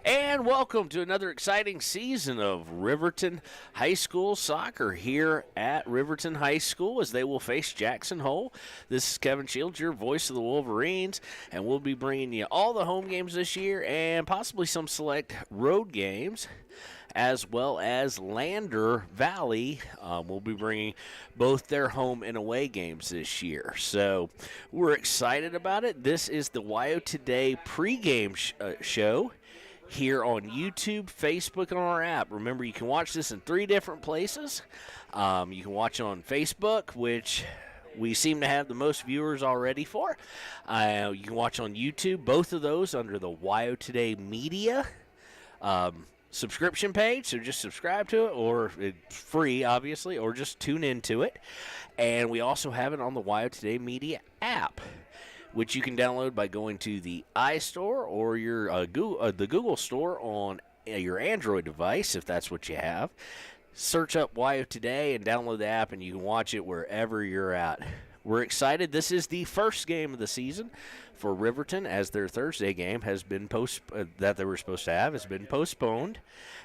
And welcome to another exciting season of Riverton High School soccer here at Riverton High School as they will face Jackson Hole. This is Kevin Shields, your voice of the Wolverines, and we'll be bringing you all the home games this year and possibly some select road games, as well as Lander Valley. We'll be bringing both their home and away games this year. So we're excited about it. This is the WyoToday pregame show here on YouTube, Facebook, and on our app. Remember, you can watch this in 3 different places. You can watch it on Facebook, which we seem to have the most viewers already for. You can watch on YouTube, both of those under the WyoToday Media subscription page, so just subscribe to it, or it's free, obviously, or just tune into it. And we also have it on the WyoToday Media app, which you can download by going to the iStore or your the Google Store on your Android device, if that's what you have. Search up WyoToday and download the app, and you can watch it wherever you're at. We're excited. This is the first game of the season for Riverton, as their Thursday game has been that they were supposed to have has been postponed,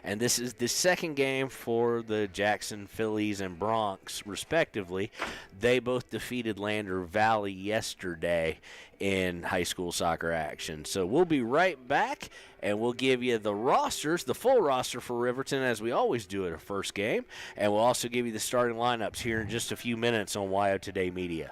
and this is the second game for the Jackson Phillies and Bronx, respectively. They both defeated Lander Valley yesterday in high school soccer action. So we'll be right back, and we'll give you the rosters, the full roster for Riverton, as we always do at our first game, and we'll also give you the starting lineups here in just a few minutes on WyoToday Media.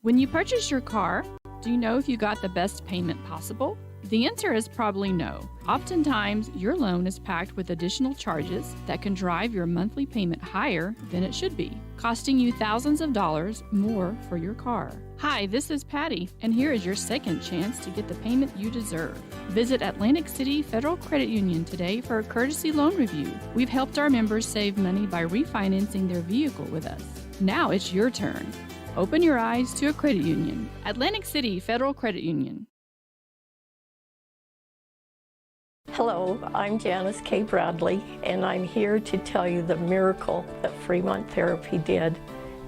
When you purchase your car, do you know if you got the best payment possible? The answer is probably no. Oftentimes, your loan is packed with additional charges that can drive your monthly payment higher than it should be, costing you thousands of dollars more for your car. Hi, this is Patty, and here is your second chance to get the payment you deserve. Visit Atlantic City Federal Credit Union today for a courtesy loan review. We've helped our members save money by refinancing their vehicle with us. Now it's your turn. Open your eyes to a credit union. Atlantic City Federal Credit Union. Hello, I'm Janice K. Bradley, and I'm here to tell you the miracle that Fremont Therapy did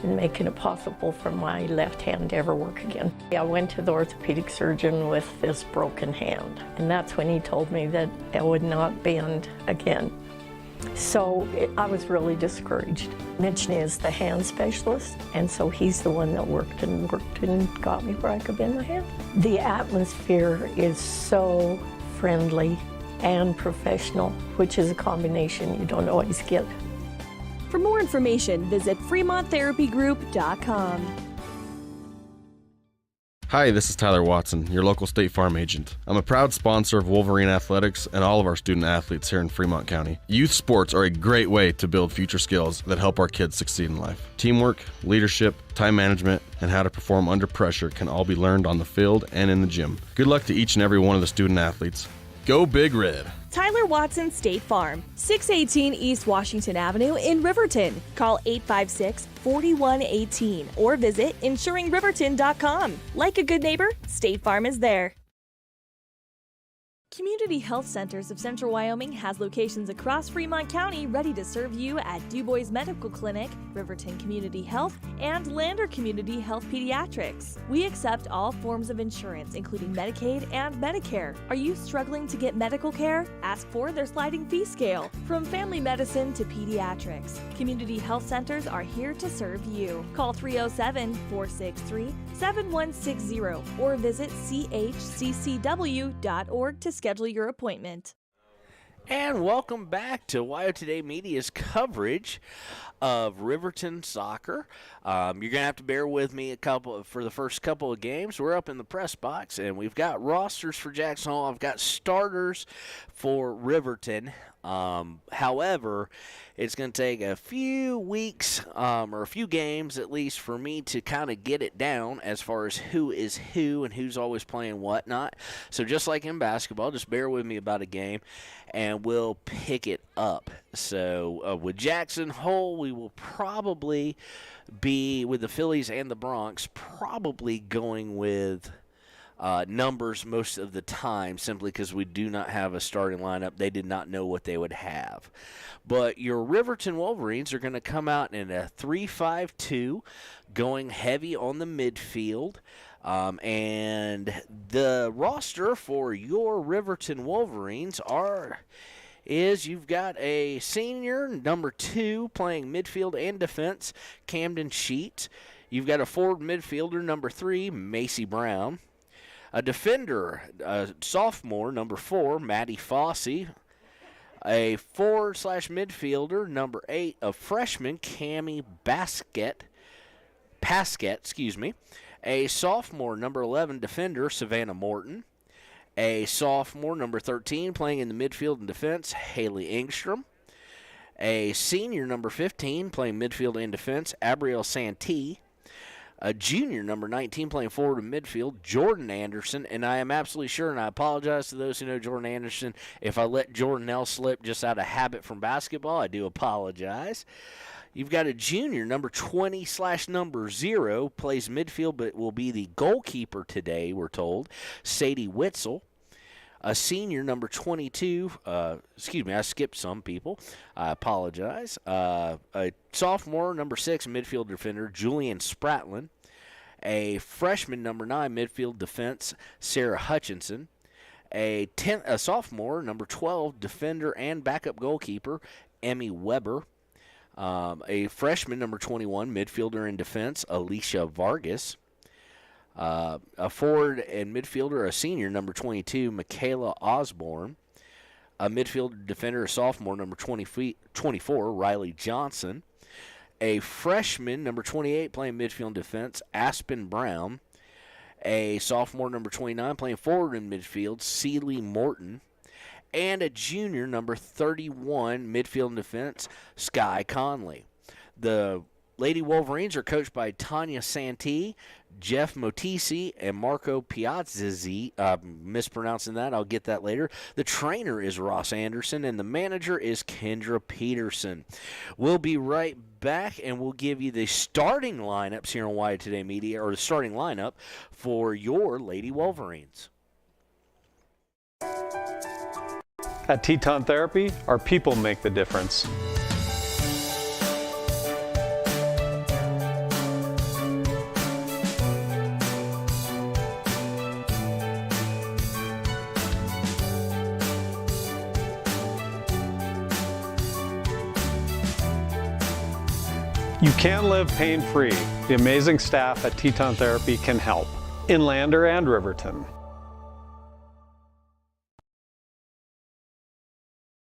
in making it possible for my left hand to ever work again. I went to the orthopedic surgeon with this broken hand, and that's when he told me that it would not bend again. So I was really discouraged. Mitch is the hand specialist, and so he's the one that worked and got me where I could bend my hand. The atmosphere is so friendly and professional, which is a combination you don't always get. For more information, visit FremontTherapyGroup.com. Hi, this is Tyler Watson, your local State Farm agent. I'm a proud sponsor of Wolverine Athletics and all of our student athletes here in Fremont County. Youth sports are a great way to build future skills that help our kids succeed in life. Teamwork, leadership, time management, and how to perform under pressure can all be learned on the field and in the gym. Good luck to each and every one of the student athletes. Go Big Red! Tyler Watson State Farm, 618 East Washington Avenue in Riverton. Call 856-4118 or visit insuringriverton.com. Like a good neighbor, State Farm is there. Community Health Centers of Central Wyoming has locations across Fremont County ready to serve you at DuBois Medical Clinic, Riverton Community Health, and Lander Community Health Pediatrics. We accept all forms of insurance, including Medicaid and Medicare. Are you struggling to get medical care? Ask for their sliding fee scale. From family medicine to pediatrics, Community Health Centers are here to serve you. Call 307-463-7160 or visit chccw.org to schedule your appointment. And welcome back to WyoToday Media's coverage of Riverton soccer. You're going to have to bear with me for the first couple of games. We're up in the press box, and we've got rosters for Jackson Hole. I've got starters for Riverton. However, it's going to take a few weeks or a few games at least for me to kind of get it down as far as who is who and who's always playing whatnot. So just like in basketball, just bear with me about a game, and we'll pick it up. So with Jackson Hole, we will probably be, with the Phillies and the Bronx, probably going with numbers most of the time, simply because we do not have a starting lineup. They did not know what they would have. But your Riverton Wolverines are going to come out in a 3-5-2, going heavy on the midfield. And The roster for your Riverton Wolverines is you've got a senior, number 2, playing midfield and defense, Camden Sheets. You've got a forward midfielder, number 3, Macy Brown. A defender, a sophomore, number 4, Maddie Fossey. A forward/midfielder, number 8, a freshman, Cammie Pasquette. A sophomore, number 11, defender, Savannah Morton. A sophomore, number 13, playing in the midfield and defense, Haley Engstrom. A senior, number 15, playing midfield and defense, Abrielle Santee. A junior, number 19, playing forward and midfield, Jordan Anderson. And I am absolutely sure, and I apologize to those who know Jordan Anderson, if I let Jordan L. slip just out of habit from basketball, I do apologize. You've got a junior, number 20/number 0, plays midfield but will be the goalkeeper today, we're told, Sadie Witzel. A senior, number 22, I skipped some people. I apologize. A sophomore, number 6, midfield defender, Julian Spratlin. A freshman, number 9, midfield defense, Sarah Hutchinson. A sophomore, number 12, defender and backup goalkeeper, Emmy Weber. A freshman, number 21, midfielder and defense, Alicia Vargas. A forward and midfielder, a senior, number 22, Michaela Osborne. A midfielder defender, a sophomore, number 24, Riley Johnson. A freshman, number 28, playing midfield and defense, Aspen Brown. A sophomore, number 29, playing forward in midfield, Celie Morton. And a junior, number 31, midfield and defense, Sky Conley. The Lady Wolverines are coached by Tanya Santee, Jeff Motisi, and Marco Piazzi. Mispronouncing that, I'll get that later. The trainer is Ross Anderson, and the manager is Kendra Peterson. We'll be right back, and we'll give you the starting lineups here on WyoToday Media, or the starting lineup for your Lady Wolverines. At Teton Therapy, our people make the difference. You can live pain-free. The amazing staff at Teton Therapy can help in Lander and Riverton.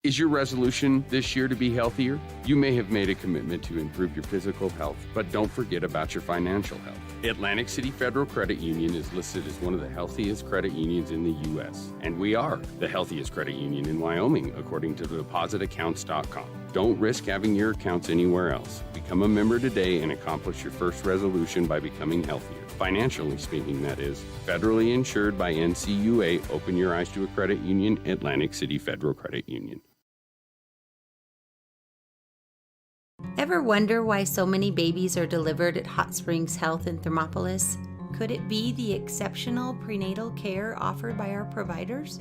Is your resolution this year to be healthier? You may have made a commitment to improve your physical health, but don't forget about your financial health. Atlantic City Federal Credit Union is listed as one of the healthiest credit unions in the U.S., and we are the healthiest credit union in Wyoming, according to depositaccounts.com. Don't risk having your accounts anywhere else. Become a member today and accomplish your first resolution by becoming healthier. Financially speaking, that is. Federally insured by NCUA. Open your eyes to a credit union. Atlantic City Federal Credit Union. Ever wonder why so many babies are delivered at Hot Springs Health in Thermopolis? Could it be the exceptional prenatal care offered by our providers?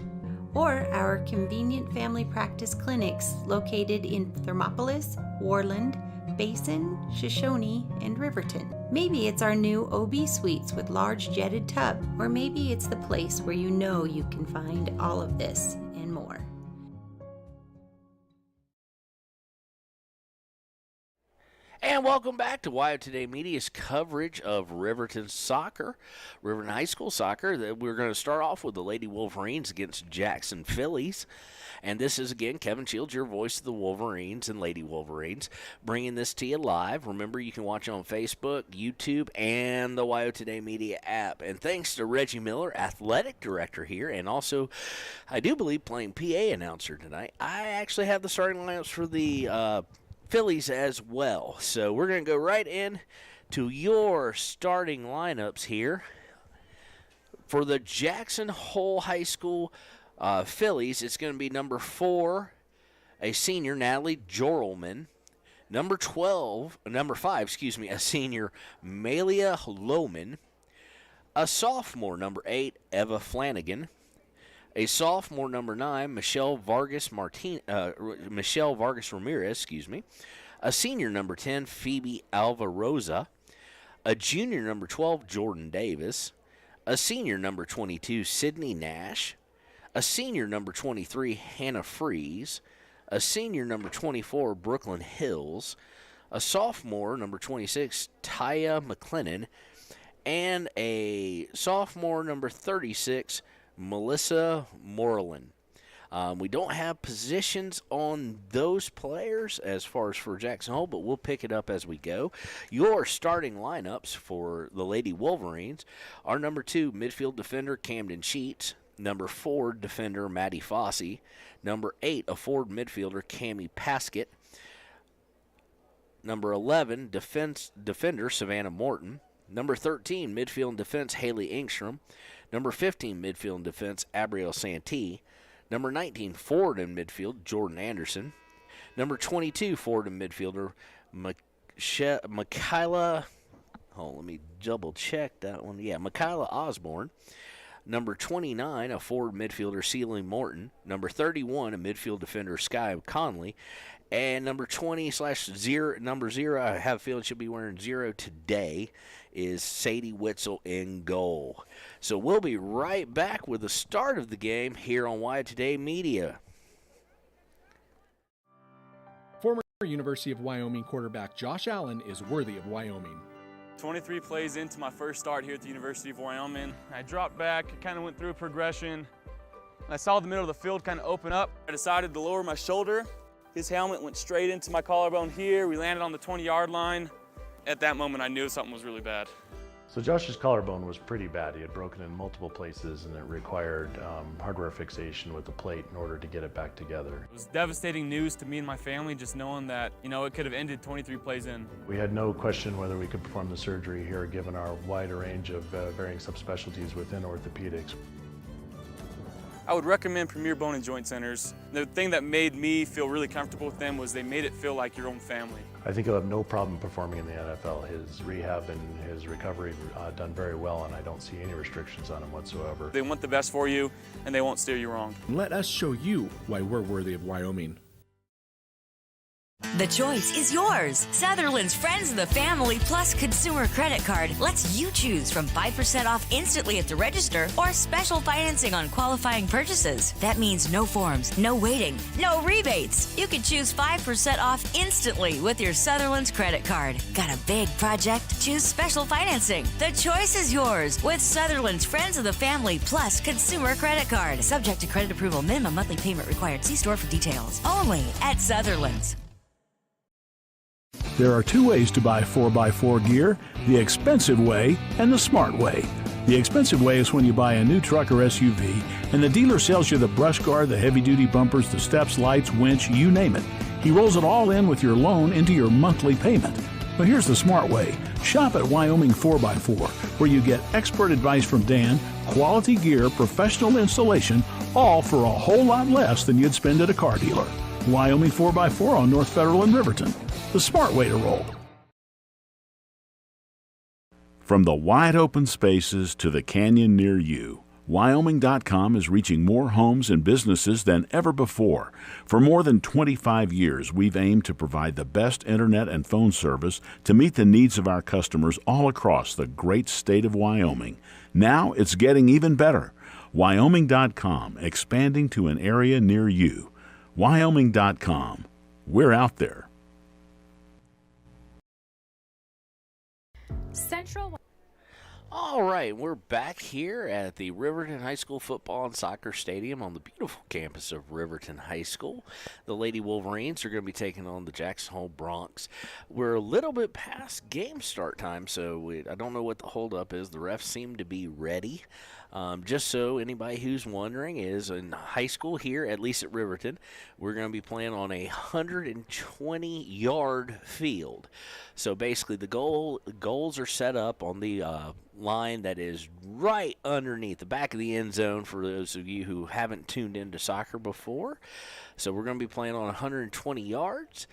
Or our convenient family practice clinics located in Thermopolis, Worland, Basin, Shoshone, and Riverton? Maybe it's our new OB suites with large jetted tub, or maybe it's the place where you know you can find all of this and more. And welcome back to WyoToday Media's coverage of Riverton soccer, Riverton High School soccer. We're going to start off with the Lady Wolverines against Jackson Phillies. And this is, again, Kevin Shields, your voice of the Wolverines and Lady Wolverines, bringing this to you live. Remember, you can watch on Facebook, YouTube, and the WyoToday Media app. And thanks to Reggie Miller, athletic director here, and also, I do believe, playing PA announcer tonight. I actually have the starting lineups for the Phillies as well. So we're going to go right in to your starting lineups here for the Jackson Hole High School Phillies. It's going to be number 4, a senior, Natalie Jorlman. Number 5, a senior, Malia Lohman. A sophomore, number 8, Eva Flanagan. A sophomore, number 9, Michelle Vargas Ramirez, A senior, number 10, Phoebe Alvarosa. A junior, number 12, Jordan Davis. a senior number 22, Sydney Nash, a senior number 23, Hannah Fries, a senior number 24, Brooklyn Hills, a sophomore number 26, Taya McLennan, and a sophomore number 36, Melissa Moreland. We don't have positions on those players as far as for Jackson Hole, but we'll pick it up as we go. Your starting lineups for the Lady Wolverines are number 2, midfield defender Camden Sheets, number 4, defender Maddie Fossey, number 8, a forward midfielder Cammie Paskett, number 11, defender Savannah Morton, number 13, midfield and defense Haley Engstrom, number 15, midfield and defense Abrielle Santee, number 19, forward and midfield, Jordan Anderson. Number 22, forward and midfielder, Michaela. Oh, let me double check that one. Yeah, Michaela Osborne. Number 29, a forward midfielder, Celie Morton. Number 31, a midfield defender, Sky Conley. And number 20/0, number 0, I have a feeling she'll be wearing 0 today, is Sadie Witzel in goal. So we'll be right back with the start of the game here on WyoToday Media. Former University of Wyoming quarterback Josh Allen is worthy of Wyoming. 23 plays into my first start here at the University of Wyoming. I dropped back, kind of went through a progression. I saw the middle of the field kind of open up. I decided to lower my shoulder. His helmet went straight into my collarbone here. We landed on the 20-yard line. At that moment, I knew something was really bad. So Josh's collarbone was pretty bad. He had broken in multiple places, and it required hardware fixation with the plate in order to get it back together. It was devastating news to me and my family, just knowing that, it could have ended 23 plays in. We had no question whether we could perform the surgery here, given our wide range of varying subspecialties within orthopedics. I would recommend Premier Bone and Joint Centers. The thing that made me feel really comfortable with them was they made it feel like your own family. I think he'll have no problem performing in the NFL. His rehab and his recovery done very well, and I don't see any restrictions on him whatsoever. They want the best for you, and they won't steer you wrong. Let us show you why we're worthy of Wyoming. The choice is yours. Sutherland's Friends of the Family Plus Consumer Credit Card lets you choose from 5% off instantly at the register or special financing on qualifying purchases. That means no forms, no waiting, no rebates. You can choose 5% off instantly with your Sutherland's credit card. Got a big project? Choose special financing. The choice is yours with Sutherland's Friends of the Family Plus Consumer Credit Card. Subject to credit approval. Minimum monthly payment required. See store for details. Only at Sutherland's. There are two ways to buy 4x4 gear, the expensive way and the smart way. The expensive way is when you buy a new truck or SUV and the dealer sells you the brush guard, the heavy-duty bumpers, the steps, lights, winch, you name it. He rolls it all in with your loan into your monthly payment. But here's the smart way. Shop at Wyoming 4x4, where you get expert advice from Dan, quality gear, professional installation, all for a whole lot less than you'd spend at a car dealer. Wyoming 4x4 on North Federal in Riverton. The smart way to roll. From the wide open spaces to the canyon near you, Wyoming.com is reaching more homes and businesses than ever before. For more than 25 years, we've aimed to provide the best internet and phone service to meet the needs of our customers all across the great state of Wyoming. Now it's getting even better. Wyoming.com, expanding to an area near you. Wyoming.com. We're out there. Central. All right, we're back here at the Riverton High School Football and Soccer Stadium on the beautiful campus of Riverton High School. The Lady Wolverines are going to be taking on the Jackson Hole Broncs. We're a little bit past game start time, so I don't know what the holdup is. The refs seem to be ready. Just so anybody who's wondering, is in high school here, at least at Riverton, we're going to be playing on a 120-yard field. So basically the goals are set up on the line that is right underneath the back of the end zone for those of you who haven't tuned into soccer before. So we're going to be playing on 120 yards.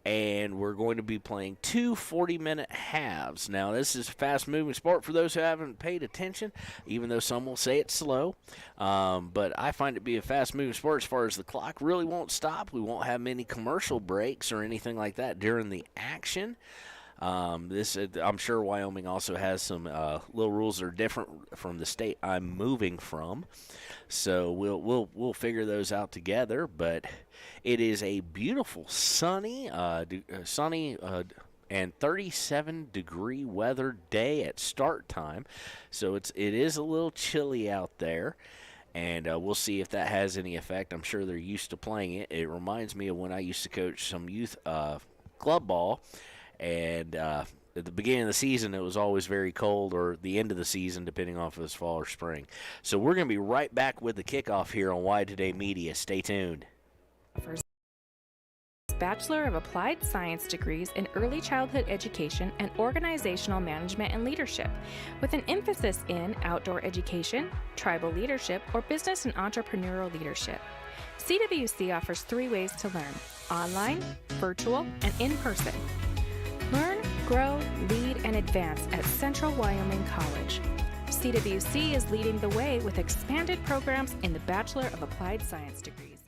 And we're going to be playing two 40-minute halves. Now, this is a fast-moving sport for those who haven't paid attention, even though some will say it's slow. But I find it to be a fast-moving sport as far as the clock really won't stop. We won't have many commercial breaks or anything like that during the action. I'm sure Wyoming also has some little rules that are different from the state I'm moving from, so we'll figure those out together. But it is a beautiful sunny and 37-degree weather day at start time, so it is a little chilly out there. And we'll see if that has any effect. I'm sure they're used to playing it. It reminds me of when I used to coach some youth club ball, and at the beginning of the season it was always very cold, or the end of the season, depending on if it was fall or spring. So we're going to be right back with the kickoff here on WyoToday Media. Stay tuned. Bachelor of Applied Science degrees in Early Childhood Education and Organizational Management and Leadership, with an emphasis in outdoor education, tribal leadership, or business and entrepreneurial leadership. CWC offers 3 ways to learn: online, virtual, and in person. Learn, grow, lead, and advance at Central Wyoming College. CWC is leading the way with expanded programs in the Bachelor of Applied Science degrees.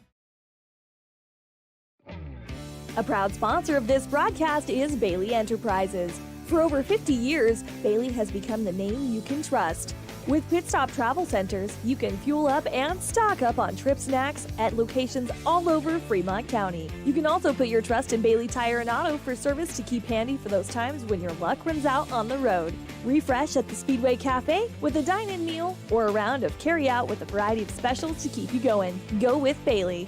A proud sponsor of this broadcast is Bailey Enterprises. For over 50 years, Bailey has become the name you can trust. With Pit Stop Travel Centers, you can fuel up and stock up on trip snacks at locations all over Fremont County. You can also put your trust in Bailey Tire and Auto for service to keep handy for those times when your luck runs out on the road. Refresh at the Speedway Cafe with a dine-in meal, or a round of carry-out with a variety of specials to keep you going. Go with Bailey.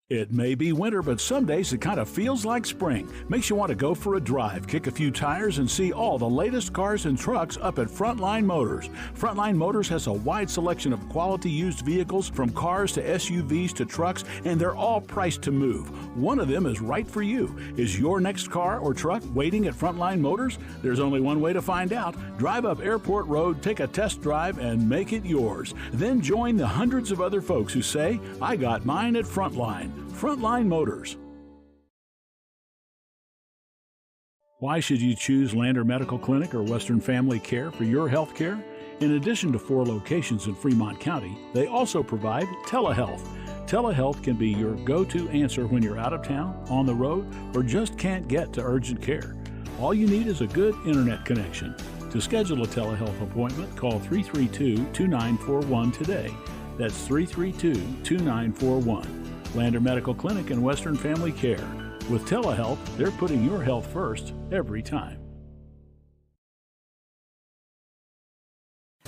It may be winter, but some days it kind of feels like spring. Makes you want to go for a drive, kick a few tires, and see all the latest cars and trucks up at Frontline Motors. Frontline Motors has a wide selection of quality used vehicles, from cars to SUVs to trucks, and they're all priced to move. One of them is right for you. Is your next car or truck waiting at Frontline Motors? There's only one way to find out. Drive up Airport Road, take a test drive, and make it yours. Then join the hundreds of other folks who say, I got mine at Frontline. Frontline Motors. Why should you choose Lander Medical Clinic or Western Family Care for your health care? In addition to 4 locations in Fremont County, they also provide telehealth. Telehealth can be your go-to answer when you're out of town, on the road, or just can't get to urgent care. All you need is a good internet connection. To schedule a telehealth appointment, call 332-2941 today. That's 332-2941. Lander Medical Clinic and Western Family Care. With telehealth, they're putting your health first every time.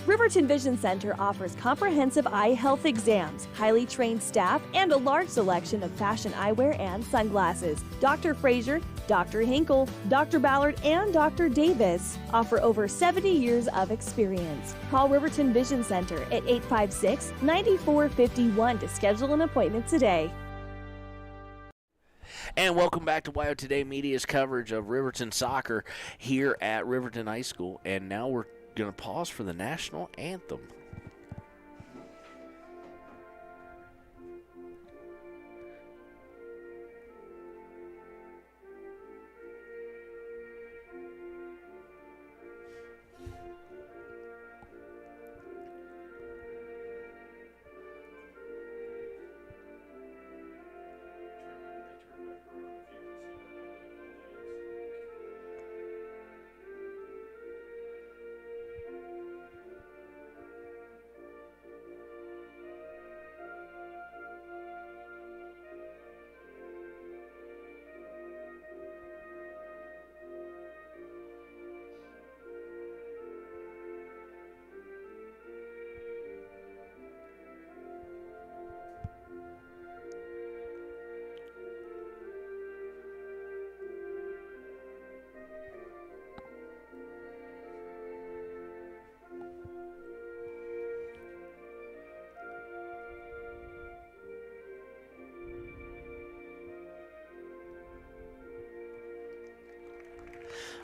Riverton Vision Center offers comprehensive eye health exams, highly trained staff, and a large selection of fashion eyewear and sunglasses. Dr. Frazier, Dr. Hinkle, Dr. Ballard, and Dr. Davis offer over 70 years of experience. Call Riverton Vision Center at 856-9451 to schedule an appointment today. And welcome back to WyoToday Media's coverage of Riverton soccer here at Riverton High School. And now we're going to pause for the national anthem.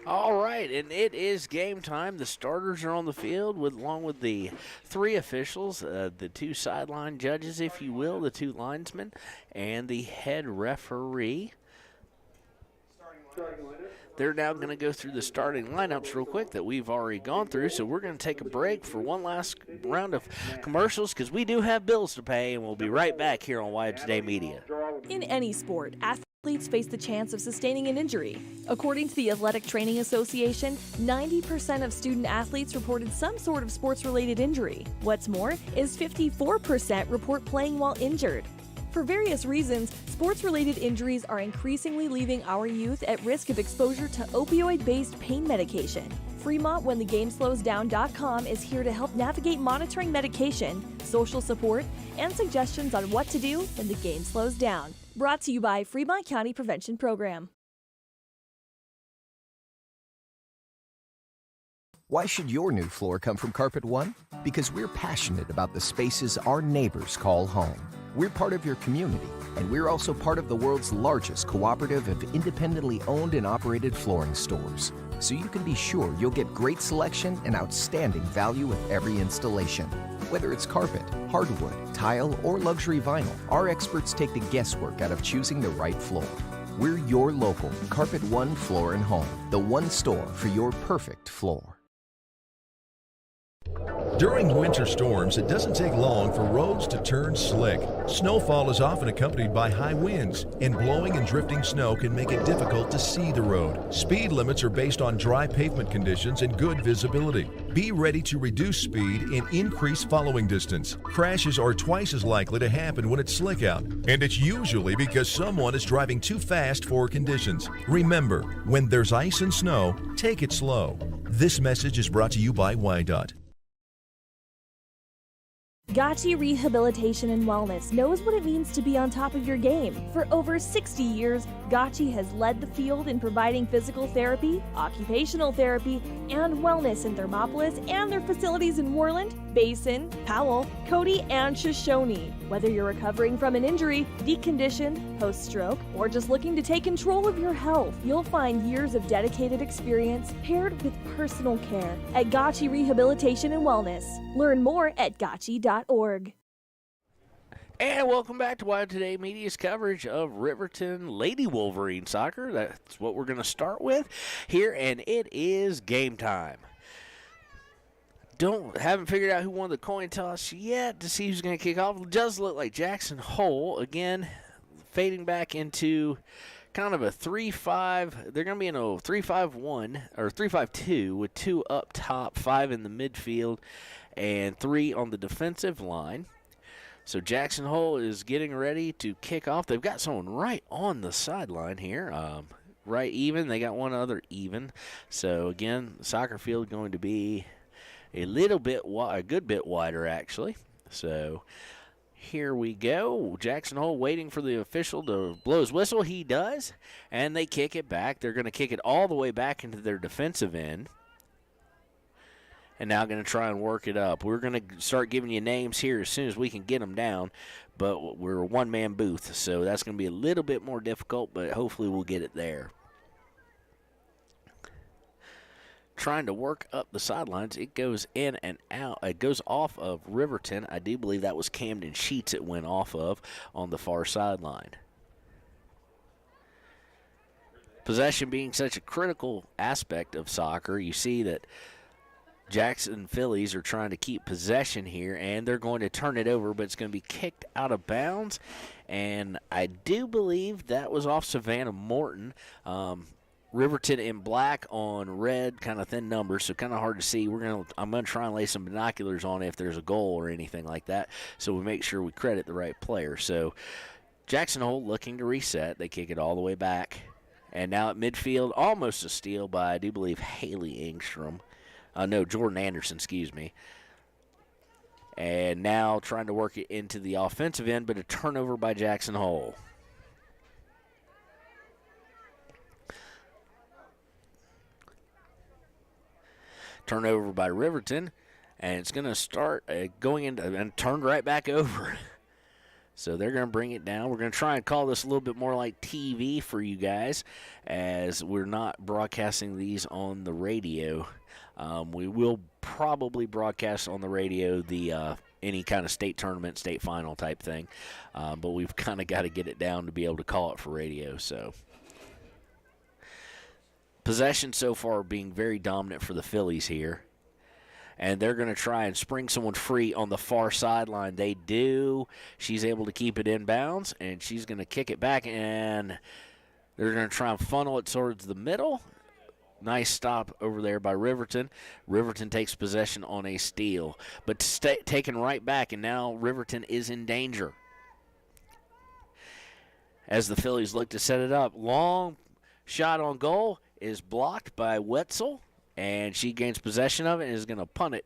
All right, and it is game time. The starters are on the field along with the 3 officials, the 2 sideline judges, if you will, the 2 linesmen, and the head referee. they're now going to go through the starting lineups real quick that we've already gone through. So we're going to take a break for one last round of commercials because we do have bills to pay, and we'll be right back here on WyoToday Media. In any sport, athletes face the chance of sustaining an injury. According to the Athletic Training Association, 90% of student athletes reported some sort of sports-related injury. What's more is 54% report playing while injured. For various reasons, sports-related injuries are increasingly leaving our youth at risk of exposure to opioid-based pain medication. Fremont WhenTheGameSlowsDown.com is here to help navigate monitoring medication, social support, and suggestions on what to do when the game slows down. Brought to you by Fremont County Prevention Program. Why should your new floor come from Carpet One? Because we're passionate about the spaces our neighbors call home. We're part of your community, and we're also part of the world's largest cooperative of independently owned and operated flooring stores. So you can be sure you'll get great selection and outstanding value with every installation. Whether it's carpet, hardwood, tile, or luxury vinyl, our experts take the guesswork out of choosing the right floor. We're your local Carpet One Floor and Home, the one store for your perfect floor. During winter storms, it doesn't take long for roads to turn slick. Snowfall is often accompanied by high winds, and blowing and drifting snow can make it difficult to see the road. Speed limits are based on dry pavement conditions and good visibility. Be ready to reduce speed and increase following distance. Crashes are twice as likely to happen when it's slick out, and it's usually because someone is driving too fast for conditions. Remember, when there's ice and snow, take it slow. This message is brought to you by WYDOT. Gotchi Rehabilitation and Wellness knows what it means to be on top of your game. For over 60 years, Gotchi has led the field in providing physical therapy, occupational therapy, and wellness in Thermopolis and their facilities in Worland, Basin, Powell, Cody, and Shoshone. Whether you're recovering from an injury, deconditioned, post-stroke, or just looking to take control of your health, you'll find years of dedicated experience paired with personal care at Gotchi Rehabilitation and Wellness. Learn more at gotchi.org. And welcome back to WyoToday Media's coverage of Riverton Lady Wolverine soccer. That's what we're going to start with here, and it is game time. Haven't figured out who won the coin toss yet to see who's going to kick off. It does look like Jackson Hole, again, fading back into kind of a 3-5. They're going to be in a 3-5-1 or 3-5-2 with 2 up top, 5 in the midfield, and 3 on the defensive line. So Jackson Hole is getting ready to kick off. They've got someone right on the sideline here. Right even. They got one other even. So, again, the soccer field going to be a good bit wider, actually. So here we go. Jackson Hole waiting for the official to blow his whistle. He does, and they kick it back. They're going to kick it all the way back into their defensive end. And now going to try and work it up. We're going to start giving you names here as soon as we can get them down, but we're a one-man booth, so that's going to be a little bit more difficult, but hopefully we'll get it there. Trying to work up the sidelines. It goes in and out. It goes off of Riverton. I do believe that was Camden Sheets it went off of on the far sideline. Possession being such a critical aspect of soccer, you see that Jackson Phillies are trying to keep possession here, and they're going to turn it over, but it's going to be kicked out of bounds. And I do believe that was off Savannah Morton. Riverton in black on red, kind of thin numbers, so kind of hard to see. I'm going to try and lay some binoculars on if there's a goal or anything like that, so we make sure we credit the right player. So Jackson Hole looking to reset. They kick it all the way back. And now at midfield, almost a steal by, I do believe, Haley Engstrom. Jordan Anderson, excuse me. And now trying to work it into the offensive end, but a turnover by Jackson Hole. Turnover by Riverton, and it's going to start going into and turned right back over. So they're going to bring it down. We're going to try and call this a little bit more like TV for you guys, as we're not broadcasting these on the radio. We will probably broadcast on the radio the any kind of state tournament, state final type thing, but we've kind of got to get it down to be able to call it for radio. So Possession so far being very dominant for the Phillies here. And they're going to try and spring someone free on the far sideline. They do. She's able to keep it in bounds, and she's going to kick it back, and they're going to try and funnel it towards the middle. Nice stop over there by Riverton. Riverton takes possession on a steal, but taken right back, and now Riverton is in danger. As the Phillies look to set it up, long shot on goal is blocked by Wetzel, and she gains possession of it and is going to punt it.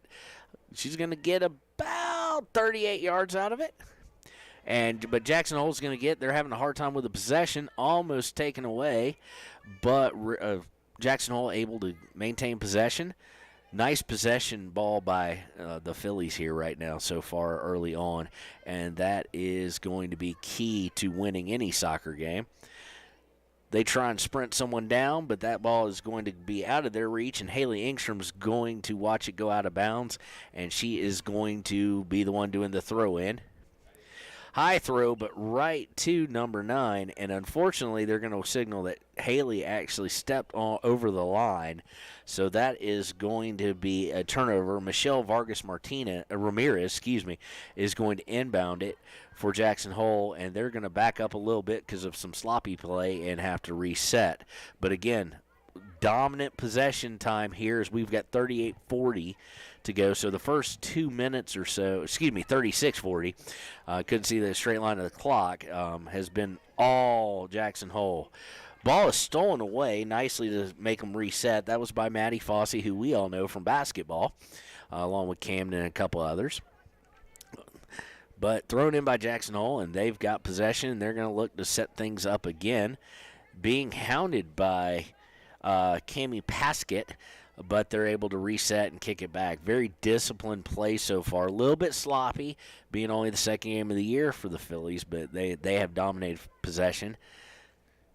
She's going to get about 38 yards out of it. But Jackson Hole's going to they're having a hard time with the possession, almost taken away, but Jackson Hole able to maintain possession. Nice possession ball by the Phillies here right now so far early on, and that is going to be key to winning any soccer game. They try and sprint someone down, but that ball is going to be out of their reach, and Haley Engstrom's going to watch it go out of bounds, and she is going to be the one doing the throw-in. High throw, but right to number 9, and unfortunately they're going to signal that Haley actually stepped over the line, so that is going to be a turnover. Michelle Ramirez, is going to inbound it for Jackson Hole, and they're going to back up a little bit because of some sloppy play and have to reset. But again, dominant possession time here as we've got 38:40 to go. So the first 2 minutes or so, 36:40, couldn't see the straight line of the clock, has been all Jackson Hole. Ball is stolen away nicely to make them reset. That was by Maddie Fossey, who we all know from basketball, along with Camden and a couple others. But thrown in by Jackson Hole, and they've got possession. They're going to look to set things up again, being hounded by Cammie Paskett, but they're able to reset and kick it back. Very disciplined play so far. A little bit sloppy, being only the second game of the year for the Phillies, but they have dominated possession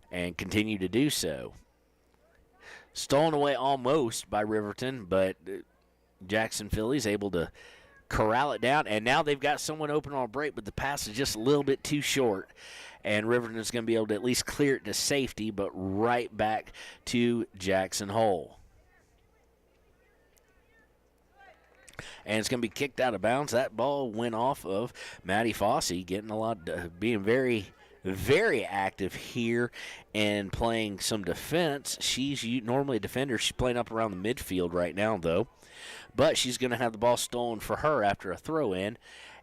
and continue to do so. Stolen away almost by Riverton, but Jackson Phillies able to corral it down, and now they've got someone open on a break, but the pass is just a little bit too short, and Riverton is going to be able to at least clear it to safety, but right back to Jackson Hole. And it's going to be kicked out of bounds. That ball went off of Maddie Fossey, being very, very active here and playing some defense. She's normally a defender. She's playing up around the midfield right now, though. But she's going to have the ball stolen for her after a throw-in.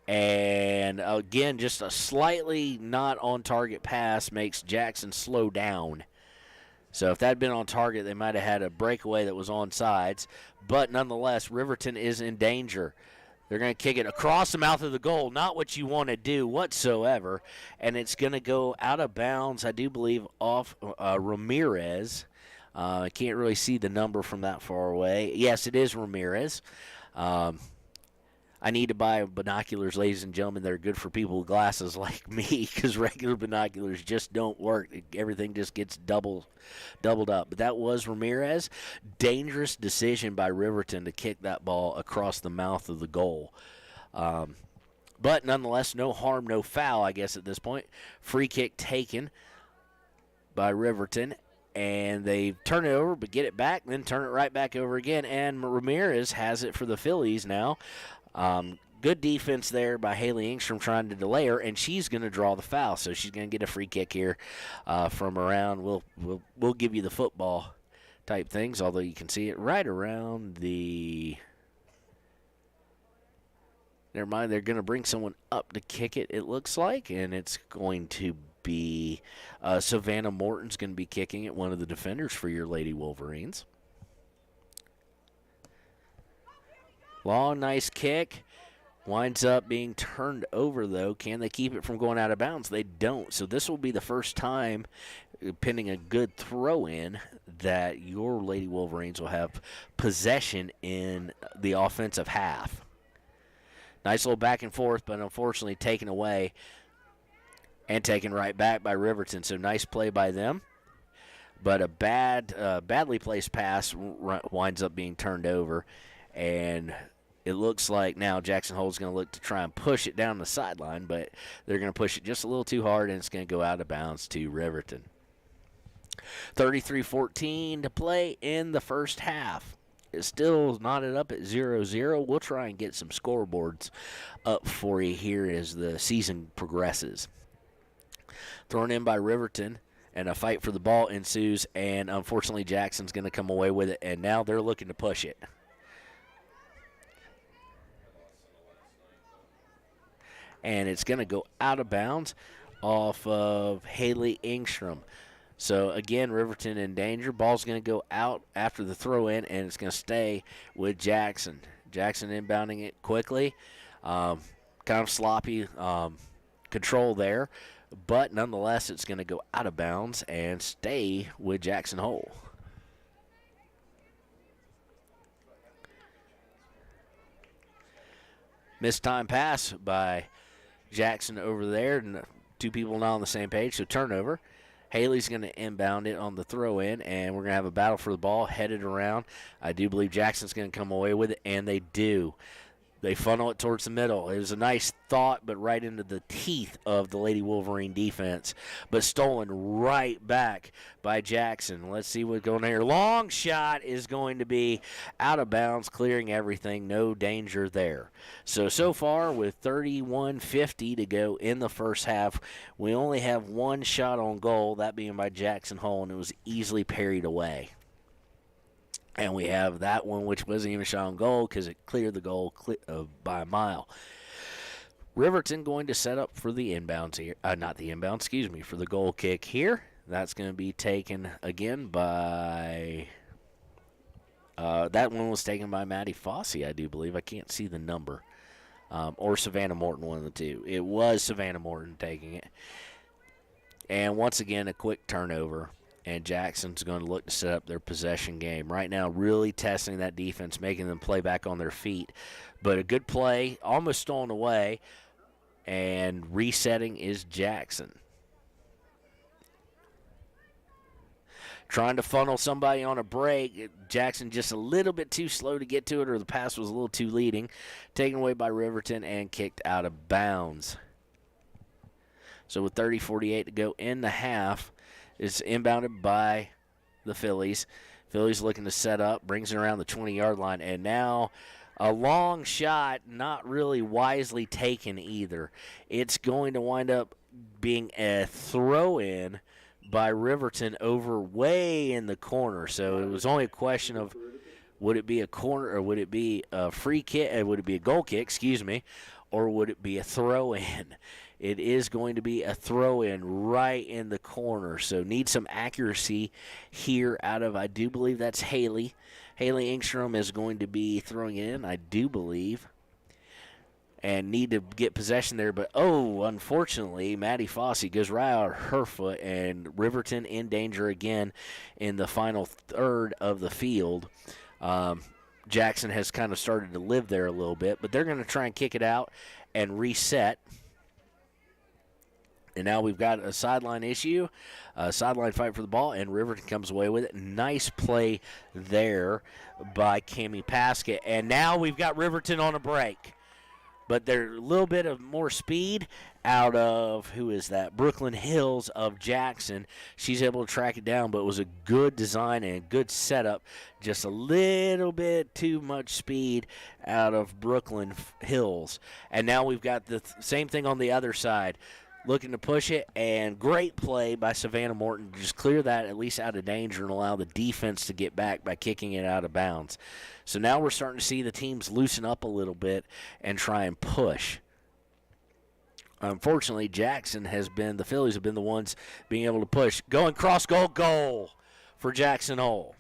And, again, just a slightly not on-target pass makes Jackson slow down. So if that had been on target, they might have had a breakaway that was onside. But nonetheless, Riverton is in danger. They're going to kick it across the mouth of the goal, not what you want to do whatsoever. And it's going to go out of bounds, I do believe, off Ramirez. I can't really see the number from that far away. Yes, it is Ramirez. I need to buy binoculars, ladies and gentlemen. They're good for people with glasses like me because regular binoculars just don't work. Everything just gets doubled up. But that was Ramirez. Dangerous decision by Riverton to kick that ball across the mouth of the goal. But nonetheless, no harm, no foul, I guess, at this point. Free kick taken by Riverton. And they turn it over, but get it back, then turn it right back over again. And Ramirez has it for the Phillies now. Good defense there by Haley Engstrom trying to delay her, and she's going to draw the foul. So she's going to get a free kick here from around. We'll give you the football type things, although you can see it right around the. Never mind, they're going to bring someone up to kick it, it looks like, and it's going to be Savannah Morton's going to be kicking it, one of the defenders for your Lady Wolverines. Long, nice kick. Winds up being turned over, though. Can they keep it from going out of bounds? They don't. So this will be the first time, pending a good throw-in, that your Lady Wolverines will have possession in the offensive half. Nice little back and forth, but unfortunately taken away and taken right back by Riverton. So nice play by them. But a badly placed pass winds up being turned over. And it looks like now Jackson Hole's going to look to try and push it down the sideline, but they're going to push it just a little too hard, and it's going to go out of bounds to Riverton. 33-14 to play in the first half. It's still knotted up at 0-0. We'll try and get some scoreboards up for you here as the season progresses. Thrown in by Riverton, and a fight for the ball ensues, and unfortunately Jackson's going to come away with it, and now they're looking to push it. And it's going to go out of bounds off of Haley Engstrom. So, again, Riverton in danger. Ball's going to go out after the throw-in, and it's going to stay with Jackson. Jackson inbounding it quickly. Kind of sloppy control there. But, nonetheless, it's going to go out of bounds and stay with Jackson Hole. Missed time pass by Jackson over there. And two people not on the same page, so turnover. Haley's going to inbound it on the throw-in, and we're going to have a battle for the ball headed around. I do believe Jackson's going to come away with it, and they do. They funnel it towards the middle. It was a nice thought, but right into the teeth of the Lady Wolverine defense, but stolen right back by Jackson. Let's see what's going on here. Long shot is going to be out of bounds, clearing everything. No danger there. So far, with 31:50 to go in the first half, we only have one shot on goal, that being by Jackson Hole, and it was easily parried away. And we have that one, which wasn't even a shot on goal because it cleared the goal by a mile. Riverton going to set up for the inbounds here. Not the inbound, for the goal kick here. That's going to be taken again by... that one was taken by Maddie Fossey, I do believe. I can't see the number. Or Savannah Morton, one of the two. It was Savannah Morton taking it. And once again, a quick turnover. And Jackson's going to look to set up their possession game. Right now, really testing that defense, making them play back on their feet. But a good play, almost stolen away, and resetting is Jackson. Trying to funnel somebody on a break. Jackson just a little bit too slow to get to it, or the pass was a little too leading. Taken away by Riverton and kicked out of bounds. So with 30:48 to go in the half, is inbounded by the Phillies. Phillies looking to set up, brings it around the 20-yard line, and now a long shot, not really wisely taken either. It's going to wind up being a throw-in by Riverton over way in the corner. So it was only a question of would it be a corner or would it be a free kick, would it be a goal kick, or would it be a throw-in? It is going to be a throw-in right in the corner. So need some accuracy here out of, I do believe that's Haley. Haley Engstrom is going to be throwing it in, I do believe. And need to get possession there. But, unfortunately, Maddie Fossey goes right out of her foot. And Riverton in danger again in the final third of the field. Jackson has kind of started to live there a little bit. But they're going to try and kick it out and reset. And now we've got a sideline issue, a sideline fight for the ball, and Riverton comes away with it. Nice play there by Cammie Paskett. And now we've got Riverton on a break. But they're a little bit of more speed out of, who is that? Brooklyn Hills of Jackson. She's able to track it down, but it was a good design and a good setup. Just a little bit too much speed out of Brooklyn Hills. And now we've got the same thing on the other side. Looking to push it, and great play by Savannah Morton to just clear that at least out of danger and allow the defense to get back by kicking it out of bounds. So now we're starting to see the teams loosen up a little bit and try and push. Unfortunately, the Phillies have been the ones being able to push. Going cross goal for Jackson Hole.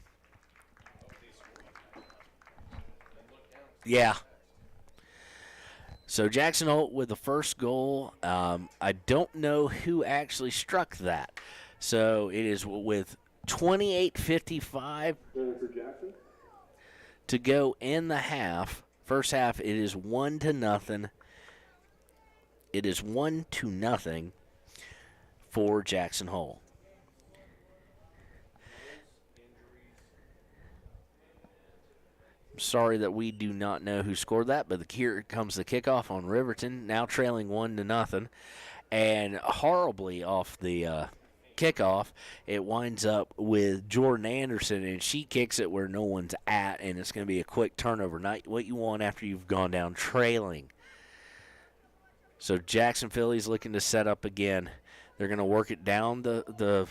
Yeah. So Jackson Holt with the first goal. I don't know who actually struck that. So it is with 28:55 to go in the half. First half, it is 1-0. It is 1-0 for Jackson Hole. Sorry that we do not know who scored that, but here comes the kickoff on Riverton, now trailing 1-0, and horribly off the kickoff, it winds up with Jordan Anderson, and she kicks it where no one's at, and it's going to be a quick turnover. Not what you want after you've gone down trailing. So Jackson Phillies looking to set up again. They're going to work it down the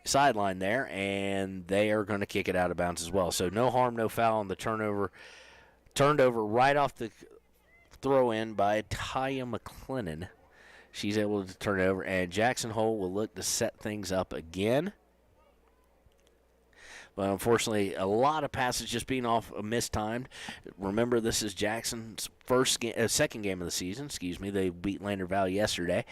sideline there, and they are going to kick it out of bounds as well. So no harm, no foul on the turnover. Turned over right off the throw in by Taya McLennan. She's able to turn it over, and Jackson Hole will look to set things up again. But unfortunately, a lot of passes just being off mistimed. Remember, this is Jackson's second game of the season. They beat Lander Valley yesterday,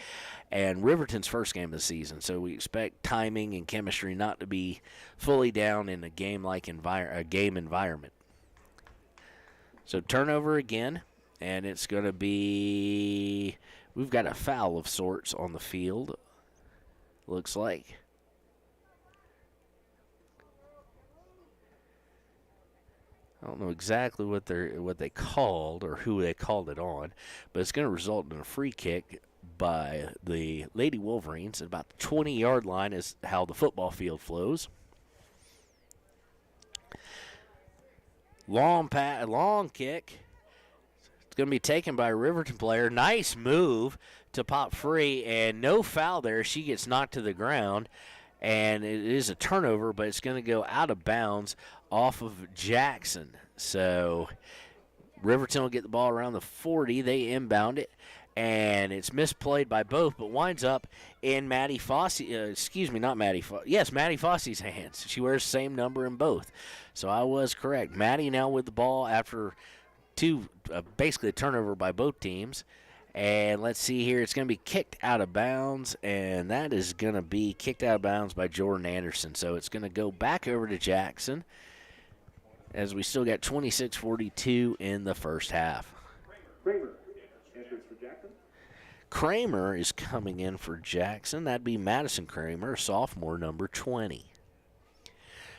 and Riverton's first game of the season. So we expect timing and chemistry not to be fully down in a game-like game environment. So turnover again, and it's going to be, we've got a foul of sorts on the field, looks like. I don't know exactly what they called or who they called it on, but it's going to result in a free kick by the Lady Wolverines at about the 20-yard line is how the football field flows. Long kick. It's going to be taken by a Riverton player. Nice move to pop free, and no foul there. She gets knocked to the ground, and it is a turnover, but it's going to go out of bounds off of Jackson. So Riverton will get the ball around the 40. They inbound it, and it's misplayed by both, but winds up in Maddie Fossey's hands. She wears the same number in both. So I was correct. Maddie now with the ball after basically a turnover by both teams. And let's see here. It's going to be kicked out of bounds, and that is going to be kicked out of bounds by Jordan Anderson. So it's going to go back over to Jackson as we still got 26-42 in the first half. Kramer is coming in for Jackson. That'd be Madison Kramer, sophomore, number 20.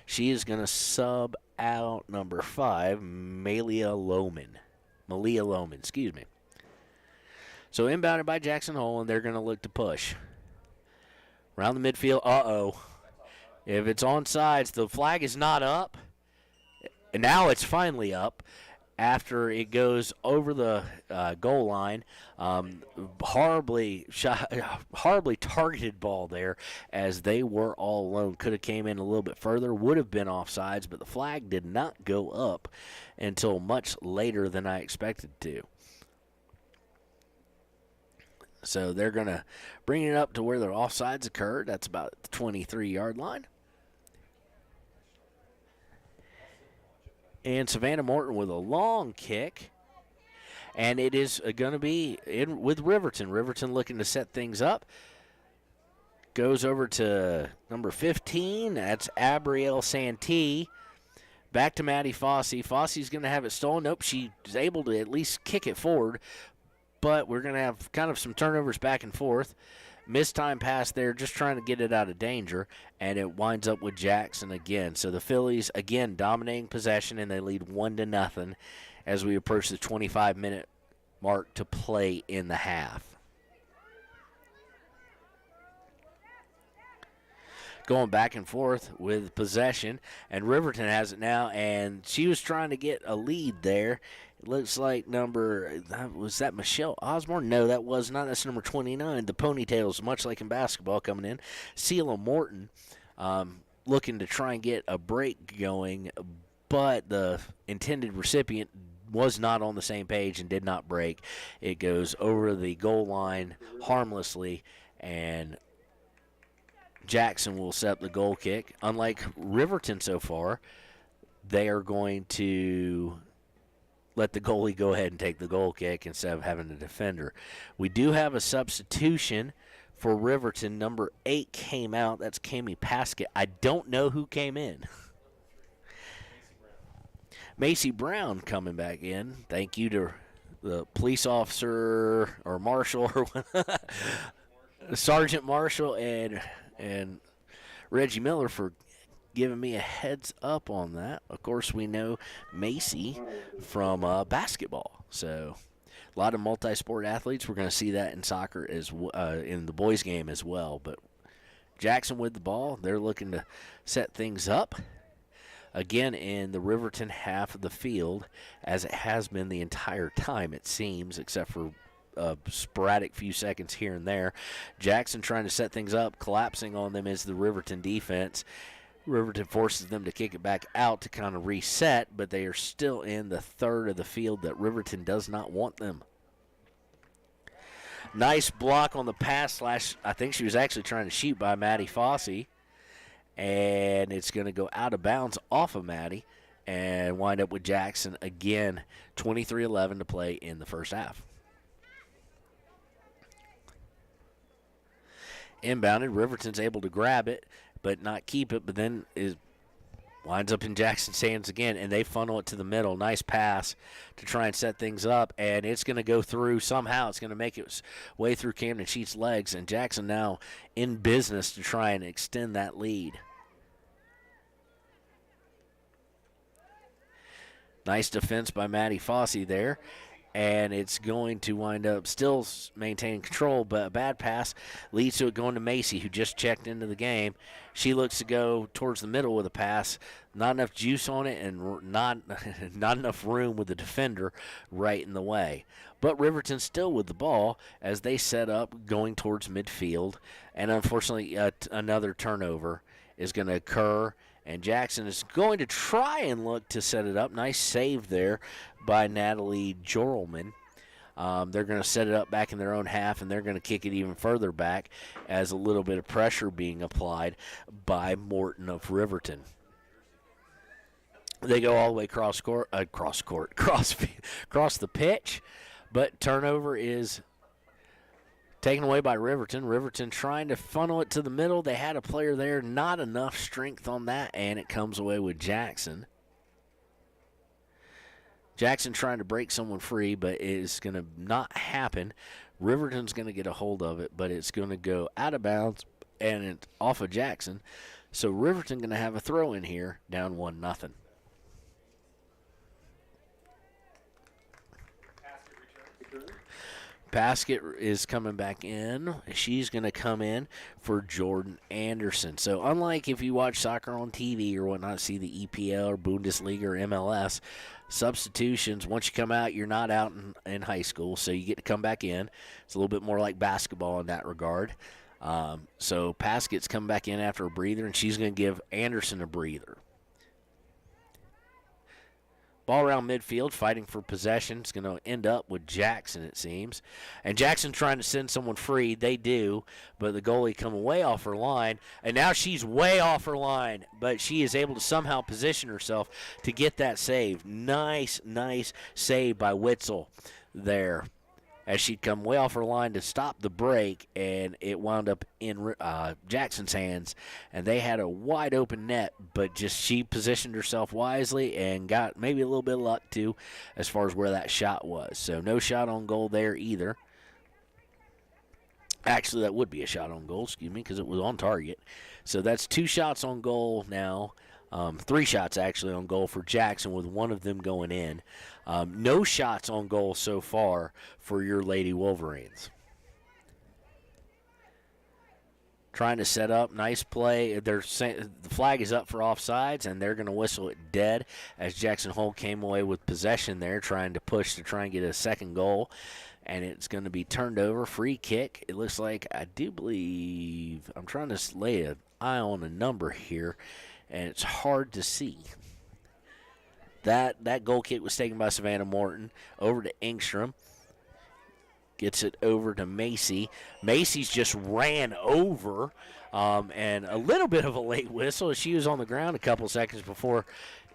She is going to sub out number 5, Malia Lohman. So inbounded by Jackson Hole, and they're going to look to push. Around the midfield, If it's onside, the flag is not up. And now it's finally up after it goes over the goal line. Horribly targeted ball there as they were all alone. Could have came in a little bit further, would have been offsides, but the flag did not go up until much later than I expected to. So they're going to bring it up to where the offsides occurred. That's about the 23-yard line. And Savannah Morton with a long kick. And it is going to be in with Riverton. Riverton looking to set things up. Goes over to number 15. That's Abrielle Santee. Back to Maddie Fossey. Fossey's going to have it stolen. Nope, she's able to at least kick it forward. But we're going to have kind of some turnovers back and forth. Missed time pass there, just trying to get it out of danger, and it winds up with Jackson again. So the Phillies, again, dominating possession, and they lead 1-0 as we approach the 25-minute mark to play in the half. Going back and forth with possession, and Riverton has it now, and she was trying to get a lead there. It looks like was that Michelle Osborne? No, that was not. That's number 29. The ponytails, much like in basketball, coming in. Celia Morton looking to try and get a break going, but the intended recipient was not on the same page and did not break. It goes over the goal line harmlessly, and Jackson will set up the goal kick. Unlike Riverton so far, they are going to let the goalie go ahead and take the goal kick instead of having a defender. We do have a substitution for Riverton. Number 8 came out. That's Cami Paskett. I don't know who came in. Macy Brown coming back in. Thank you to the police officer or marshal or Sergeant Marshall and Reggie Miller for giving me a heads up on that. Of course, we know Macy from basketball, so a lot of multi-sport athletes. We're going to see that in soccer as in the boys' game as well. But Jackson with the ball. They're looking to set things up. Again, in the Riverton half of the field, as it has been the entire time, it seems, except for a sporadic few seconds here and there. Jackson trying to set things up. Collapsing on them is the Riverton defense. Riverton forces them to kick it back out to kind of reset, but they are still in the third of the field that Riverton does not want them. Nice block on the pass / I think she was actually trying to shoot by Maddie Fossey. And it's going to go out of bounds off of Maddie and wind up with Jackson again. 23-11 to play in the first half. Inbounded, Riverton's able to grab it but not keep it, but then winds up in Jackson's hands again, and they funnel it to the middle. Nice pass to try and set things up, and it's going to go through somehow. It's going to make its way through Camden Sheets' legs, and Jackson now in business to try and extend that lead. Nice defense by Maddie Fossey there, and it's going to wind up still maintaining control, but a bad pass leads to it going to Macy, who just checked into the game. She looks to go towards the middle with a pass. Not enough juice on it and not enough room with the defender right in the way. But Riverton still with the ball as they set up going towards midfield, and unfortunately another turnover is going to occur. And Jackson is going to try and look to set it up. Nice save there by Natalie Jorlman. They're going to set it up back in their own half, and they're going to kick it even further back as a little bit of pressure being applied by Morton of Riverton. They go all the way across the pitch, but turnover is taken away by Riverton. Riverton trying to funnel it to the middle. They had a player there, not enough strength on that, and it comes away with Jackson. Jackson trying to break someone free, but it's going to not happen. Riverton's going to get a hold of it, but it's going to go out of bounds, and it's off of Jackson. So Riverton going to have a throw in here, down 1-0. Basket is coming back in. She's going to come in for Jordan Anderson. So unlike if you watch soccer on TV or whatnot, see the EPL or Bundesliga or MLS, substitutions, once you come out, you're not out in high school, so you get to come back in. It's a little bit more like basketball in that regard. So Pasket's come back in after a breather, and she's going to give Anderson a breather. Ball around midfield, fighting for possession. It's going to end up with Jackson, it seems. And Jackson trying to send someone free. They do, but the goalie coming way off her line. And now she's way off her line, but she is able to somehow position herself to get that save. Nice save by Witzel there, as she'd come way off her line to stop the break, and it wound up in Jackson's hands, and they had a wide open net, but just she positioned herself wisely and got maybe a little bit of luck too as far as where that shot was. So no shot on goal there either. Actually, that would be a shot on goal, because it was on target. So that's 2 shots on goal now. 3 shots actually on goal for Jackson, with one of them going in. No shots on goal so far for your Lady Wolverines. Trying to set up, nice play. The flag is up for offsides, and they're going to whistle it dead as Jackson Hole came away with possession there, trying to push to try and get a second goal. And it's going to be turned over, free kick. It looks like, I do believe, I'm trying to lay an eye on a number here, and it's hard to see. That goal kick was taken by Savannah Morton over to Engstrom. Gets it over to Macy. Macy's just ran over, and a little bit of a late whistle. She was on the ground a couple seconds before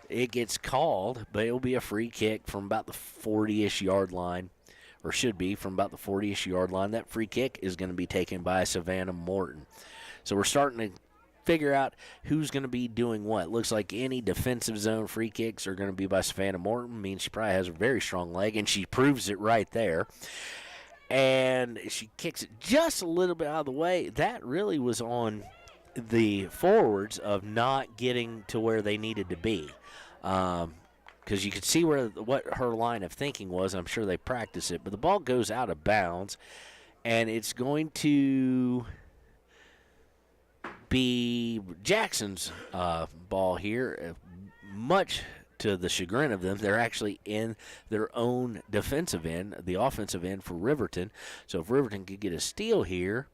it gets called, but it'll be a free kick from about the 40-ish yard line, or should be from about the 40-ish yard line. That free kick is going to be taken by Savannah Morton. So we're starting to figure out who's going to be doing what. Looks like any defensive zone free kicks are going to be by Savannah Morton. Means she probably has a very strong leg, and she proves it right there. And she kicks it just a little bit out of the way. That really was on the forwards of not getting to where they needed to be. Because you could see what her line of thinking was. I'm sure they practiced it. But the ball goes out of bounds, and it's going to be Jackson's ball here. Much to the chagrin of them, they're actually in their own defensive end, the offensive end for Riverton. So if Riverton could get a steal here,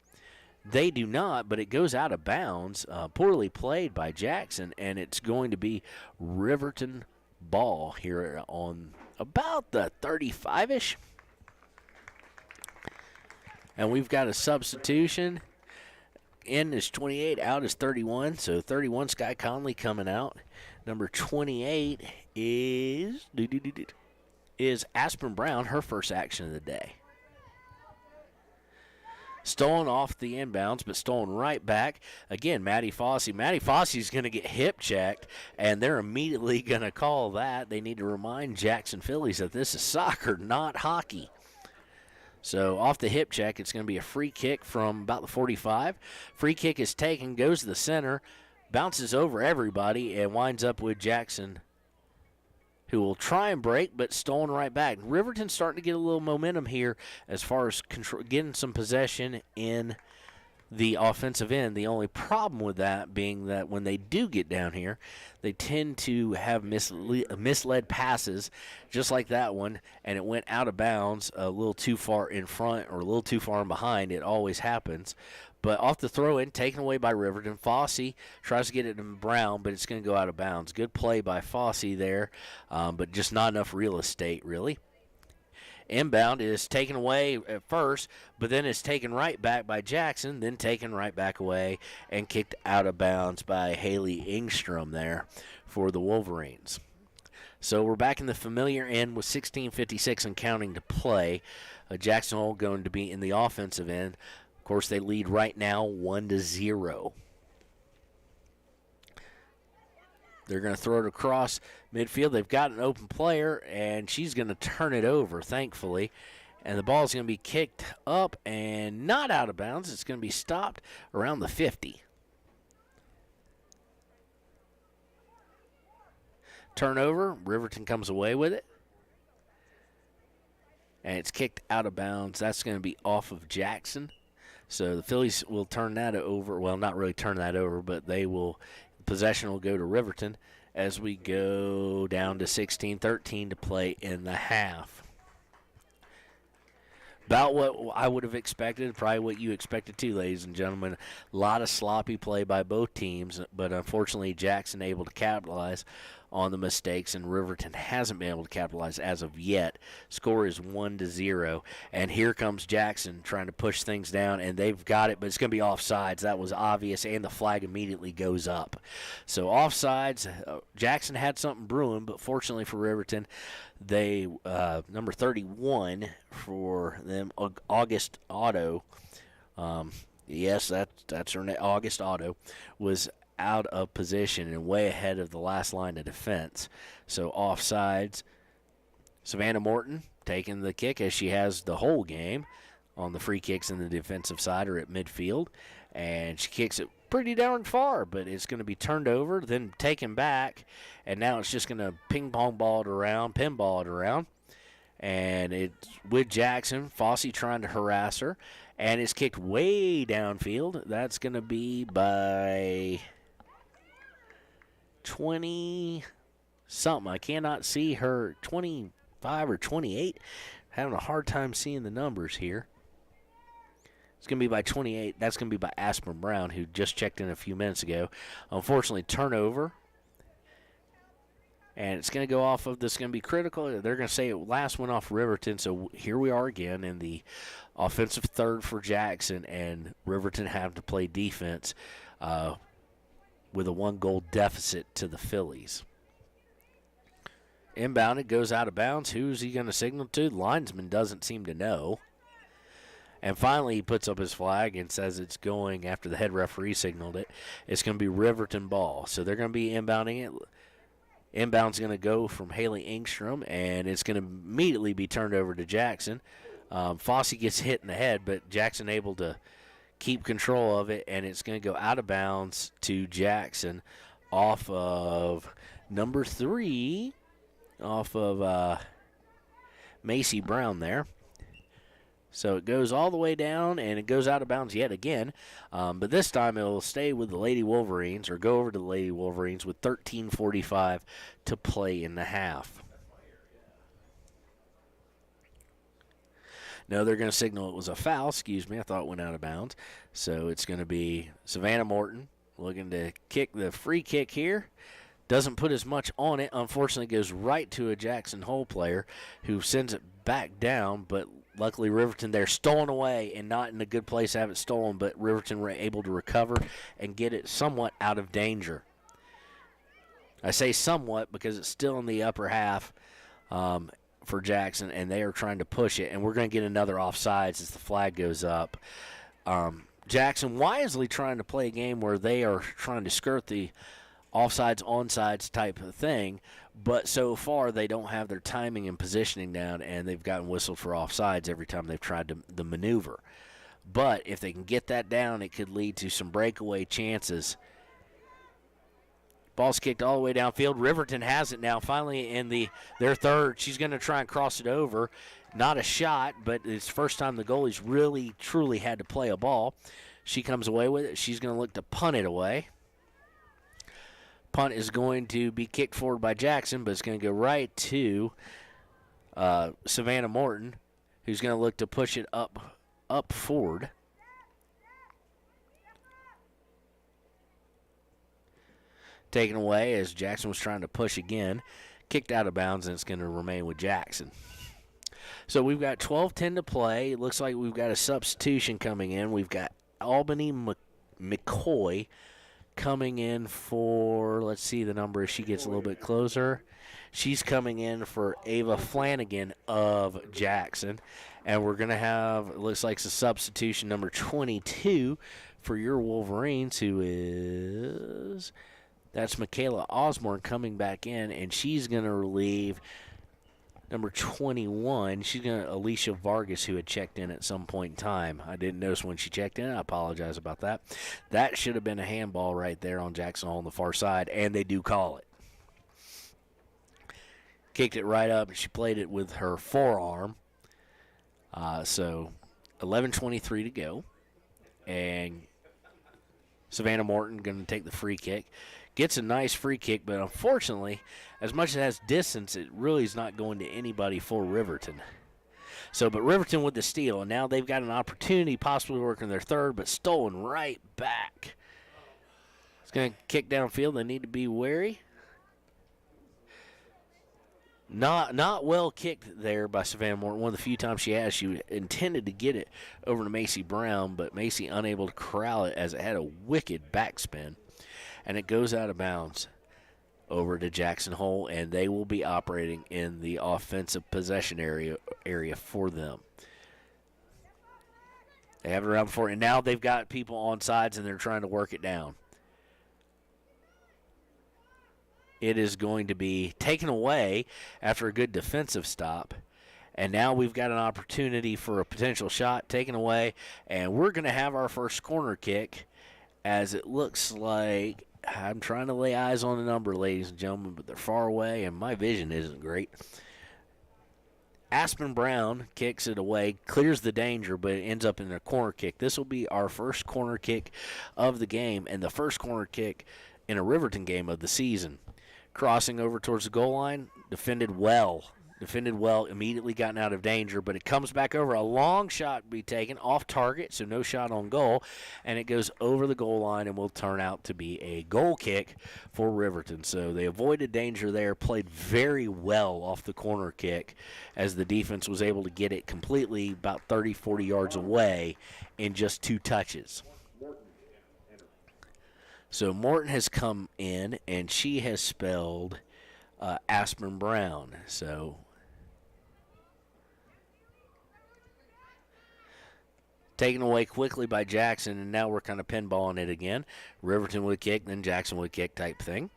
they do not, but it goes out of bounds. Poorly played by Jackson, and it's going to be Riverton ball here on about the 35-ish. And we've got a substitution. In is 28, out is 31. So 31, Sky Conley coming out. Number 28 is Aspen Brown, her first action of the day. Stolen off the inbounds, but stolen right back. Again, Maddie Fossey. Maddie Fossey's going to get hip checked, and they're immediately going to call that. They need to remind Jackson Phillies that this is soccer, not hockey. So off the hip check, it's going to be a free kick from about the 45. Free kick is taken, goes to the center, bounces over everybody, and winds up with Jackson, who will try and break, but stolen right back. Riverton's starting to get a little momentum here as far as getting some possession in the offensive end. The only problem with that being that when they do get down here, they tend to have misled passes, just like that one, and it went out of bounds a little too far in front or a little too far in behind. It always happens. But off the throw-in, taken away by Riverton. Fossey tries to get it in Brown, but it's going to go out of bounds. Good play by Fossey there, but just not enough real estate, really. Inbound is taken away at first, but then it's taken right back by Jackson, then taken right back away and kicked out of bounds by Haley Ingstrom there for the Wolverines. So we're back in the familiar end with 16:56 and counting to play. Jackson Hole going to be in the offensive end. Of course, they lead right now 1-0. They're going to throw it across midfield. They've got an open player, and she's going to turn it over, thankfully. And the ball's going to be kicked up and not out of bounds. It's going to be stopped around the 50. Turnover. Riverton comes away with it. And it's kicked out of bounds. That's going to be off of Jackson. So the Phillies will turn that over. Well, not really turn that over, but they will. Possession will go to Riverton as we go down to 16-13 to play in the half. About what I would have expected, probably what you expected too, ladies and gentlemen. A lot of sloppy play by both teams, but unfortunately Jackson able to capitalize on the mistakes, and Riverton hasn't been able to capitalize as of yet. Score is 1-0, and here comes Jackson trying to push things down, and they've got it, but it's going to be offsides. That was obvious, and the flag immediately goes up. So offsides, Jackson had something brewing, but fortunately for Riverton, they number 31 for them, August Otto. Yes, that's her name. August Otto was out of position and way ahead of the last line of defense. So offsides. Savannah Morton taking the kick as she has the whole game on the free kicks in the defensive side or at midfield. And she kicks it pretty darn far, but it's going to be turned over, then taken back, and now it's just going to pinball it around. And it's with Jackson. Fossey trying to harass her, and it's kicked way downfield. That's going to be by 20-something. I cannot see her, 25 or 28. Having a hard time seeing the numbers here. It's going to be by 28. That's going to be by Aspen Brown, who just checked in a few minutes ago. Unfortunately, turnover. And it's going to go off of this. Going to be critical. They're going to say it last went off Riverton. So here we are again in the offensive third for Jackson, and Riverton have to play defense with a 1-goal deficit to the Phillies. Inbound, it goes out of bounds. Who's he going to signal to? The linesman doesn't seem to know. And finally, he puts up his flag and says it's going after the head referee signaled it. It's going to be Riverton ball. So they're going to be inbounding it. Inbound's going to go from Haley Ingstrom, and it's going to immediately be turned over to Jackson. Fossey gets hit in the head, but Jackson able to keep control of it, and it's going to go out of bounds to Jackson off of number 3, off of Macy Brown there. So it goes all the way down, and it goes out of bounds yet again. But this time it will stay with the Lady Wolverines, or go over to the Lady Wolverines with 13:45 to play in the half. No, they're going to signal it was a foul. Excuse me, I thought it went out of bounds. So it's going to be Savannah Morton looking to kick the free kick here. Doesn't put as much on it. Unfortunately, goes right to a Jackson Hole player who sends it back down. But luckily, Riverton there stolen away and not in a good place to have it stolen. But Riverton were able to recover and get it somewhat out of danger. I say somewhat because it's still in the upper half for Jackson, and they are trying to push it. And we're going to get another offsides as the flag goes up. Jackson wisely trying to play a game where they are trying to skirt the offsides, onsides type of thing, but so far they don't have their timing and positioning down, and they've gotten whistled for offsides every time they've tried the maneuver. But if they can get that down, it could lead to some breakaway chances. Ball's kicked all the way downfield. Riverton has it now, finally in their third. She's going to try and cross it over. Not a shot, but it's the first time the goalie's really, truly had to play a ball. She comes away with it. She's going to look to punt it away. Punt is going to be kicked forward by Jackson, but it's going to go right to Savannah Morton, who's going to look to push it up forward. Taken away as Jackson was trying to push again. Kicked out of bounds, and it's going to remain with Jackson. So we've got 12:10 to play. It looks like we've got a substitution coming in. We've got Albany McCoy coming in for, let's see the number as she gets a little bit closer. She's coming in for Ava Flanagan of Jackson. And we're going to have, it looks like it's a substitution, number 22 for your Wolverines, who is, that's Michaela Osborne coming back in, and she's going to relieve number 21. She's going to Alicia Vargas, who had checked in at some point in time. I didn't notice when she checked in. I apologize about that. That should have been a handball right there on Jackson Hole on the far side, and they do call it. Kicked it right up, and she played it with her forearm. So 11:23 to go, and Savannah Morton going to take the free kick. Gets a nice free kick, but unfortunately, as much as it has distance, it really is not going to anybody for Riverton. So, but Riverton with the steal, and now they've got an opportunity possibly working their third, but stolen right back. It's going to kick downfield. They need to be wary. Not well kicked there by Savannah Morton. One of the few times she has, she intended to get it over to Macy Brown, but Macy unable to corral it as it had a wicked backspin. And it goes out of bounds over to Jackson Hole, and they will be operating in the offensive possession area for them. They have it around before, and now they've got people on sides, and they're trying to work it down. It is going to be taken away after a good defensive stop. And now we've got an opportunity for a potential shot taken away, and we're going to have our first corner kick, as it looks like, I'm trying to lay eyes on the number, ladies and gentlemen, but they're far away, and my vision isn't great. Aspen Brown kicks it away, clears the danger, but it ends up in a corner kick. This will be our first corner kick of the game, and the first corner kick in a Riverton game of the season. Crossing over towards the goal line, defended well, immediately gotten out of danger, but it comes back over. A long shot to be taken off target, so no shot on goal, and it goes over the goal line and will turn out to be a goal kick for Riverton. So they avoided danger there, played very well off the corner kick as the defense was able to get it completely about 30, 40 yards away in just 2 touches. So Morton has come in, and she has spelled Aspen Brown. So taken away quickly by Jackson, and now we're kind of pinballing it again. Riverton would kick, then Jackson would kick type thing.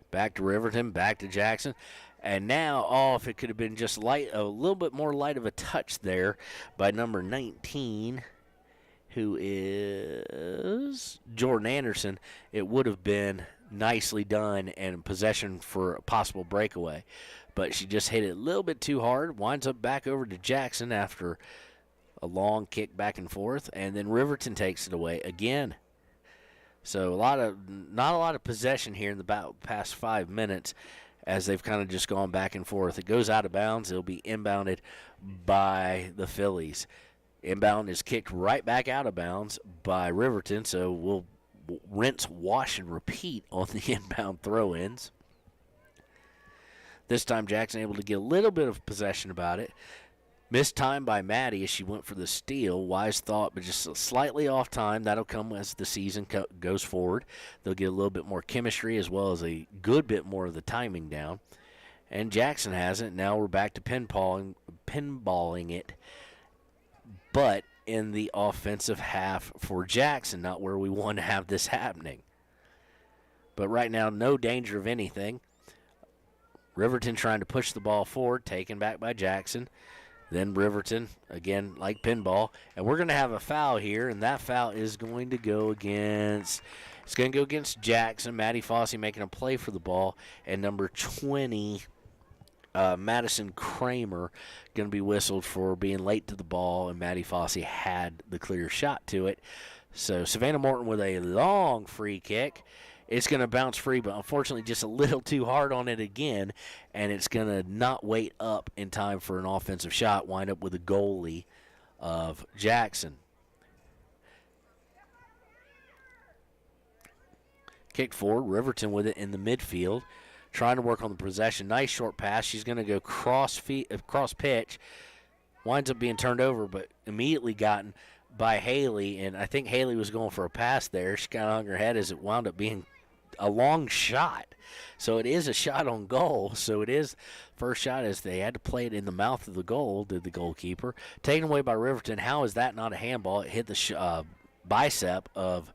Back to Riverton, back to Jackson. And now, if it could have been just light, a little bit more light of a touch there by number 19, who is Jordan Anderson, it would have been nicely done and possession for a possible breakaway. But she just hit it a little bit too hard, winds up back over to Jackson after a long kick back and forth, and then Riverton takes it away again. So not a lot of possession here in the past 5 minutes as they've kind of just gone back and forth. It goes out of bounds. It'll be inbounded by the Phillies. Inbound is kicked right back out of bounds by Riverton, so we'll rinse, wash, and repeat on the inbound throw-ins. This time Jackson able to get a little bit of possession about it. Missed time by Maddie as she went for the steal. Wise thought, but just slightly off time. That'll come as the season goes forward. They'll get a little bit more chemistry as well as a good bit more of the timing down. And Jackson has it. Now we're back to pinballing it, but in the offensive half for Jackson, not where we want to have this happening. But right now, no danger of anything. Riverton trying to push the ball forward, taken back by Jackson. Then Riverton, again, like pinball. And we're going to have a foul here, and that foul is going to go against Jackson. Maddie Fossey making a play for the ball. And number 20, Madison Kramer, going to be whistled for being late to the ball, and Maddie Fossey had the clear shot to it. So Savannah Morton with a long free kick. It's going to bounce free, but unfortunately just a little too hard on it again, and it's going to not wait up in time for an offensive shot, wind up with a goalie of Jackson. Kicked forward, Riverton with it in the midfield, trying to work on the possession. Nice short pass. She's going to go cross pitch. Winds up being turned over, but immediately gotten by Haley, and I think Haley was going for a pass there. She kind of hung her head as it wound up being a long shot. So it is a shot on goal. So it is first shot as they had to play it in the mouth of the goal, did the goalkeeper. Taken away by Riverton. How is that not a handball? It hit the bicep of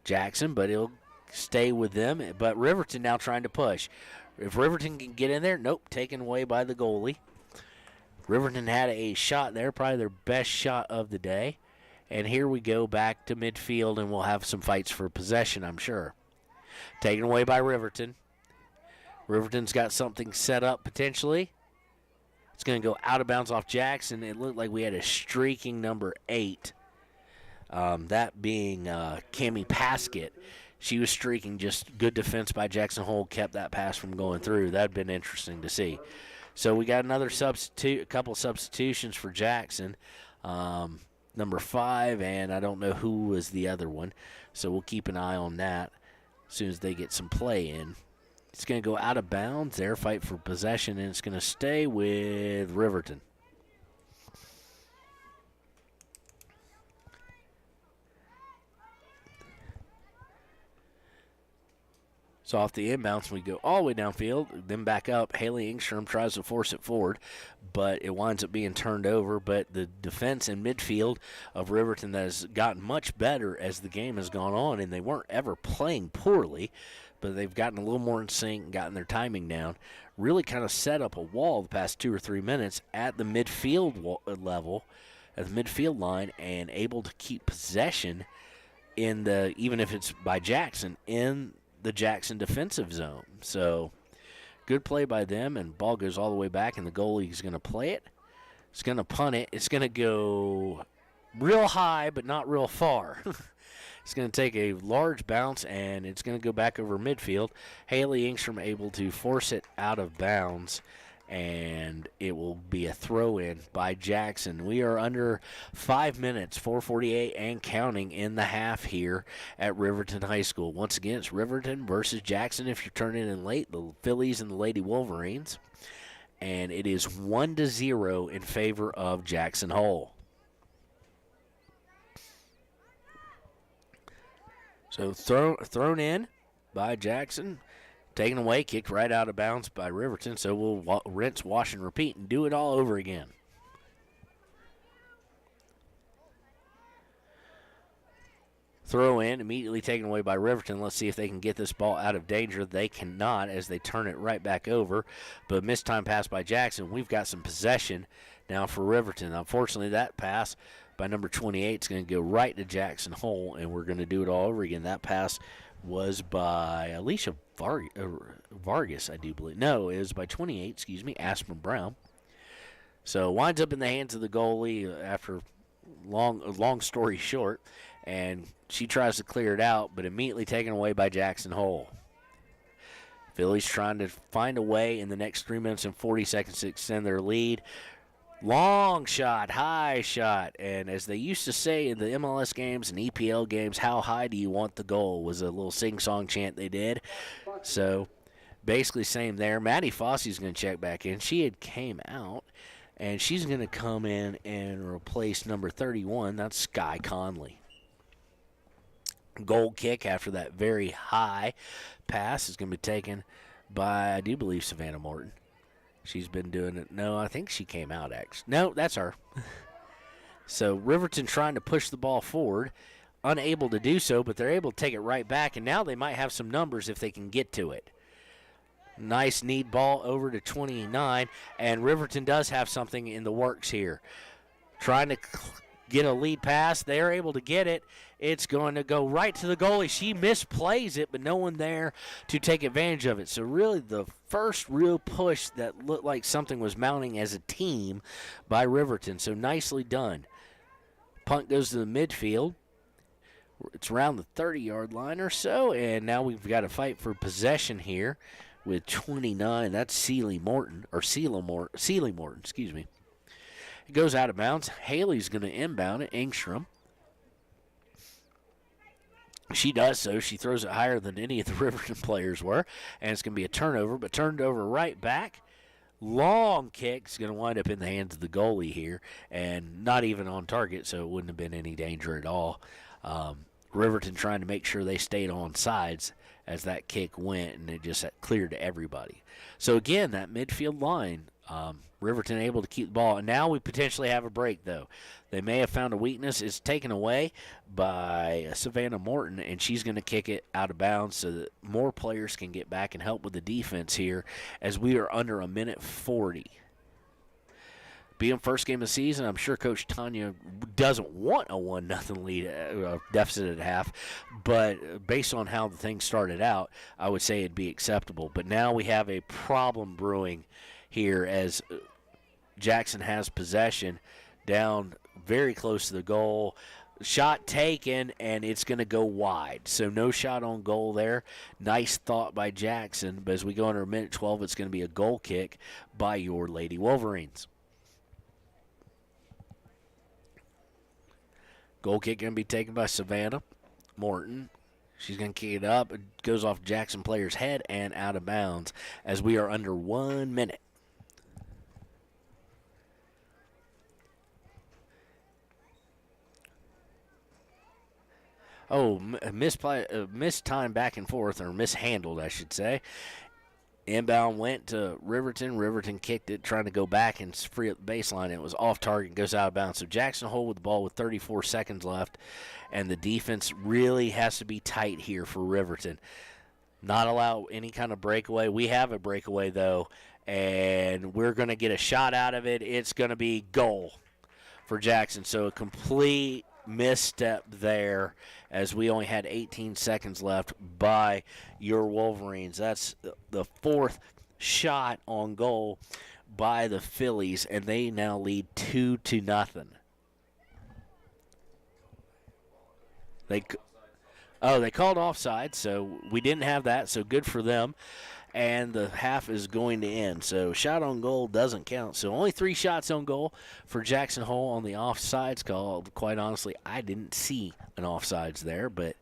Jackson, but it'll stay with them. But Riverton now trying to push. If Riverton can get in there, nope, taken away by the goalie. Riverton had a shot there, probably their best shot of the day. And here we go back to midfield, and we'll have some fights for possession, I'm sure. Taken away by Riverton. Riverton's got something set up potentially. It's going to go out of bounds off Jackson. It looked like we had a streaking number 8. That being Cammie Paskett. She was streaking, just good defense by Jackson Hole kept that pass from going through. That had been interesting to see. So we got a couple substitutions for Jackson. Number 5, and I don't know who was the other one. So we'll keep an eye on that as soon as they get some play in. It's going to go out of bounds there, fight for possession, and it's going to stay with Riverton. So off the inbounds, we go all the way downfield, then back up. Haley Engstrom tries to force it forward, but it winds up being turned over. But the defense and midfield of Riverton that has gotten much better as the game has gone on, and they weren't ever playing poorly, but they've gotten a little more in sync, gotten their timing down, really kind of set up a wall the past 2 or 3 minutes at the midfield level, at the midfield line, and able to keep possession in the, even if it's by Jackson, in the Jackson defensive zone. So good play by them, and ball goes all the way back, and the goalie is going to play it. It's going to punt it. It's going to go real high but not real far. It's going to take a large bounce, and it's going to go back over midfield. Haley Engstrom able to force it out of bounds, and it will be a throw-in by Jackson. We are under 5 minutes, 4:48 and counting in the half here at Riverton High School. Once again, it's Riverton versus Jackson if you're turning in late, the Phillies and the Lady Wolverines. And it is 1-0 in favor of Jackson Hole. So thrown in by Jackson. Taken away, kicked right out of bounds by Riverton, so we'll rinse, wash, and repeat and do it all over again. Throw in, immediately taken away by Riverton. Let's see if they can get this ball out of danger. They cannot as they turn it right back over, but missed time pass by Jackson. We've got some possession now for Riverton. Unfortunately, that pass by number 28 is going to go right to Jackson Hole, and we're going to do it all over again. That pass was by Alicia Vargas, I do believe. No, it was by 28, Aspen Brown. So winds up in the hands of the goalie after long story short, and she tries to clear it out, but immediately taken away by Jackson Hole. Phillies trying to find a way in the next 3 minutes and 40 seconds to extend their lead. Long shot, high shot, and as they used to say in the MLS games and EPL games, how high do you want the goal was a little sing-song chant they did. So basically same there. Maddie Fosse's going to check back in. She had came out, and she's going to come in and replace number 31. That's Sky Conley. Goal kick after that very high pass is going to be taken by, I do believe, Savannah Morton. She's been doing it. No, I think she came out, actually. No, that's her. So Riverton trying to push the ball forward, unable to do so, but they're able to take it right back, and now they might have some numbers if they can get to it. Nice, neat ball over to 29, and Riverton does have something in the works here. Trying to get a lead pass. They're able to get it. It's going to go right to the goalie. She misplays it, but no one there to take advantage of it. So really the first real push that looked like something was mounting as a team by Riverton. So nicely done. Punt goes to the midfield. It's around the 30-yard line or so, and now we've got to fight for possession here with 29. That's Celie Morton. It goes out of bounds. Haley's going to inbound it. Engstrom. She does so. She throws it higher than any of the Riverton players were, and it's going to be a turnover, but turned over right back. Long kick is going to wind up in the hands of the goalie here, and not even on target, so it wouldn't have been any danger at all. Riverton trying to make sure they stayed on sides as that kick went, and it just cleared to everybody. So, again, that midfield line, Riverton able to keep the ball. And now we potentially have a break, though. They may have found a weakness. It's taken away by Savannah Morton, and she's going to kick it out of bounds so that more players can get back and help with the defense here as we are under a minute 40. Being first game of the season, I'm sure Coach Tanya doesn't want a 1-0 lead deficit at half, but based on how the thing started out, I would say it'd be acceptable. But now we have a problem brewing here as Jackson has possession down very close to the goal. Shot taken, and it's going to go wide. So no shot on goal there. Nice thought by Jackson, but as we go under a minute 12, it's going to be a goal kick by your Lady Wolverines. Goal kick going to be taken by Savannah Morton. She's going to kick it up. It goes off Jackson player's head and out of bounds as we are under 1 minute. Oh, missed time back and forth, or mishandled, I should say. Inbound went to Riverton. Riverton kicked it, trying to go back and free up the baseline. It was off target and goes out of bounds. So Jackson Hole with the ball with 34 seconds left, and the defense really has to be tight here for Riverton. Not allow any kind of breakaway. We have a breakaway, though, and we're going to get a shot out of it. It's going to be goal for Jackson. So a complete misstep there as we only had 18 seconds left by your Wolverines. That's the fourth shot on goal by the Phillies, and they now lead 2-0. They called offside, so we didn't have that, so good for them. And the half is going to end. So shot on goal doesn't count. So only 3 shots on goal for Jackson Hole on the offsides call. Quite honestly, I didn't see an offsides there, but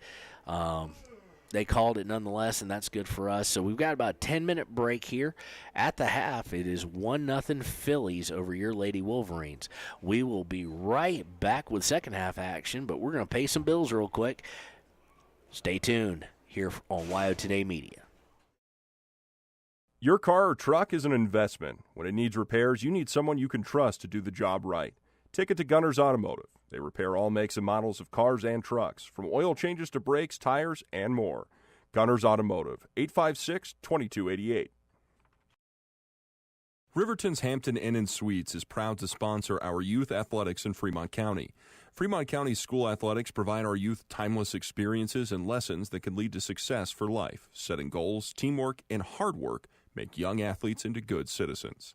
they called it nonetheless, and that's good for us. So we've got about a 10-minute break here. At the half, it is 1-0 Phillies over your Lady Wolverines. We will be right back with second half action, but we're going to pay some bills real quick. Stay tuned here on WyoToday Media. Your car or truck is an investment. When it needs repairs, you need someone you can trust to do the job right. Take it to Gunners Automotive. They repair all makes and models of cars and trucks, from oil changes to brakes, tires, and more. Gunners Automotive, 856-2288. Riverton's Hampton Inn & Suites is proud to sponsor our youth athletics in Fremont County. Fremont County school athletics provide our youth timeless experiences and lessons that can lead to success for life. Setting goals, teamwork, and hard work make young athletes into good citizens.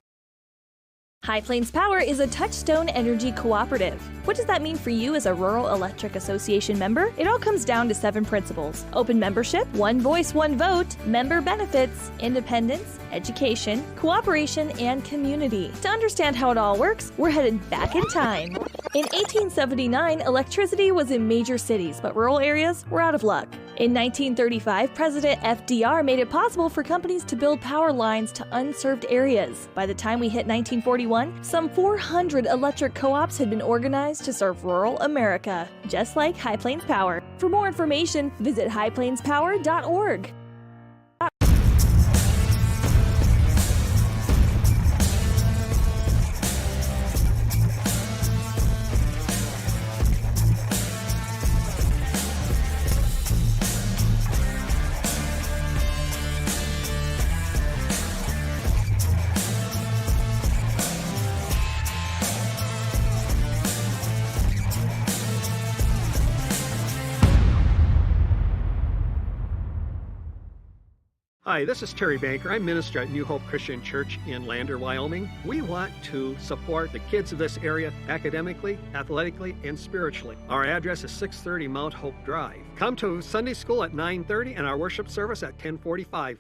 High Plains Power is a Touchstone Energy cooperative. What does that mean for you as a Rural Electric Association member? It all comes down to 7 principles: open membership, one voice, one vote, member benefits, independence, education, cooperation, and community. To understand how it all works, we're headed back in time. In 1879, electricity was in major cities, but rural areas were out of luck. In 1935, President FDR made it possible for companies to build power lines to unserved areas. By the time we hit 1941, some 400 electric co-ops had been organized to serve rural America, just like High Plains Power. For more information, visit highplainspower.org. Hi, this is Terry Banker. I'm minister at New Hope Christian Church in Lander, Wyoming. We want to support the kids of this area academically, athletically, and spiritually. Our address is 630 Mount Hope Drive. Come to Sunday school at 9:30 and our worship service at 10:45.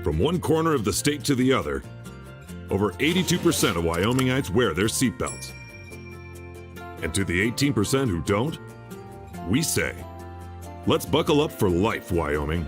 From one corner of the state to the other, over 82% of Wyomingites wear their seatbelts. And to the 18% who don't, we say, let's buckle up for life, Wyoming.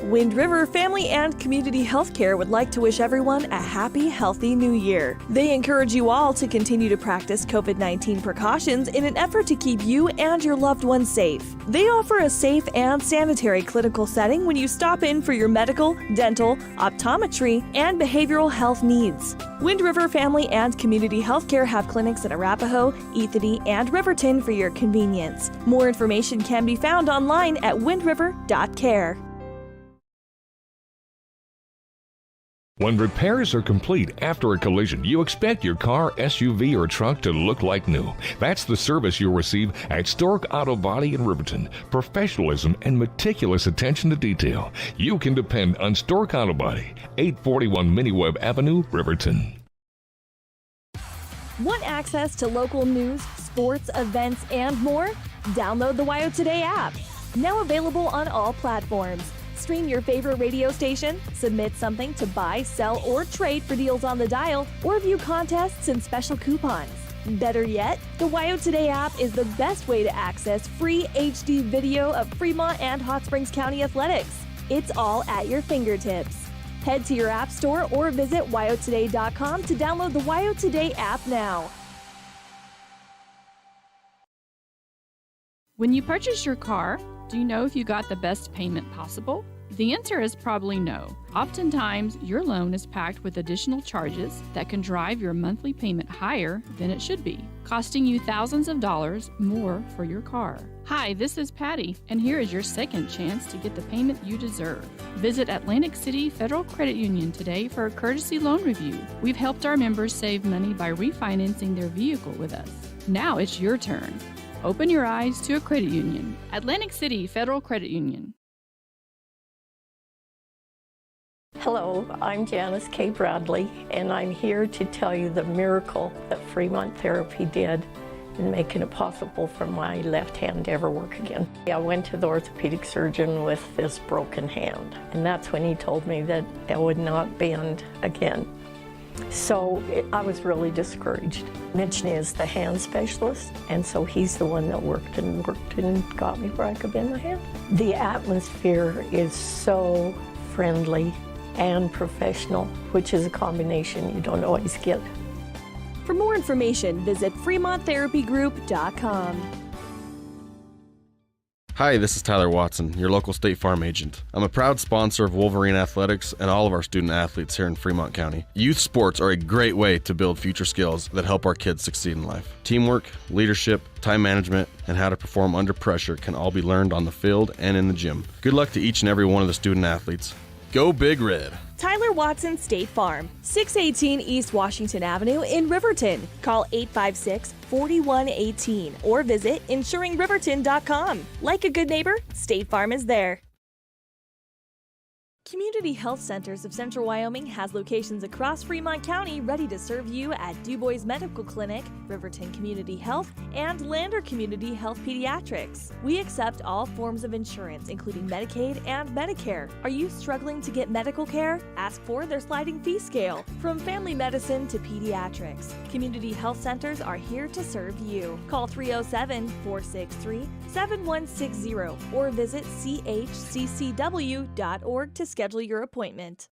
Wind River Family and Community Healthcare would like to wish everyone a happy, healthy new year. They encourage you all to continue to practice COVID-19 precautions in an effort to keep you and your loved ones safe. They offer a safe and sanitary clinical setting when you stop in for your medical, dental, optometry, and behavioral health needs. Wind River Family and Community Healthcare have clinics in Arapahoe, Ethany, and Riverton for your convenience. More information can be found online at windriver.care. When repairs are complete after a collision, you expect your car, SUV, or truck to look like new. That's the service you'll receive at Stork Auto Body in Riverton. Professionalism and meticulous attention to detail. You can depend on Stork Auto Body, 841 Miniweb Avenue, Riverton. Want access to local news, sports, events, and more? Download the WyoToday app. Now available on all platforms. Stream your favorite radio station, submit something to buy, sell, or trade for deals on the dial, or view contests and special coupons. Better yet, the WyoToday app is the best way to access free HD video of Fremont and Hot Springs County athletics. It's all at your fingertips. Head to your app store or visit WyoToday.com to download the WyoToday app now. When you purchase your car, do you know if you got the best payment possible? The answer is probably no. Oftentimes, your loan is packed with additional charges that can drive your monthly payment higher than it should be, costing you thousands of dollars more for your car. Hi, this is Patty, and here is your second chance to get the payment you deserve. Visit Atlantic City Federal Credit Union today for a courtesy loan review. We've helped our members save money by refinancing their vehicle with us. Now it's your turn. Open your eyes to a credit union. Atlantic City Federal Credit Union. Hello, I'm Janice K. Bradley, and I'm here to tell you the miracle that Fremont Therapy did in making it possible for my left hand to ever work again. I went to the orthopedic surgeon with this broken hand, and that's when he told me that I would not bend again. So I was really discouraged. Mitch is the hand specialist, and so he's the one that worked and got me where I could bend my hand. The atmosphere is so friendly and professional, which is a combination you don't always get. For more information, visit FremontTherapyGroup.com. Hi, this is Tyler Watson, your local State Farm agent. I'm a proud sponsor of Wolverine Athletics and all of our student athletes here in Fremont County. Youth sports are a great way to build future skills that help our kids succeed in life. Teamwork, leadership, time management, and how to perform under pressure can all be learned on the field and in the gym. Good luck to each and every one of the student athletes. Go Big Red! Tyler Watson State Farm, 618 East Washington Avenue in Riverton. Call 856-4118 or visit insuringriverton.com. Like a good neighbor, State Farm is there. Community Health Centers of Central Wyoming has locations across Fremont County ready to serve you at Du Bois Medical Clinic, Riverton Community Health, and Lander Community Health Pediatrics. We accept all forms of insurance, including Medicaid and Medicare. Are you struggling to get medical care? Ask for their sliding fee scale. From family medicine to pediatrics, Community Health Centers are here to serve you. Call 307-463-7160 or visit chccw.org to schedule your appointment.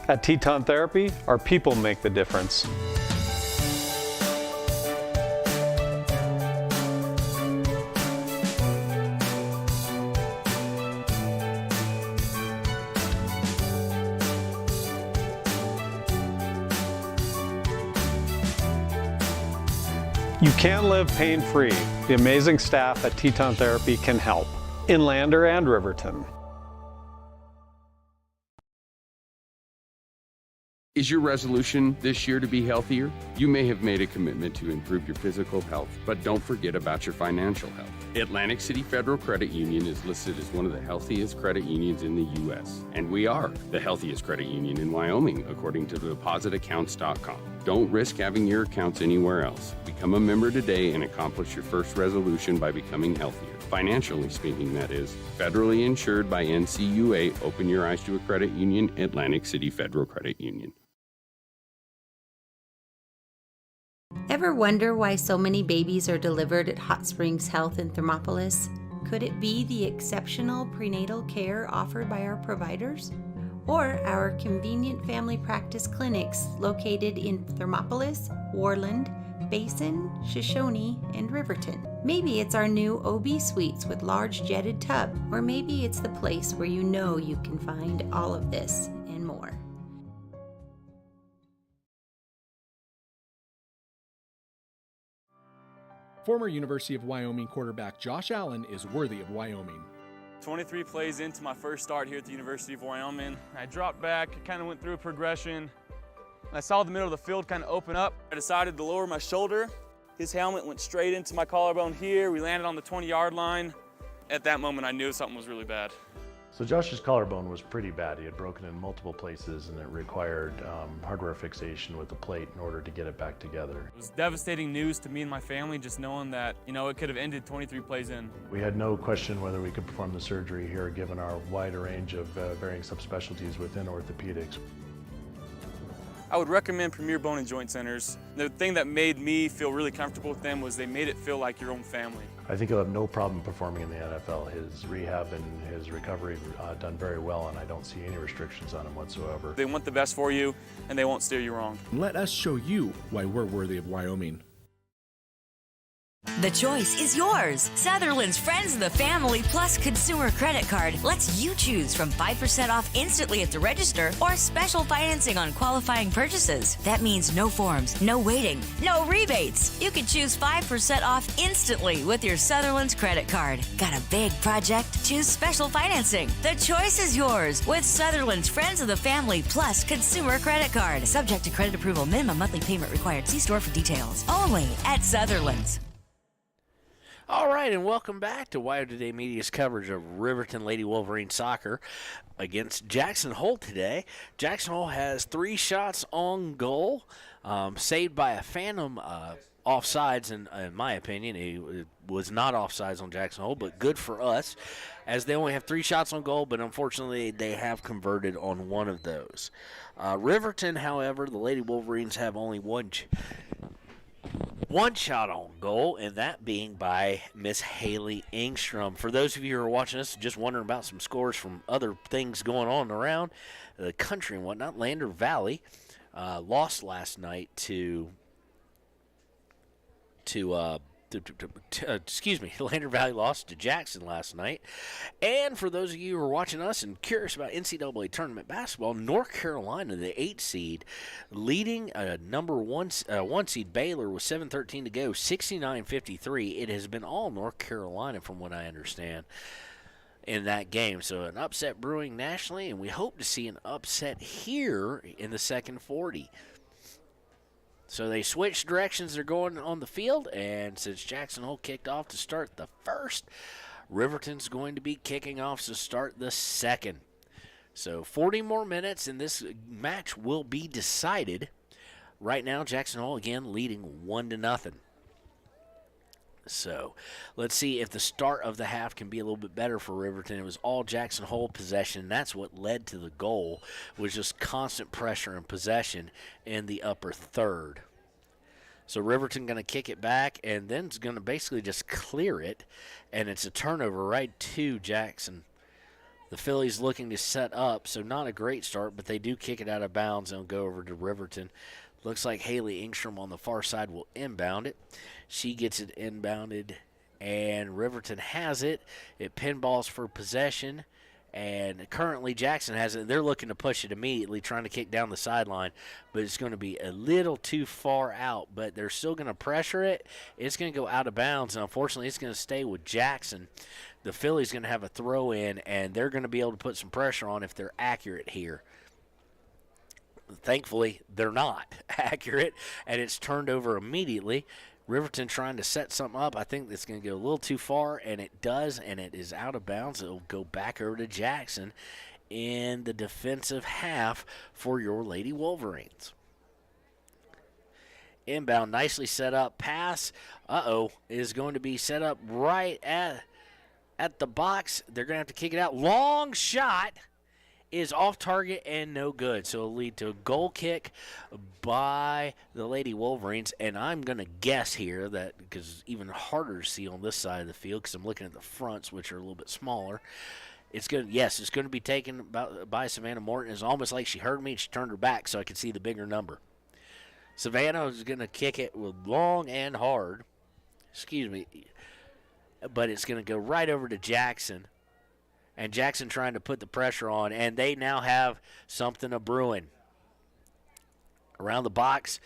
At Teton Therapy, our people make the difference. You can live pain-free. The amazing staff at Teton Therapy can help in Lander and Riverton. Is your resolution this year to be healthier? You may have made a commitment to improve your physical health, but don't forget about your financial health. Atlantic City Federal Credit Union is listed as one of the healthiest credit unions in the U.S., and we are the healthiest credit union in Wyoming, according to depositaccounts.com. Don't risk having your accounts anywhere else. Become a member today and accomplish your first resolution by becoming healthier. Financially speaking, that is. Federally insured by NCUA. Open your eyes to a credit union. Atlantic City Federal Credit Union. Ever wonder why so many babies are delivered at Hot Springs Health in Thermopolis? Could it be the exceptional prenatal care offered by our providers? Or our convenient family practice clinics located in Thermopolis, Worland, Basin, Shoshone, and Riverton? Maybe it's our new OB suites with large jetted tub, or maybe it's the place where you know you can find all of this and more. Former University of Wyoming quarterback Josh Allen is worthy of Wyoming. 23 plays into my first start here at the University of Wyoming. I dropped back, I kind of went through a progression. I saw the middle of the field kind of open up. I decided to lower my shoulder. His helmet went straight into my collarbone here. We landed on the 20-yard line. At that moment, I knew something was really bad. So Josh's collarbone was pretty bad. He had broken in multiple places and it required hardware fixation with the plate in order to get it back together. It was devastating news to me and my family, just knowing that, it could have ended 23 plays in. We had no question whether we could perform the surgery here given our wider range of varying subspecialties within orthopedics. I would recommend Premier Bone and Joint Centers. The thing that made me feel really comfortable with them was they made it feel like your own family. I think he'll have no problem performing in the NFL. His rehab and his recovery done very well, and I don't see any restrictions on him whatsoever. They want the best for you, and they won't steer you wrong. Let us show you why we're worthy of Wyoming. The choice is yours. Sutherland's Friends of the Family Plus Consumer Credit Card lets you choose from 5% off instantly at the register or special financing on qualifying purchases. That means no forms, no waiting, no rebates. You can choose 5% off instantly with your Sutherland's credit card. Got a big project? Choose special financing. The choice is yours with Sutherland's Friends of the Family Plus Consumer Credit Card. Subject to credit approval. Minimum monthly payment required. See store for details. Only at Sutherland's. All right, and welcome back to WyoToday Media's coverage of Riverton Lady Wolverine soccer against Jackson Hole today. Jackson Hole has 3 shots on goal, saved by a phantom offsides, in my opinion. It was not offsides on Jackson Hole, but good for us, as they only have 3 shots on goal, but unfortunately they have converted on one of those. Riverton, however, the Lady Wolverines have only one shot on goal, and that being by Miss Haley Engstrom. For those of you who are watching us, just wondering about some scores from other things going on around the country and whatnot, Lander Valley lost last night to Lander Valley lost to Jackson last night. And for those of you who are watching us and curious about NCAA tournament basketball, North Carolina, the 8 seed, leading number one seed Baylor with 7:13 to go, 69-53. It has been all North Carolina from what I understand in that game. So an upset brewing nationally, and we hope to see an upset here in the second 40. So they switched directions. They're going on the field, and since Jackson Hole kicked off to start the first, Riverton's going to be kicking off to start the second. So 40 more minutes, and this match will be decided. Right now, Jackson Hole again leading 1-0. So let's see if the start of the half can be a little bit better for Riverton. It was all Jackson Hole possession, and that's what led to the goal, was just constant pressure and possession in the upper third. So Riverton going to kick it back, and then it's going to basically just clear it, and it's a turnover right to Jackson. The Phillies looking to set up, so not a great start, but they do kick it out of bounds and go over to Riverton. Looks like Haley Ingstrom on the far side will inbound it. She gets it inbounded, and Riverton has it. It pinballs for possession, and currently Jackson has it. They're looking to push it immediately, trying to kick down the sideline, but it's going to be a little too far out, but they're still going to pressure it. It's going to go out of bounds, and unfortunately it's going to stay with Jackson. The Phillies going to have a throw in, and they're going to be able to put some pressure on if they're accurate here. Thankfully, they're not accurate, and it's turned over immediately. Riverton trying to set something up. I think it's going to go a little too far, and it does, and it is out of bounds. It will go back over to Jackson in the defensive half for your Lady Wolverines. Inbound, nicely set up pass. Is going to be set up right at the box. They're going to have to kick it out. Long shot is off target and no good. So it'll lead to a goal kick by the Lady Wolverines. And I'm going to guess here that, because it's even harder to see on this side of the field because I'm looking at the fronts, which are a little bit smaller. It's going to be taken by Savannah Morton. It's almost like she heard me and she turned her back so I could see the bigger number. Savannah is going to kick it with long and hard. But it's going to go right over to Jackson. And Jackson trying to put the pressure on, and they now have something a-brewing. Around the box,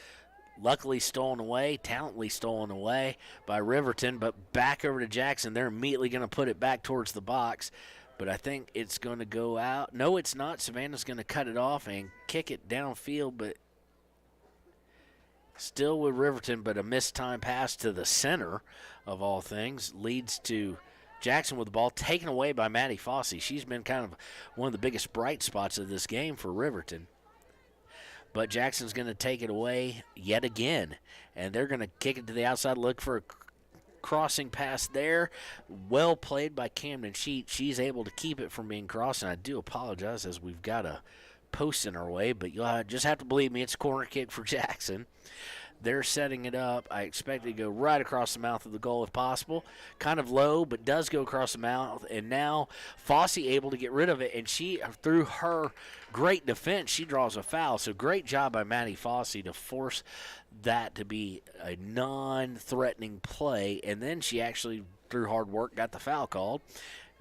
luckily talently stolen away by Riverton, but back over to Jackson. They're immediately going to put it back towards the box, but I think it's going to go out. No, it's not. Savannah's going to cut it off and kick it downfield, but still with Riverton, but a missed time pass to the center of all things leads to Jackson with the ball taken away by Maddie Fossey. She's been kind of one of the biggest bright spots of this game for Riverton. But Jackson's going to take it away yet again, and they're going to kick it to the outside, look for a crossing pass there. Well played by Camden Sheet. She's able to keep it from being crossed, and I do apologize as we've got a post in our way, but you'll just have to believe me, it's a corner kick for Jackson. They're setting it up. I expect it to go right across the mouth of the goal if possible. Kind of low, but does go across the mouth. And now Fossey able to get rid of it. And she, through her great defense, she draws a foul. So great job by Maddie Fossey to force that to be a non-threatening play. And then she actually, through hard work, got the foul called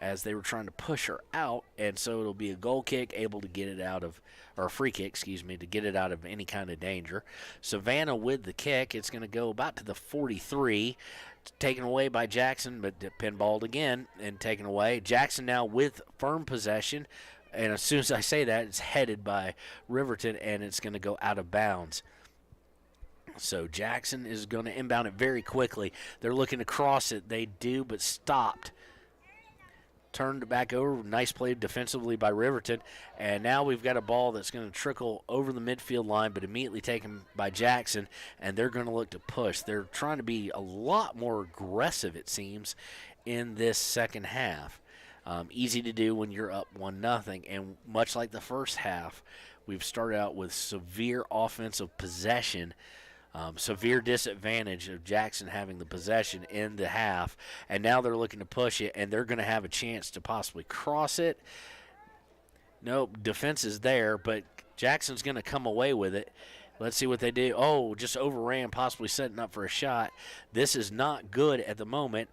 as they were trying to push her out. And so it'll be a goal kick, able to get it out of, or a free kick, to get it out of any kind of danger. Savannah with the kick. It's going to go about to the 43. It's taken away by Jackson, but pinballed again and taken away. Jackson now with firm possession. And as soon as I say that, it's headed by Riverton, and it's going to go out of bounds. So Jackson is going to inbound it very quickly. They're looking to cross it. They do, but stopped. Turned back over. Nice play defensively by Riverton. And now we've got a ball that's going to trickle over the midfield line, but immediately taken by Jackson, and they're going to look to push. They're trying to be a lot more aggressive, it seems, in this second half. Easy to do when you're up 1-0. And much like the first half, we've started out with severe offensive possession. Severe disadvantage of Jackson having the possession in the half, and now they're looking to push it, and they're going to have a chance to possibly cross it. Nope, defense is there, but Jackson's going to come away with it. Let's see what they do. Oh, just overran, possibly setting up for a shot. This is not good at the moment.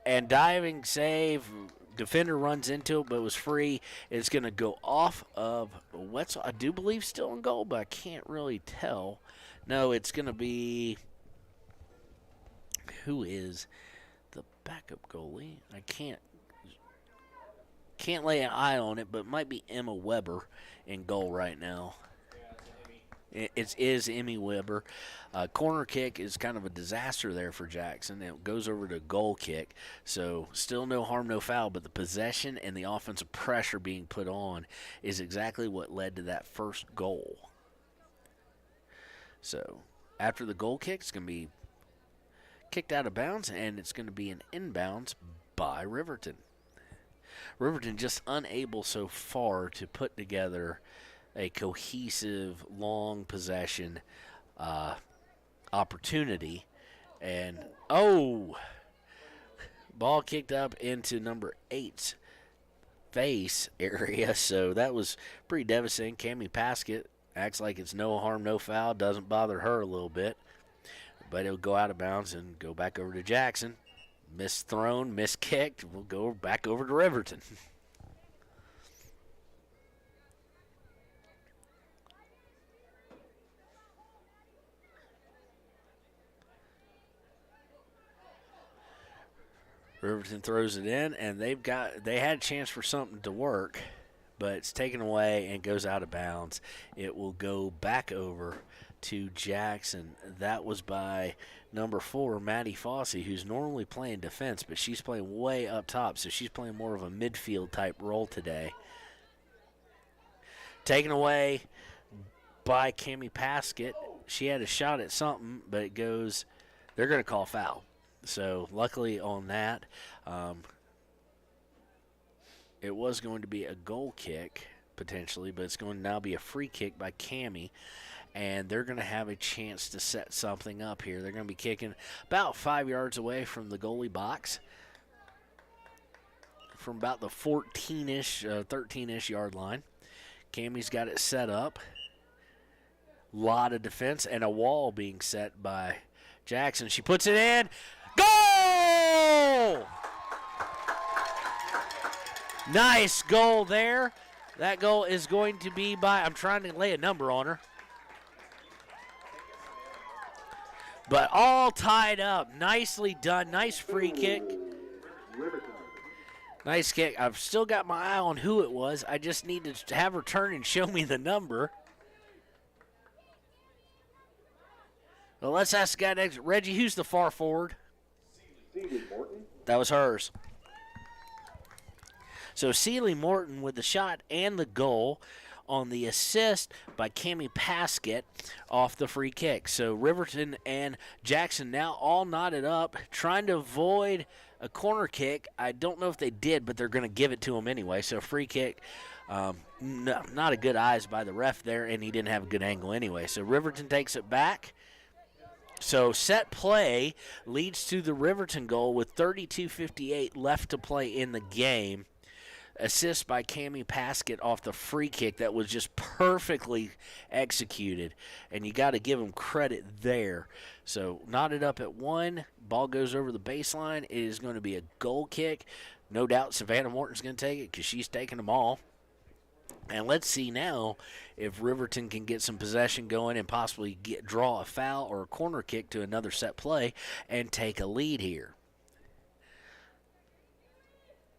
And diving save. Defender runs into it, but it was free. It's going to go off of Wetzel. I do believe still in goal, but I can't really tell. No, it's going to be, who is the backup goalie? I can't lay an eye on it, but it might be Emma Weber in goal right now. It is Emmy Weber. Corner kick is kind of a disaster there for Jackson. It goes over to goal kick. So still no harm, no foul, but the possession and the offensive pressure being put on is exactly what led to that first goal. So after the goal kick, it's going to be kicked out of bounds, and it's going to be an inbounds by Riverton. Riverton just unable so far to put together a cohesive, long possession opportunity. And, ball kicked up into number 8's face area, so that was pretty devastating. Cammie Paskett acts like it's no harm, no foul, doesn't bother her a little bit. But it'll go out of bounds and go back over to Jackson. Misthrown, miskicked, we'll go back over to Riverton. Riverton throws it in, and they had a chance for something to work, but it's taken away and goes out of bounds. It will go back over to Jackson. That was by number 4, Maddie Fossey, who's normally playing defense, but she's playing way up top, so she's playing more of a midfield type role today. Taken away by Cammie Paskett. She had a shot at something, but it goes, they're going to call foul. So luckily on that, it was going to be a goal kick potentially, but it's going to now be a free kick by Cammie, and they're going to have a chance to set something up here. They're going to be kicking about 5 yards away from the goalie box, from about the 14-ish, 13-ish yard line. Cammie's got it set up. Lot of defense and a wall being set by Jackson. She puts it in. Goal! Nice goal there. That goal is going to be by, I'm trying to lay a number on her. But all tied up. Nicely done. Nice free kick. Nice kick. I've still got my eye on who it was. I just need to have her turn and show me the number. Well, let's ask the guy next. Reggie, who's the far forward? That was hers. So Celie Morton with the shot and the goal on the assist by Cammie Paskett off the free kick. So Riverton and Jackson now all knotted up, trying to avoid a corner kick. I don't know if they did, but they're going to give it to them anyway. So free kick, not a good eyes by the ref there, and he didn't have a good angle anyway. So Riverton takes it back. So set play leads to the Riverton goal with 32:58 left to play in the game. Assist by Cammie Paskett off the free kick that was just perfectly executed, and you got to give them credit there. So knotted up at 1, ball goes over the baseline. It is going to be a goal kick. No doubt Savannah Morton's going to take it because she's taking them all. And let's see now if Riverton can get some possession going and possibly draw a foul or a corner kick to another set play and take a lead here.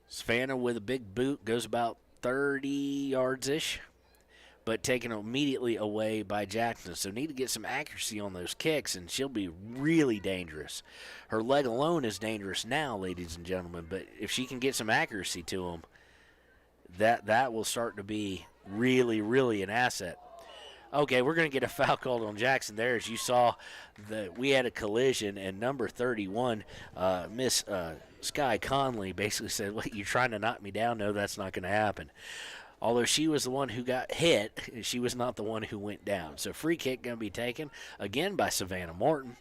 Savannah with a big boot goes about 30 yards-ish, but taken immediately away by Jackson. So need to get some accuracy on those kicks, and she'll be really dangerous. Her leg alone is dangerous now, ladies and gentlemen, but if she can get some accuracy to them, that will start to be really, really an asset. Okay, we're going to get a foul called on Jackson there. As you saw, we had a collision, and number 31, Miss Sky Conley, basically said, "What, you trying to knock me down?" No, that's not going to happen. Although she was the one who got hit, she was not the one who went down. So free kick going to be taken, again, by Savannah Morton.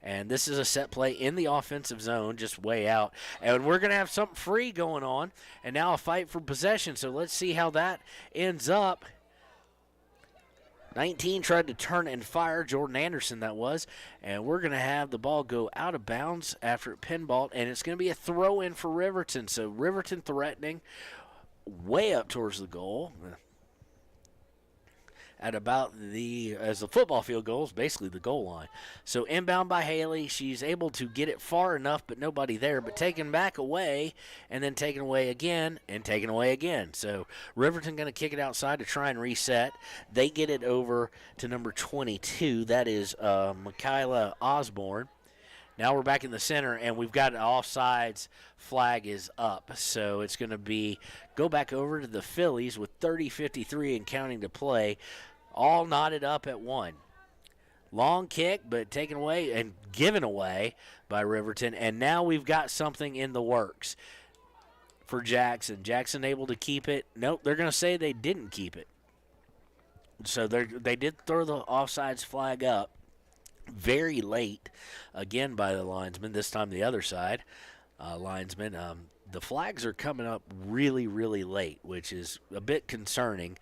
And this is a set play in the offensive zone, just way out. And we're going to have something free going on. And now a fight for possession. So let's see how that ends up. 19 tried to turn and fire. Jordan Anderson, that was. And we're going to have the ball go out of bounds after it pinballed, and it's going to be a throw-in for Riverton. So Riverton threatening way up towards the goal. At about as the football field goal is basically the goal line. So inbound by Haley. She's able to get it far enough, but nobody there. But taken back away, and then taken away again, and taken away again. So Riverton going to kick it outside to try and reset. They get it over to number 22. That is Michaela Osborne. Now we're back in the center, and we've got an offsides flag is up. So it's going to go back over to the Phillies with 30:53 and counting to play. All knotted up at 1. Long kick, but taken away and given away by Riverton. And now we've got something in the works for Jackson. Jackson able to keep it. Nope, they're going to say they didn't keep it. So they did throw the offsides flag up very late, again by the linesman, this time the other side linesman. The flags are coming up really, really late, which is a bit concerning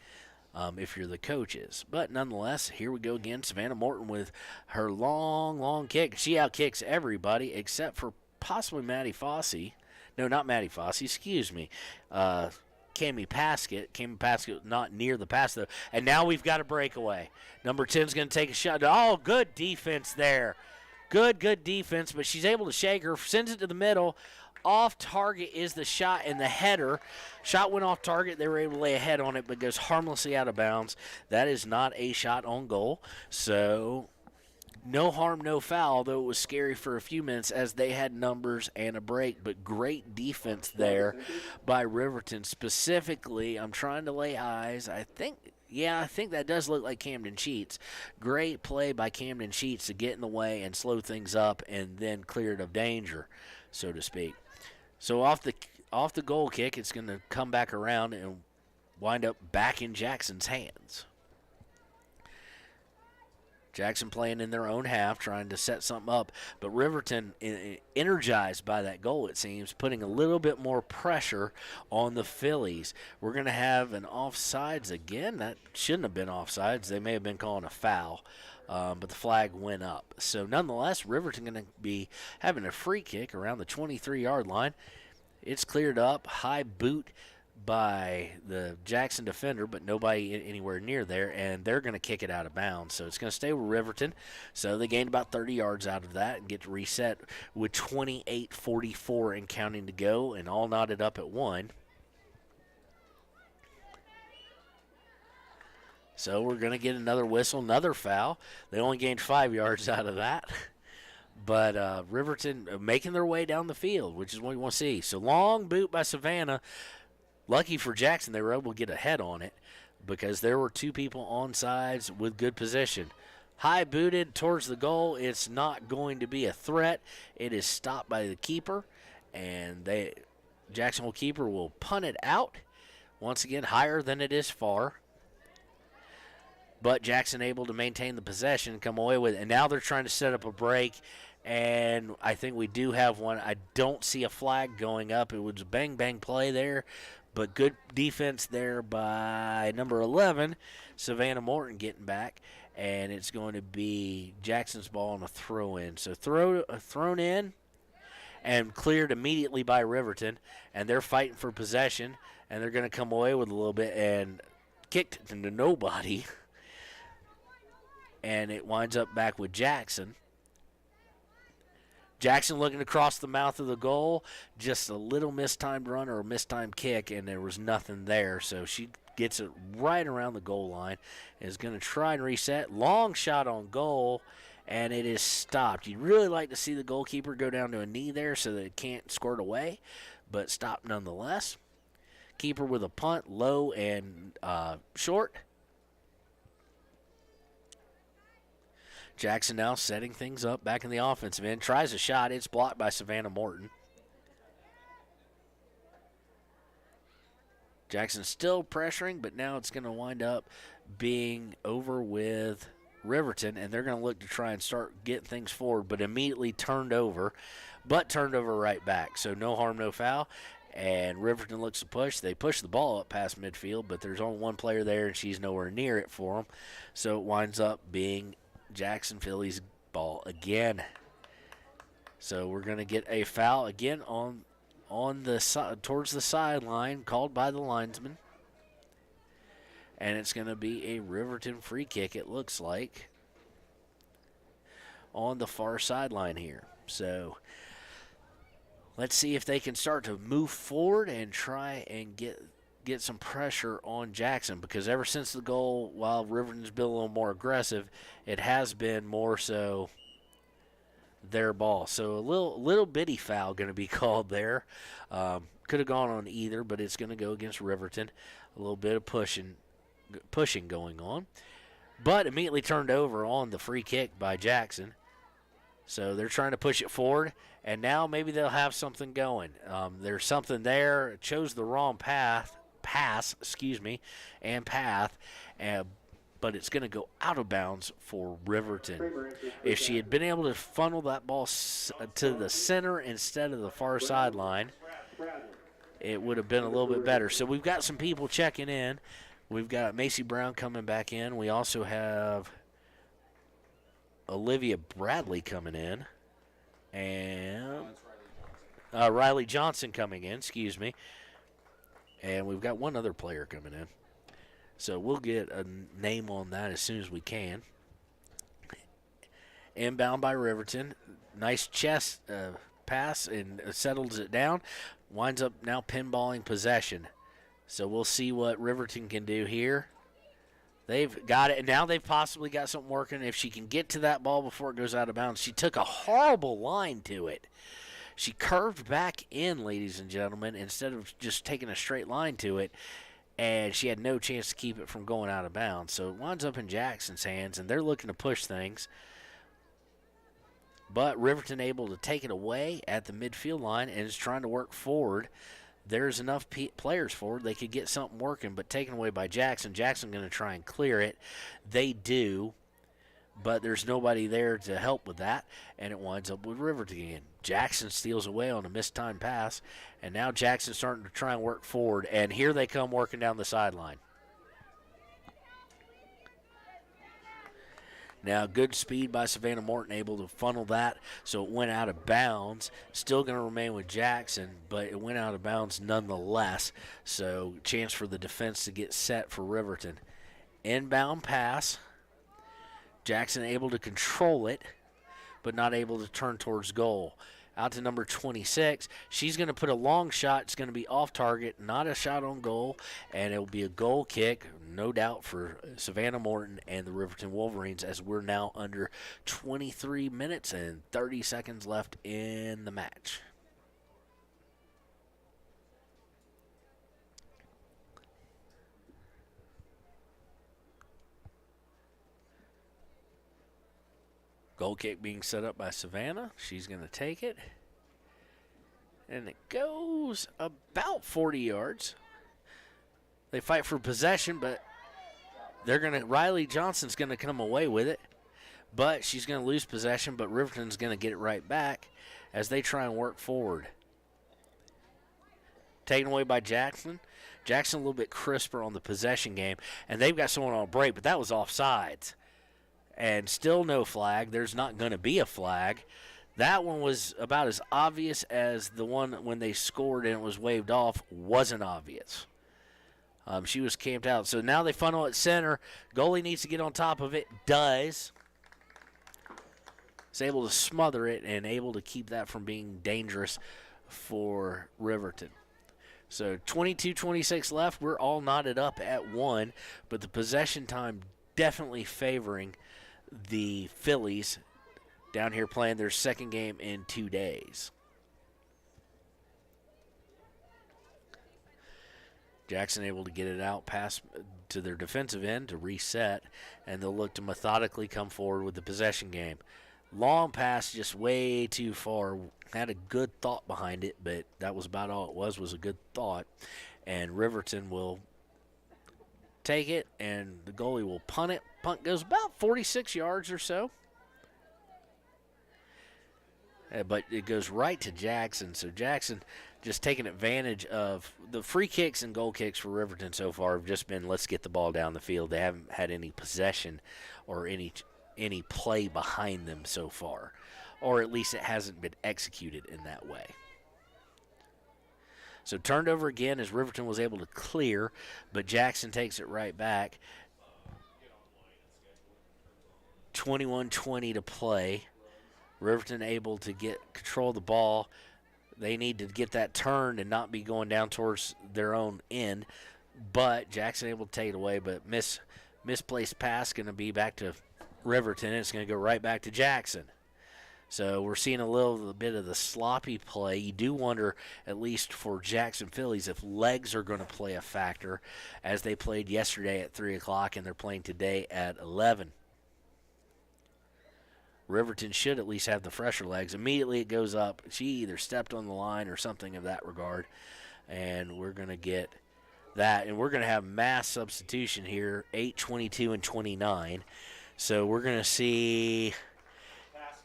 if you're the coaches. But nonetheless, here we go again. Savannah Morton with her long kick. She outkicks everybody except for possibly Maddie Fossey. No, not Maddie Fossey, excuse me. Cammie Paskett. Cammie Paskett not near the pass, though. And now we've got a breakaway. Number 10 is going to take a shot. Oh, good defense there. Good defense, but she's able to shake her. Sends it to the middle. Off target is the shot and the header. Shot went off target. They were able to lay a head on it, but goes harmlessly out of bounds. That is not a shot on goal. So no harm, no foul, though it was scary for a few minutes as they had numbers and a break. But great defense there by Riverton. Specifically, I'm trying to lay eyes. I think that does look like Camden Sheets. Great play by Camden Sheets to get in the way and slow things up and then clear it of danger, so to speak. So off the goal kick, it's going to come back around and wind up back in Jackson's hands. Jackson playing in their own half, trying to set something up. But Riverton, energized by that goal, it seems, putting a little bit more pressure on the Phillies. We're going to have an offsides again. That shouldn't have been offsides. They may have been calling a foul, but the flag went up. So nonetheless, Riverton going to be having a free kick around the 23-yard line. It's cleared up. High boot by the Jackson defender, but nobody anywhere near there, and they're going to kick it out of bounds. So it's going to stay with Riverton. So they gained about 30 yards out of that and get to reset with 28:44 and counting to go, and all knotted up at 1. So we're going to get another whistle, another foul. They only gained 5 yards out of that. But Riverton making their way down the field, which is what we want to see. So long boot by Savannah. Lucky for Jackson, they were able to get a head on it because there were two people on sides with good position. High booted towards the goal. It's not going to be a threat. It is stopped by the keeper, and Jacksonville keeper will punt it out. Once again, higher than it is far. But Jackson able to maintain the possession and come away with it. And now they're trying to set up a break, and I think we do have one. I don't see a flag going up. It was a bang-bang play there. But good defense there by number 11, Savannah Morton getting back. And it's going to be Jackson's ball on a throw-in. So thrown in and cleared immediately by Riverton. And they're fighting for possession. And they're going to come away with a little bit and kicked into nobody. And it winds up back with Jackson. Jackson looking across the mouth of the goal, just a little mistimed run or a mistimed kick, and there was nothing there. So she gets it right around the goal line, is going to try and reset. Long shot on goal, and it is stopped. You'd really like to see the goalkeeper go down to a knee there so that it can't squirt away, but stopped nonetheless. Keeper with a punt, low and short. Jackson now setting things up back in the offensive end. Tries a shot. It's blocked by Savannah Morton. Jackson still pressuring, but now it's going to wind up being over with Riverton, and they're going to look to try and start getting things forward, but immediately turned over right back. So no harm, no foul. And Riverton looks to push. They push the ball up past midfield, but there's only one player there, and she's nowhere near it for them. So it winds up being Jackson Phillies' ball again. So we're going to get a foul again on the towards the sideline, called by the linesman. And it's going to be a Riverton free kick, it looks like, on the far sideline here. So let's see if they can start to move forward and try and get some pressure on Jackson, because ever since the goal, while Riverton's been a little more aggressive, it has been more so their ball. So a little bitty foul going to be called there. Could have gone on either, but it's going to go against Riverton. A little bit of pushing going on, but immediately turned over on the free kick by Jackson. So they're trying to push it forward, and now maybe they'll have something going. There's something there. It chose the wrong path, but it's going to go out of bounds for Riverton. If she had been able to funnel that ball to the center instead of the far sideline, it would have been a little bit better. So we've got some people checking in. We've got Macy Brown coming back in. We also have Olivia Bradley coming in. And Riley Johnson coming in, And we've got one other player coming in. So we'll get a name on that as soon as we can. Inbound by Riverton. Nice chest pass and settles it down. Winds up now pinballing possession. So we'll see what Riverton can do here. They've got it, and now they've possibly got something working. If she can get to that ball before it goes out of bounds. She took a horrible line to it. She curved back in, ladies and gentlemen, instead of just taking a straight line to it, and she had no chance to keep it from going out of bounds. So it winds up in Jackson's hands, and they're looking to push things. But Riverton able to take it away at the midfield line and is trying to work forward. There's enough players forward. They could get something working, but taken away by Jackson. Jackson going to try and clear it. They do, but there's nobody there to help with that, and it winds up with Riverton again. Jackson steals away on a mistimed pass, and now Jackson's starting to try and work forward, and here they come working down the sideline. Now, good speed by Savannah Morton, able to funnel that, so it went out of bounds. Still going to remain with Jackson, but it went out of bounds nonetheless. So, chance for the defense to get set for Riverton. Inbound pass. Jackson able to control it, but not able to turn towards goal. Out to number 26. She's going to put a long shot. It's going to be off target, not a shot on goal, and it will be a goal kick, no doubt, for Savannah Morton and the Riverton Wolverines, as we're now under 23 minutes and 30 seconds left in the match. Goal kick being set up by Savannah. She's going to take it. And it goes about 40 yards. They fight for possession, but Riley Johnson's going to come away with it. But she's going to lose possession, but Riverton's going to get it right back as they try and work forward. Taken away by Jackson. Jackson a little bit crisper on the possession game, and they've got someone on a break, but that was offsides. And still no flag. There's not going to be a flag. That one was about as obvious as the one when they scored and it was waved off wasn't obvious. She was camped out. So now they funnel at center. Goalie needs to get on top of it. Does. Is able to smother it and able to keep that from being dangerous for Riverton. So 22-26 left. We're all knotted up at 1, but the possession time definitely favoring the Phillies down here playing their second game in 2 days. Jackson able to get it out past to their defensive end to reset, and they'll look to methodically come forward with the possession game. Long pass, just way too far. Had a good thought behind it, but that was about all it was a good thought. And Riverton will take it, and the goalie will punt it. Punt goes about 46 yards or so. but it goes right to Jackson. So Jackson just taking advantage of the free kicks and goal kicks for Riverton so far have just been, let's get the ball down the field. They haven't had any possession or any play behind them so far, or at least it hasn't been executed in that way. So turned over again as Riverton was able to clear, but Jackson takes it right back. 21-20 to play. Riverton able to get control of the ball. They need to get that turned and not be going down towards their own end. But Jackson able to take it away, but misplaced pass going to be back to Riverton, and it's going to go right back to Jackson. So we're seeing a little bit of the sloppy play. You do wonder, at least for Jackson Phillies, if legs are going to play a factor, as they played yesterday at 3 o'clock and they're playing today at 11. Riverton should at least have the fresher legs. Immediately it goes up. She either stepped on the line or something of that regard, and we're going to get that. And we're going to have mass substitution here, 8, 22, and 29. So we're going to see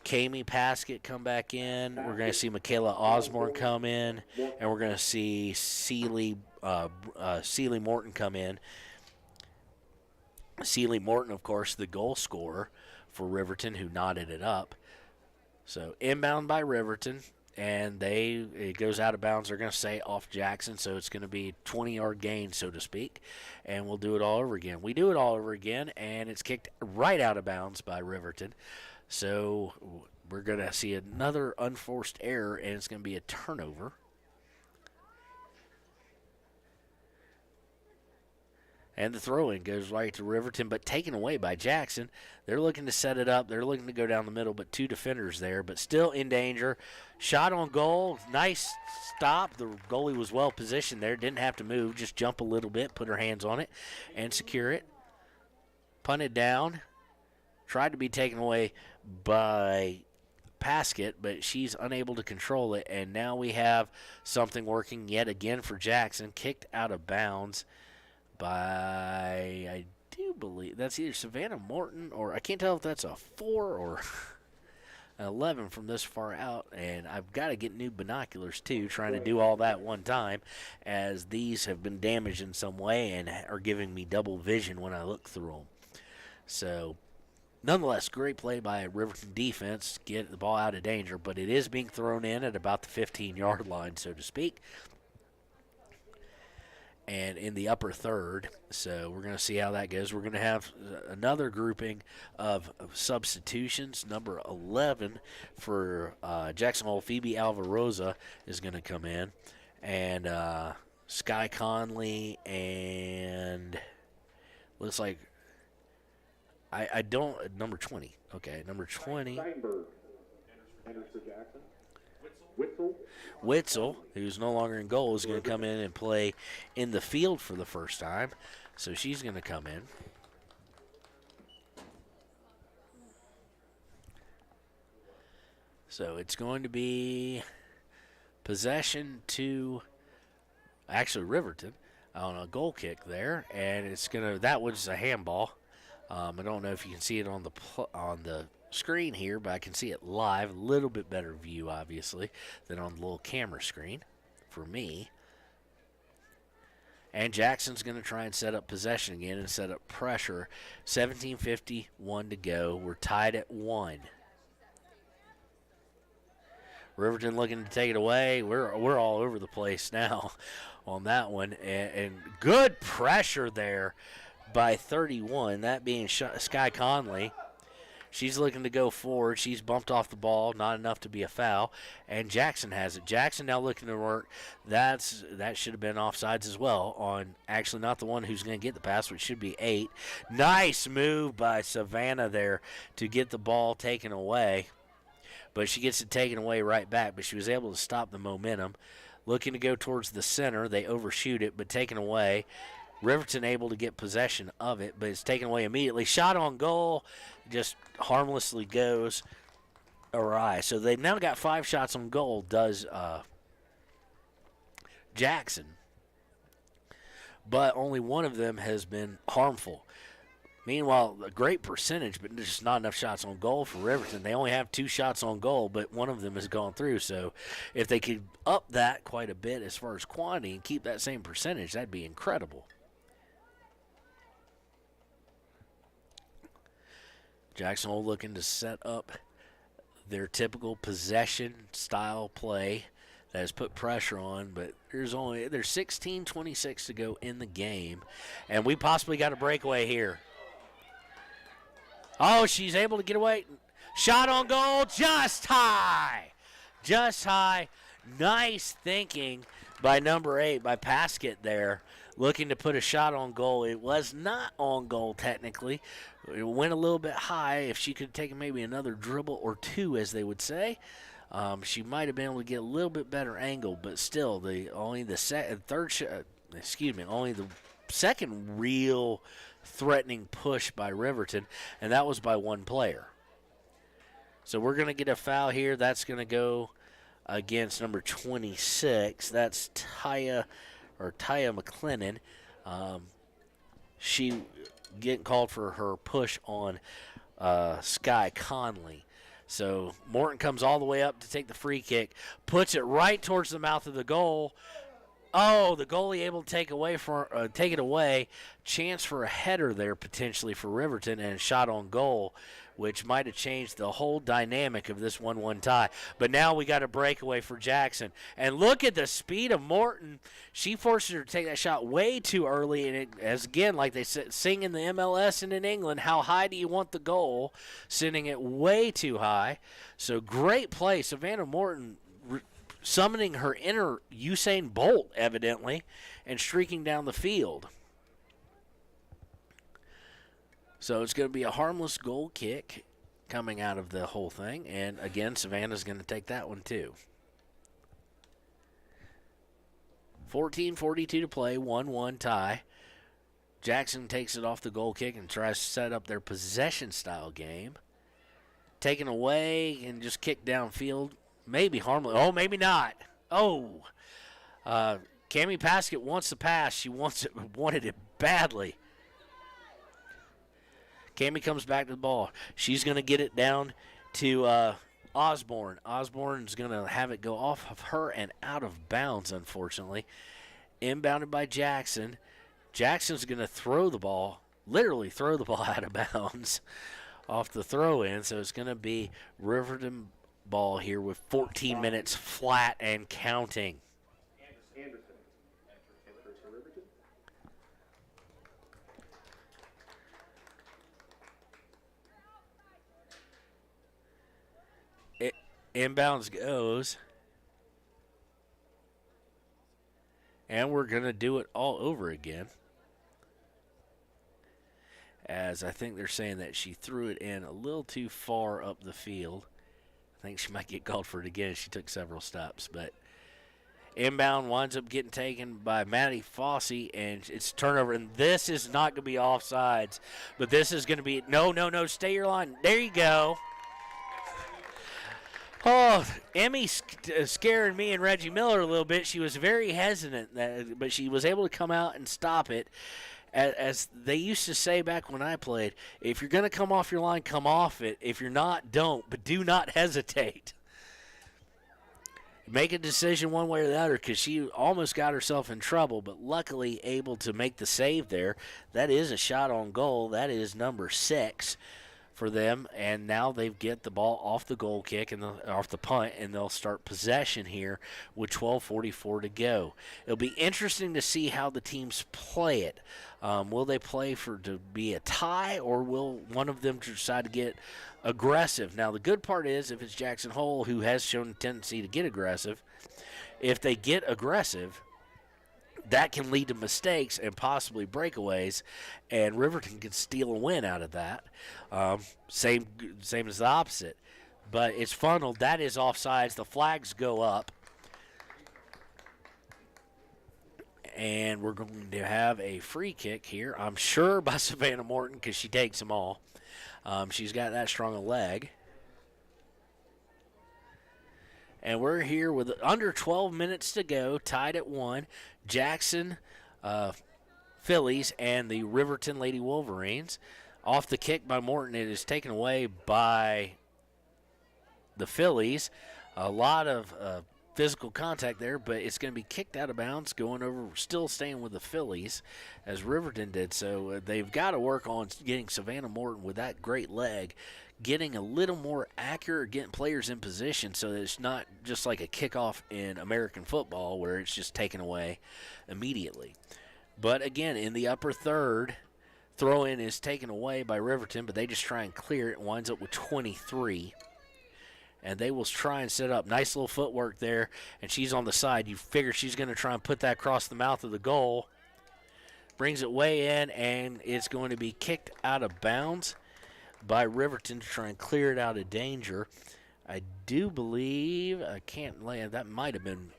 Kami Paskett come back in. We're going to see Michaela Osborne come in, and we're going to see Celie Morton come in. Celie Morton, of course, the goal scorer for Riverton, who knotted it up. So inbound by Riverton, and it goes out of bounds. They're going to say off Jackson, so it's going to be 20-yard gain, so to speak, and we'll do it all over again. We do it all over again, and it's kicked right out of bounds by Riverton. So we're going to see another unforced error, and it's going to be a turnover. And the throw-in goes right to Riverton, but taken away by Jackson. They're looking to set it up. They're looking to go down the middle, but two defenders there, but still in danger. Shot on goal. Nice stop. The goalie was well positioned there. Didn't have to move. Just jump a little bit, put her hands on it, and secure it. Punted down. Tried to be taken away by Paskett, but she's unable to control it. And now we have something working yet again for Jackson. Kicked out of bounds by, I do believe, that's either Savannah Morton, or I can't tell if that's a 4 or an 11 from this far out. And I've got to get new binoculars too, trying to do all that one time, as these have been damaged in some way and are giving me double vision when I look through them. So nonetheless, great play by Riverton defense, get the ball out of danger, but it is being thrown in at about the 15-yard line, so to speak, and in the upper third. So we're going to see how that goes. We're going to have another grouping of substitutions. Number 11 for Jackson Hole, Phoebe Alvarosa is going to come in, and Sky Conley, and looks like I don't, number 20. Okay, number 20. Witzel, who's no longer in goal, is going to come in and play in the field for the first time. So she's going to come in. So it's going to be possession to, actually, Riverton on a goal kick there. And it's going to, that was a handball. I don't know if you can see it on the screen here, but I can see it live. A little bit better view, obviously, than on the little camera screen for me. And Jackson's going to try and set up possession again and set up pressure. 17:51 to go. We're tied at 1. Riverton looking to take it away. We're all over the place now on that one. And good pressure there by 31, that being Sky Conley. She's looking to go forward. She's bumped off the ball, not enough to be a foul, and Jackson has it. Jackson now looking to work. That should have been offsides as well on, actually not the one who's going to get the pass, which should be 8. Nice move by Savannah there to get the ball taken away, but she gets it taken away right back, but she was able to stop the momentum. Looking to go towards the center. They overshoot it, but taken away. Riverton able to get possession of it, but it's taken away immediately. Shot on goal, just harmlessly goes awry. So they've now got 5 shots on goal, does Jackson. But only one of them has been harmful. Meanwhile, a great percentage, but just not enough shots on goal for Riverton. They only have 2 shots on goal, but one of them has gone through. So if they could up that quite a bit as far as quantity and keep that same percentage, that'd be incredible. Jackson Hole looking to set up their typical possession style play that has put pressure on, but there's 16:26 to go in the game, and we possibly got a breakaway here. Oh, she's able to get away. Shot on goal, just high. Just high. Nice thinking by number 8, by Paskett there, looking to put a shot on goal. It was not on goal technically. It went a little bit high. If she could have taken maybe another dribble or 2, as they would say, she might have been able to get a little bit better angle, but still, only the second real threatening push by Riverton, and that was by 1 player. So we're going to get a foul here. That's going to go against number 26. That's Taya McLennan. She getting called for her push on Sky Conley. So Morton comes all the way up to take the free kick, puts it right towards the mouth of the goal. Oh, the goalie able to take it away. Chance for a header there potentially for Riverton, and a shot on goal, which might have changed the whole dynamic of this 1-1 tie. But now we got a breakaway for Jackson. And look at the speed of Morton. She forces her to take that shot way too early. And as again, like they sing in the MLS and in England, how high do you want the goal? Sending it way too high. So great play. Savannah Morton summoning her inner Usain Bolt, evidently, and streaking down the field. So it's going to be a harmless goal kick coming out of the whole thing. And, again, Savannah's going to take that one, too. 14:42 to play, 1-1 tie. Jackson takes it off the goal kick and tries to set up their possession-style game. Taken away and just kicked downfield. Maybe harmless. Oh, maybe not. Oh. Cammie Paskett wants the pass. She wanted it badly. Cammie comes back to the ball. She's going to get it down to Osborne. Osborne's going to have it go off of her and out of bounds, unfortunately. Inbounded by Jackson. Jackson's going to throw the ball, literally throw the ball out of bounds off the throw-in. So it's going to be Riverton ball here with 14 minutes flat and counting. Inbounds goes. And we're going to do it all over again. As I think they're saying that she threw it in a little too far up the field. I think she might get called for it again. She took several steps. But inbound winds up getting taken by Maddie Fossey, and it's turnover. And this is not going to be offsides, but this is going to be – no, stay your line. There you go. Oh, Emmy's scaring me and Reggie Miller a little bit. She was very hesitant, but she was able to come out and stop it. As they used to say back when I played, if you're going to come off your line, come off it. If you're not, don't. But do not hesitate. Make a decision one way or the other, because she almost got herself in trouble, but luckily able to make the save there. That is a shot on goal. That is number 6 for them, and now they get the ball off the goal kick and off the punt, and they'll start possession here with 12:44 to go. It'll be interesting to see how the teams play it. Will they play to be a tie, or will one of them decide to get aggressive? Now, the good part is, if it's Jackson Hole, who has shown a tendency to get aggressive, if they get aggressive, that can lead to mistakes and possibly breakaways, and Riverton can steal a win out of that. Same as the opposite. But it's funneled. That is offsides. The flags go up. And we're going to have a free kick here, I'm sure, by Savannah Morton, because she takes them all. She's got that strong a leg. And we're here with under 12 minutes to go, tied at 1. Jackson Phillies and the Riverton Lady Wolverines Off the kick by Morton, it is taken away by the Phillies. A lot of physical contact there, but it's going to be kicked out of bounds, going over, still staying with the Phillies, as Riverton did. So they've got to work on getting Savannah Morton with that great leg, getting a little more accurate, getting players in position so that it's not just like a kickoff in American football where it's just taken away immediately. But again, in the upper third, throw-in is taken away by Riverton, but they just try and clear it. Winds up with 23. And they will try and set up. Nice little footwork there, and she's on the side. You figure she's going to try and put that across the mouth of the goal. Brings it way in, and it's going to be kicked out of bounds by Riverton to try and clear it out of danger. I do believe, I can't land, that might have been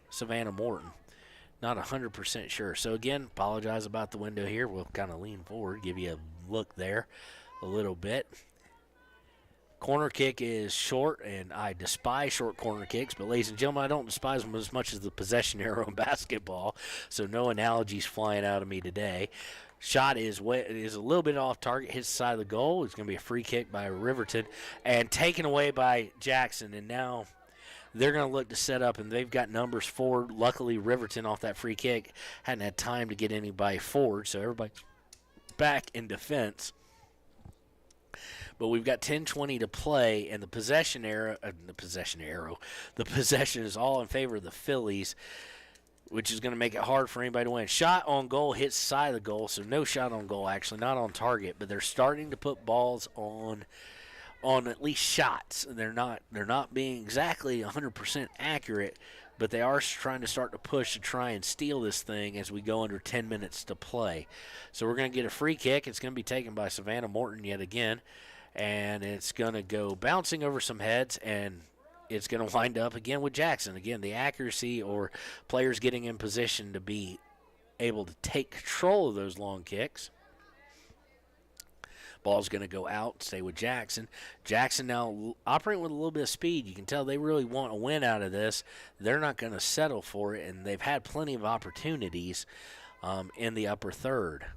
Savannah Morton. Not 100% sure. So, again, apologize about the window here. We'll kind of lean forward, give you a look there a little bit. Corner kick is short, and I despise short corner kicks. But, ladies and gentlemen, I don't despise them as much as the possession arrow in basketball. So no analogies flying out of me today. Shot is a little bit off target, hits the side of the goal. It's going to be a free kick by Riverton and taken away by Jackson. And now they're going to look to set up, and they've got numbers forward. Luckily, Riverton off that free kick hadn't had time to get anybody forward, so everybody back in defense. But we've got 10:20 to play, and the possession is all in favor of the Phillies, which is going to make it hard for anybody to win. Shot on goal hits the side of the goal, so no shot on goal, actually, not on target. But they're starting to put balls on at least shots. They're not being exactly 100% accurate, but they are trying to start to push to try and steal this thing as we go under 10 minutes to play. So we're going to get a free kick. It's going to be taken by Savannah Morton yet again. And it's going to go bouncing over some heads, and it's going to wind up again with Jackson. Again, the accuracy or players getting in position to be able to take control of those long kicks. Ball's going to go out, stay with Jackson. Jackson now operating with a little bit of speed. You can tell they really want a win out of this. They're not going to settle for it, and they've had plenty of opportunities in the upper third.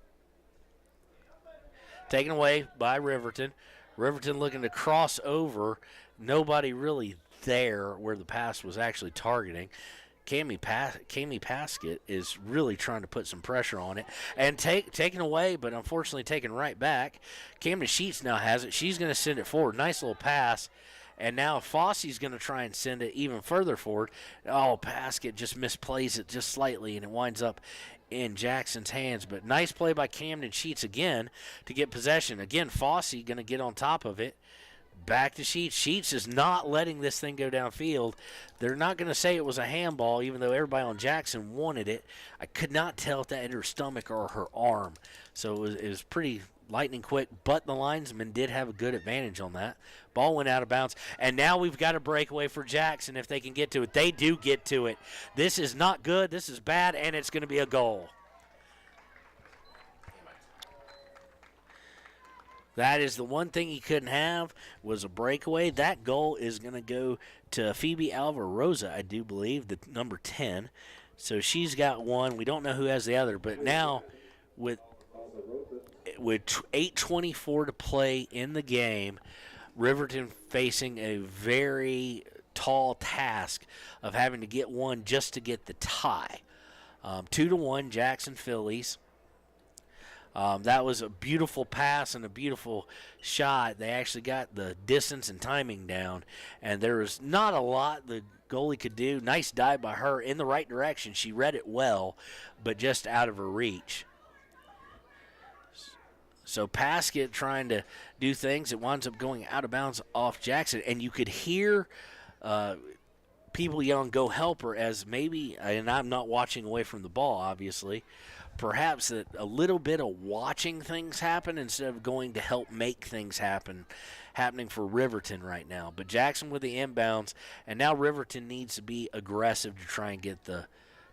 Taken away by Riverton. Riverton looking to cross over. Nobody really there where the pass was actually targeting. Cami Paskett is really trying to put some pressure on it. And taken away, but unfortunately taken right back. Camden Sheets now has it. She's going to send it forward. Nice little pass. And now Fosse's going to try and send it even further forward. Oh, Paskett just misplays it just slightly, and it winds up in Jackson's hands. But nice play by Camden Sheets again to get possession. Again, Fosse going to get on top of it. Back to Sheets. Sheets is not letting this thing go downfield. They're not going to say it was a handball, even though everybody on Jackson wanted it. I could not tell if that hit her stomach or her arm. So it was pretty lightning quick, but the linesman did have a good advantage on that. Ball went out of bounds, and now we've got a breakaway for Jackson if they can get to it. They do get to it. This is not good. This is bad, and it's going to be a goal. That is the one thing he couldn't have was a breakaway. That goal is going to go to Phoebe Alvarosa, I do believe, the number 10. So she's got one. We don't know who has the other, but now with 8:24 to play in the game, Riverton facing a very tall task of having to get one just to get the tie. 2-1 Jackson Phillies. That was a beautiful pass and a beautiful shot. They actually got the distance and timing down, and there was not a lot the goalie could do. Nice dive by her in the right direction. She read it well, but just out of her reach. So Paskett trying to do things. It winds up going out of bounds off Jackson, and you could hear people yelling, "Go help her," as maybe, and I'm not watching away from the ball, obviously, perhaps that a little bit of watching things happen instead of going to help make things happening for Riverton right now. But Jackson with the inbounds, and now Riverton needs to be aggressive to try and get the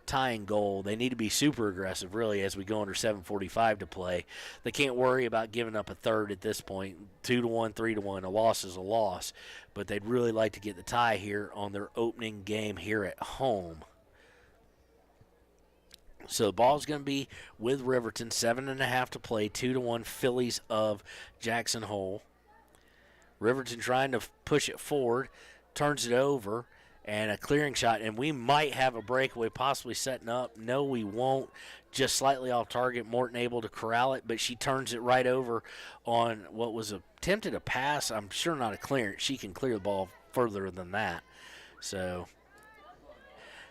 tying goal. They need to be super aggressive, really, as we go under 7:45 to play. They can't worry about giving up a third at this point. 2-1, 3-1. A loss is a loss. But they'd really like to get the tie here on their opening game here at home. So the ball's going to be with Riverton, 7.5 to play, 2-1 Phillies of Jackson Hole. Riverton trying to push it forward, turns it over, and a clearing shot, and we might have a breakaway possibly setting up. No, we won't. Just slightly off target. Morton able to corral it, but she turns it right over on what was attempted a pass. I'm sure not a clearance. She can clear the ball further than that. So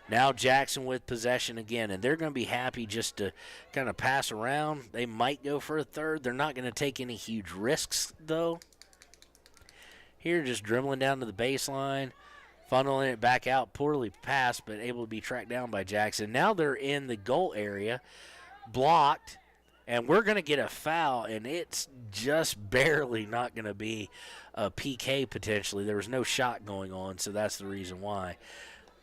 now Jackson with possession again, and they're going to be happy just to kind of pass around. They might go for a third. They're not going to take any huge risks, though. Here, just dribbling down to the baseline, funneling it back out, poorly passed, but able to be tracked down by Jackson. Now they're in the goal area, blocked, and we're going to get a foul, and it's just barely not going to be a PK potentially. There was no shot going on, so that's the reason why.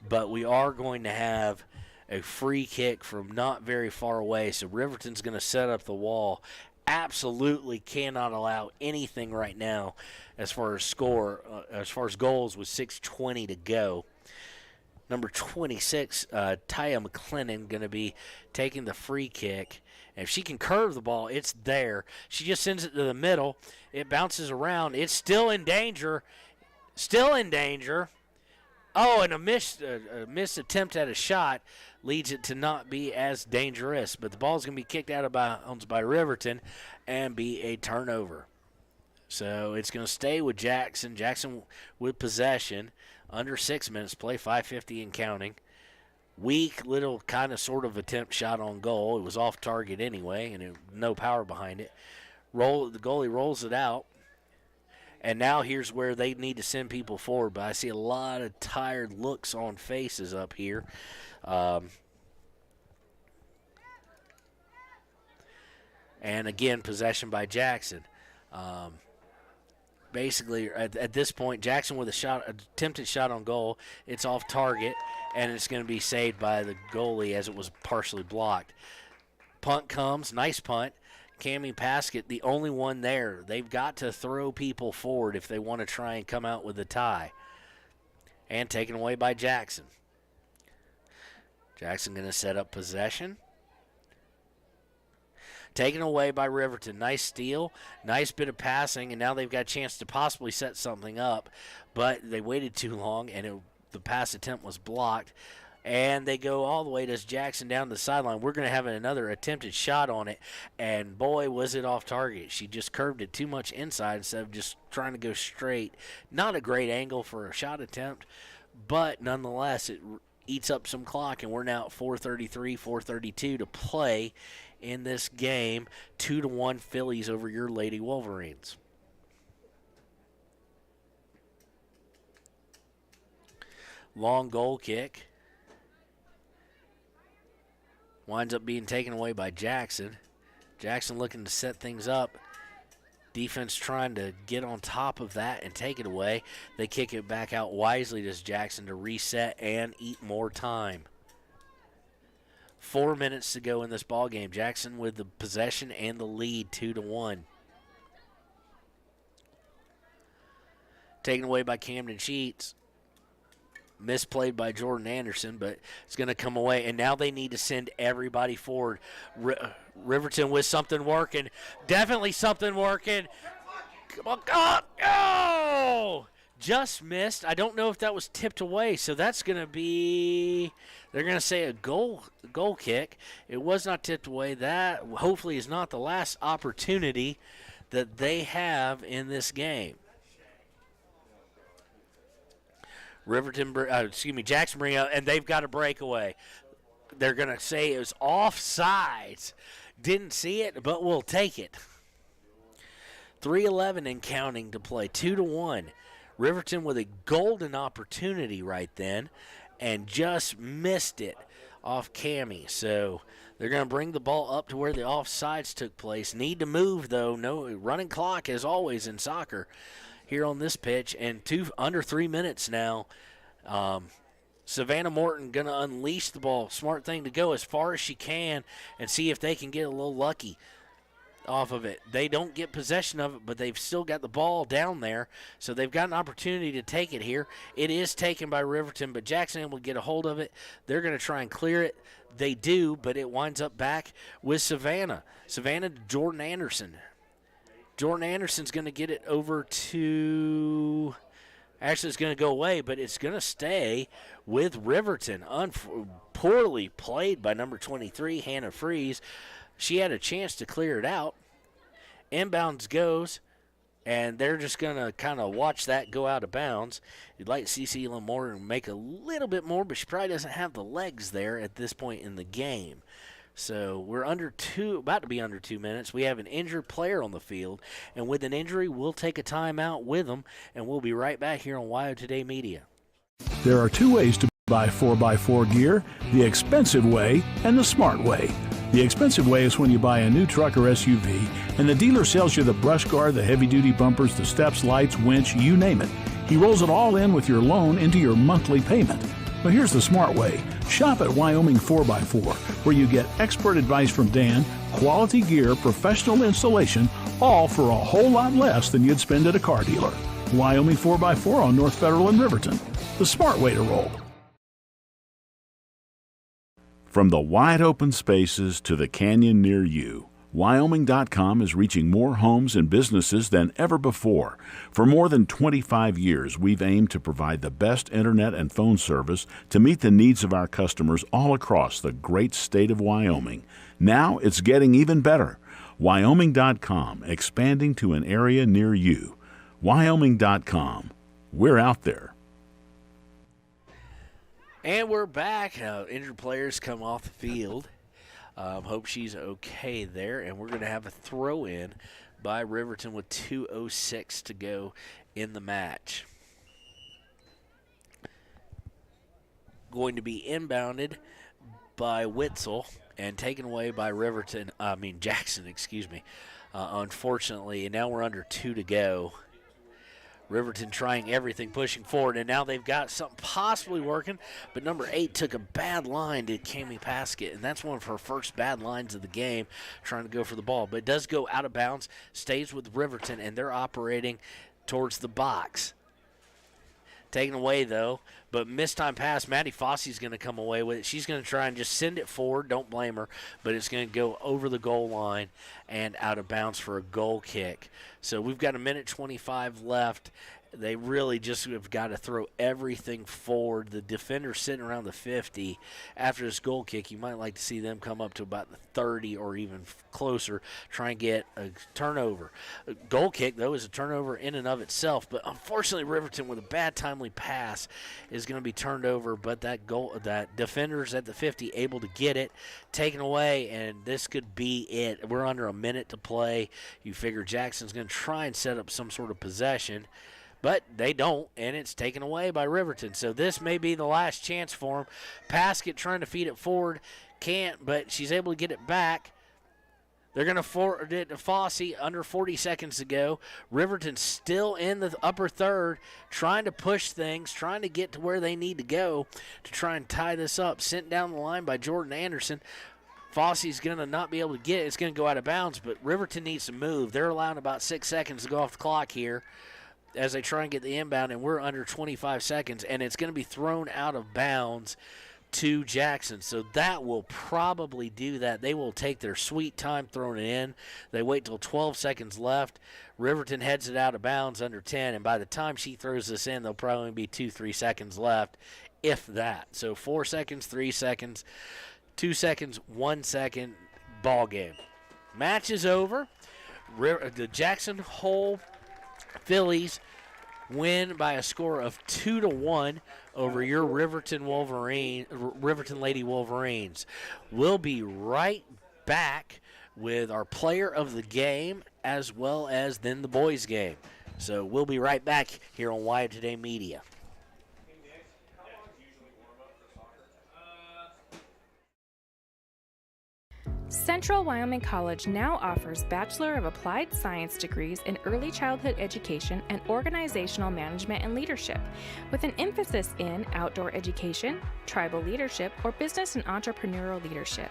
But we are going to have a free kick from not very far away, so Riverton's going to set up the wall. Absolutely cannot allow anything right now as far as score, as far as goals with 6:20 to go. Number 26, Taya McLennan, going to be taking the free kick. And if she can curve the ball, it's there. She just sends it to the middle. It bounces around. It's still in danger. Still in danger. Oh, and a missed attempt at a shot leads it to not be as dangerous. But the ball's going to be kicked out of bounds by Riverton and be a turnover. So it's going to stay with Jackson. Jackson with possession. Under 6 minutes play, 5:50 and counting. Weak little kind of sort of attempt shot on goal. It was off target anyway, and no power behind it. The goalie rolls it out. And now here's where they need to send people forward. But I see a lot of tired looks on faces up here. And again, possession by Jackson. Basically, at this point, Jackson with attempted shot on goal. It's off target, and it's going to be saved by the goalie as it was partially blocked. Punt comes, nice punt. Cammie Paskett, the only one there. They've got to throw people forward if they want to try and come out with a tie. And taken away by Jackson. Jackson going to set up possession. Taken away by Riverton. Nice steal, nice bit of passing, and now they've got a chance to possibly set something up. But they waited too long, and the pass attempt was blocked. And they go all the way to Jackson down the sideline. We're going to have another attempted shot on it. And, boy, was it off target. She just curved it too much inside instead of just trying to go straight. Not a great angle for a shot attempt, but nonetheless, it eats up some clock. And we're now at 4:33, 4:32 to play in this game. 2-1 Phillies over your Lady Wolverines. Long goal kick. Winds up being taken away by Jackson. Jackson looking to set things up. Defense trying to get on top of that and take it away. They kick it back out wisely to Jackson to reset and eat more time. 4 minutes to go in this ball game. Jackson with the possession and the lead, 2-1. Taken away by Camden Sheets. Misplayed by Jordan Anderson, but it's going to come away. And now they need to send everybody forward. Riverton with something working. Definitely something working. Come on, oh! Just missed. I don't know if that was tipped away, so that's going to be, they're going to say a goal kick. It was not tipped away. That hopefully is not the last opportunity that they have in this game. Jackson bring out, and they've got a breakaway. They're going to say it was offsides. Didn't see it, but we'll take it. 3:11 and counting to play, 2-1. Riverton with a golden opportunity right then, and just missed it off Cammie. So they're going to bring the ball up to where the offsides took place. Need to move, though. No running clock, as always in soccer, here on this pitch, and under 3 minutes now. Savannah Morton going to unleash the ball. Smart thing to go as far as she can and see if they can get a little lucky. off of it. They don't get possession of it, but they've still got the ball down there, so they've got an opportunity to take it here. It is taken by Riverton, but Jackson able to get a hold of it. They're going to try and clear it. They do, but it winds up back with Savannah. Savannah to Jordan Anderson. Jordan Anderson's going to get it over to... Actually, it's going to go away, but it's going to stay with Riverton. Poorly played by number 23, Hannah Freeze. She had a chance to clear it out. Inbounds goes, and they're just going to kind of watch that go out of bounds. You'd like to see Celia Moore make a little bit more, but she probably doesn't have the legs there at this point in the game. So we're about to be under 2 minutes. We have an injured player on the field, and with an injury, we'll take a timeout with them, and we'll be right back here on WyoToday Media. There are two ways to buy 4x4 gear, the expensive way and the smart way. The expensive way is when you buy a new truck or SUV, and the dealer sells you the brush guard, the heavy-duty bumpers, the steps, lights, winch, you name it. He rolls it all in with your loan into your monthly payment. But here's the smart way. Shop at Wyoming 4x4, where you get expert advice from Dan, quality gear, professional installation, all for a whole lot less than you'd spend at a car dealer. Wyoming 4x4 on North Federal in Riverton. The smart way to roll. From the wide open spaces to the canyon near you, Wyoming.com is reaching more homes and businesses than ever before. For more than 25 years, we've aimed to provide the best internet and phone service to meet the needs of our customers all across the great state of Wyoming. Now it's getting even better. Wyoming.com, expanding to an area near you. Wyoming.com. We're out there. And we're back. Injured players come off the field. Hope she's okay there. And we're going to have a throw-in by Riverton with 2:06 to go in the match. Going to be inbounded by Witzel and taken away by Jackson, unfortunately. And now we're under 2 to go. Riverton trying everything, pushing forward, and now they've got something possibly working, but number 8 took a bad line to Cami Paskett, and that's one of her first bad lines of the game, trying to go for the ball. But it does go out of bounds, stays with Riverton, and they're operating towards the box. Taken away, though, but mistime pass. Maddie Fosse's going to come away with it. She's going to try and just send it forward. Don't blame her, but it's going to go over the goal line and out of bounds for a goal kick. So we've got 1:25 left. They really just have got to throw everything forward. The defender's sitting around the 50. After this goal kick, you might like to see them come up to about the 30 or even closer, try and get a turnover. A goal kick, though, is a turnover in and of itself, but unfortunately Riverton with a bad timely pass is going to be turned over, but that defender's at the 50 able to get it, taken away, and this could be it. We're under a minute to play. You figure Jackson's going to try and set up some sort of possession, but they don't, and it's taken away by Riverton. So this may be the last chance for them. Paskett trying to feed it forward. Can't, but she's able to get it back. They're going to forward it to Fosse under 40 seconds to go. Riverton still in the upper third, trying to push things, trying to get to where they need to go to try and tie this up. Sent down the line by Jordan Anderson. Fosse's going to not be able to get it. It's going to go out of bounds, but Riverton needs to move. They're allowing about 6 seconds to go off the clock here as they try and get the inbound, and we're under 25 seconds, and it's going to be thrown out of bounds to Jackson. So that will probably do that. They will take their sweet time throwing it in. They wait till 12 seconds left. Riverton heads it out of bounds under 10, and by the time she throws this in, there'll probably be 2-3 seconds left, if that. So 4 seconds, 3 seconds, 2 seconds, 1 second, ball game. Match is over. The Jackson Hole Phillies win by a score of 2-1 over your Riverton Lady Wolverines. We'll be right back with our player of the game as well as then the boys game. So we'll be right back here on WyoToday Media. Central Wyoming College now offers Bachelor of Applied Science degrees in Early Childhood Education and Organizational Management and Leadership, with an emphasis in outdoor education, tribal leadership, or business and entrepreneurial leadership.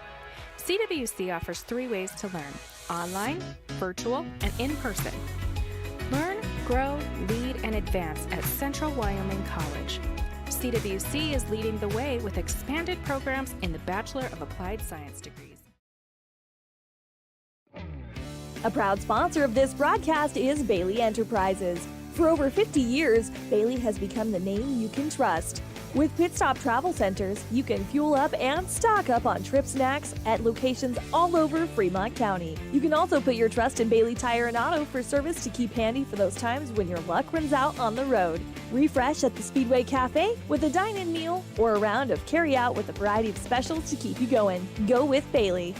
CWC offers 3 ways to learn: online, virtual, and in person. Learn, grow, lead, and advance at Central Wyoming College. CWC is leading the way with expanded programs in the Bachelor of Applied Science degrees. A proud sponsor of this broadcast is Bailey Enterprises. For over 50 years, Bailey has become the name you can trust. With Pit Stop Travel Centers, you can fuel up and stock up on trip snacks at locations all over Fremont County. You can also put your trust in Bailey Tire and Auto for service to keep handy for those times when your luck runs out on the road. Refresh at the Speedway Cafe with a dine-in meal or a round of carry-out with a variety of specials to keep you going. Go with Bailey.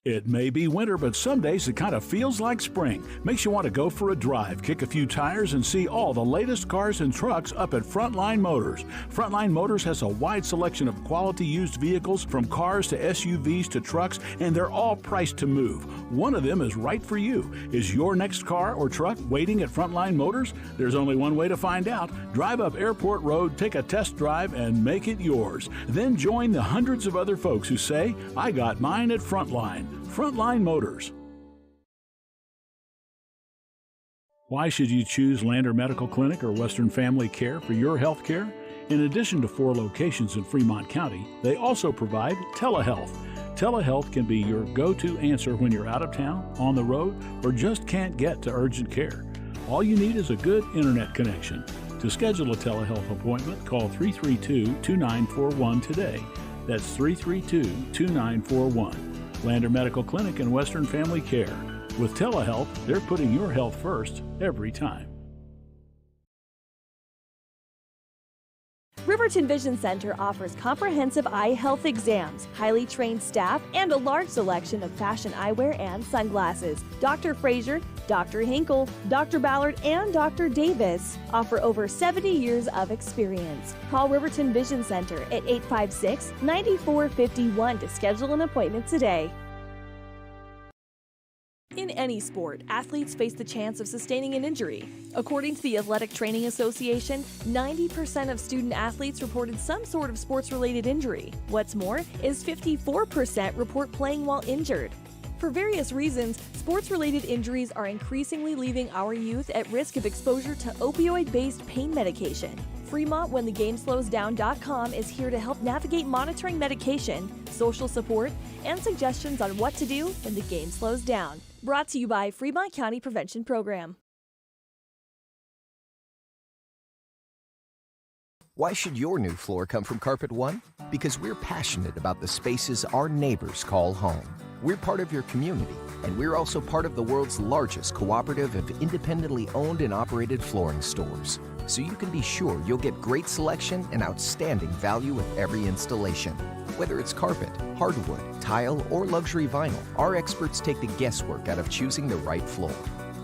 It may be winter, but some days it kind of feels like spring. Makes you want to go for a drive, kick a few tires, and see all the latest cars and trucks up at Frontline Motors. Frontline Motors has a wide selection of quality used vehicles, from cars to SUVs to trucks, and they're all priced to move. One of them is right for you. Is your next car or truck waiting at Frontline Motors? There's only one way to find out. Drive up Airport Road, take a test drive, and make it yours. Then join the hundreds of other folks who say, I got mine at Frontline. Frontline Motors. Why should you choose Lander Medical Clinic or Western Family Care for your health care? In addition to 4 locations in Fremont County, they also provide telehealth. Telehealth can be your go-to answer when you're out of town, on the road, or just can't get to urgent care. All you need is a good internet connection. To schedule a telehealth appointment, call 332-2941 today. That's 332-2941. Lander Medical Clinic and Western Family Care. With telehealth, they're putting your health first every time. Riverton Vision Center offers comprehensive eye health exams, highly trained staff, and a large selection of fashion eyewear and sunglasses. Dr. Frazier, Dr. Hinkle, Dr. Ballard, and Dr. Davis offer over 70 years of experience. Call Riverton Vision Center at 856-9451 to schedule an appointment today. In any sport, athletes face the chance of sustaining an injury. According to the Athletic Training Association, 90% of student athletes reported some sort of sports-related injury. What's more is 54% report playing while injured. For various reasons, sports-related injuries are increasingly leaving our youth at risk of exposure to opioid-based pain medication. Fremont WhenTheGameSlowsDown.com is here to help navigate monitoring medication, social support, and suggestions on what to do when the game slows down. Brought to you by Fremont County Prevention Program. Why should your new floor come from Carpet One? Because we're passionate about the spaces our neighbors call home. We're part of your community, and we're also part of the world's largest cooperative of independently owned and operated flooring stores. So you can be sure you'll get great selection and outstanding value with every installation. Whether it's carpet, hardwood, tile, or luxury vinyl, our experts take the guesswork out of choosing the right floor.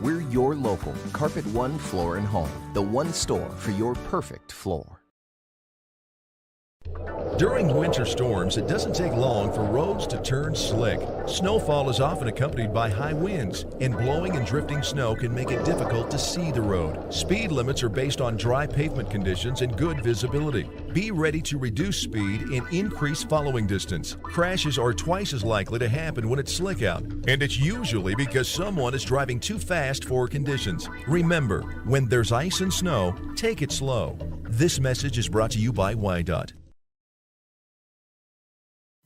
We're your local Carpet One Floor and Home, the one store for your perfect floor. During winter storms, it doesn't take long for roads to turn slick. Snowfall is often accompanied by high winds, and blowing and drifting snow can make it difficult to see the road. Speed limits are based on dry pavement conditions and good visibility. Be ready to reduce speed and increase following distance. Crashes are twice as likely to happen when it's slick out, and it's usually because someone is driving too fast for conditions. Remember, when there's ice and snow, take it slow. This message is brought to you by WyoToday.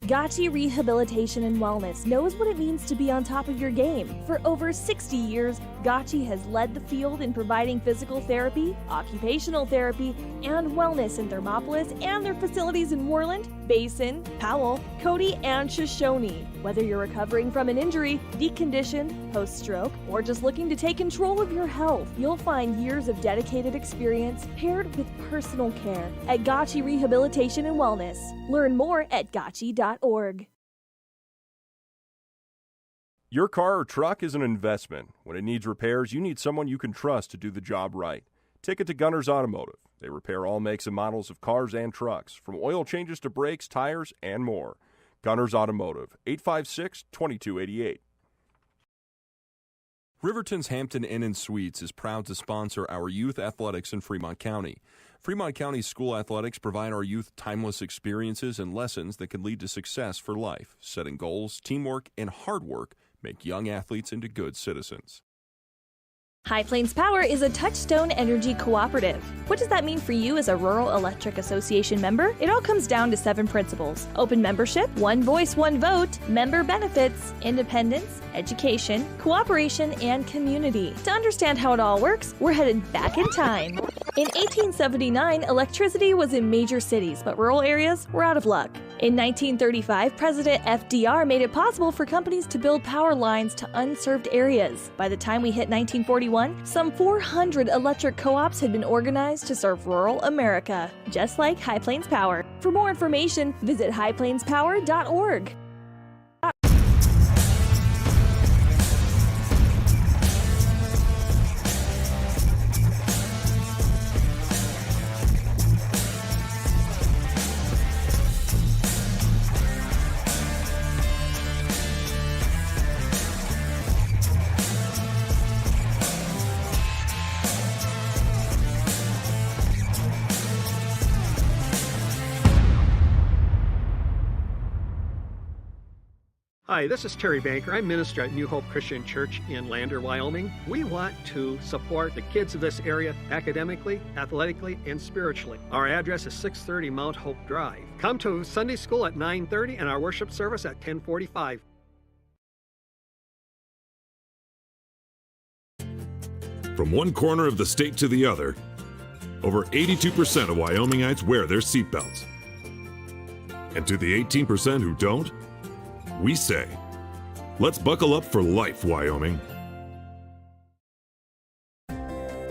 Gotchi Rehabilitation and Wellness knows what it means to be on top of your game. For over 60 years, Gotchi has led the field in providing physical therapy, occupational therapy, and wellness in Thermopolis and their facilities in Moreland, Basin, Powell, Cody, and Shoshone. Whether you're recovering from an injury, deconditioned, post-stroke, or just looking to take control of your health, you'll find years of dedicated experience paired with personal care at Gotchi Rehabilitation and Wellness. Learn more at gotchi.org. Your car or truck is an investment. When it needs repairs, you need someone you can trust to do the job right. Take it to Gunners Automotive. They repair all makes and models of cars and trucks, from oil changes to brakes, tires, and more. Gunners Automotive, 856-2288. Riverton's Hampton Inn & Suites is proud to sponsor our youth athletics in Fremont County. Fremont County school athletics provide our youth timeless experiences and lessons that can lead to success for life. Setting goals, teamwork, and hard work make young athletes into good citizens. High Plains Power is a Touchstone Energy cooperative. What does that mean for you as a Rural Electric Association member? It all comes down to 7 principles: open membership, one voice, one vote, member benefits, independence, education, cooperation, and community. To understand how it all works, we're headed back in time. In 1879, electricity was in major cities, but rural areas were out of luck. In 1935, President FDR made it possible for companies to build power lines to unserved areas. By the time we hit 1941, some 400 electric co-ops had been organized to serve rural America, just like High Plains Power. For more information, visit highplainspower.org. Hi, this is Terry Banker. I'm minister at New Hope Christian Church in Lander, Wyoming. We want to support the kids of this area academically, athletically, and spiritually. Our address is 630 Mount Hope Drive. Come to Sunday school at 9:30 and our worship service at 10:45. From one corner of the state to the other, over 82% of Wyomingites wear their seatbelts. And to the 18% who don't, we say, let's buckle up for life, Wyoming.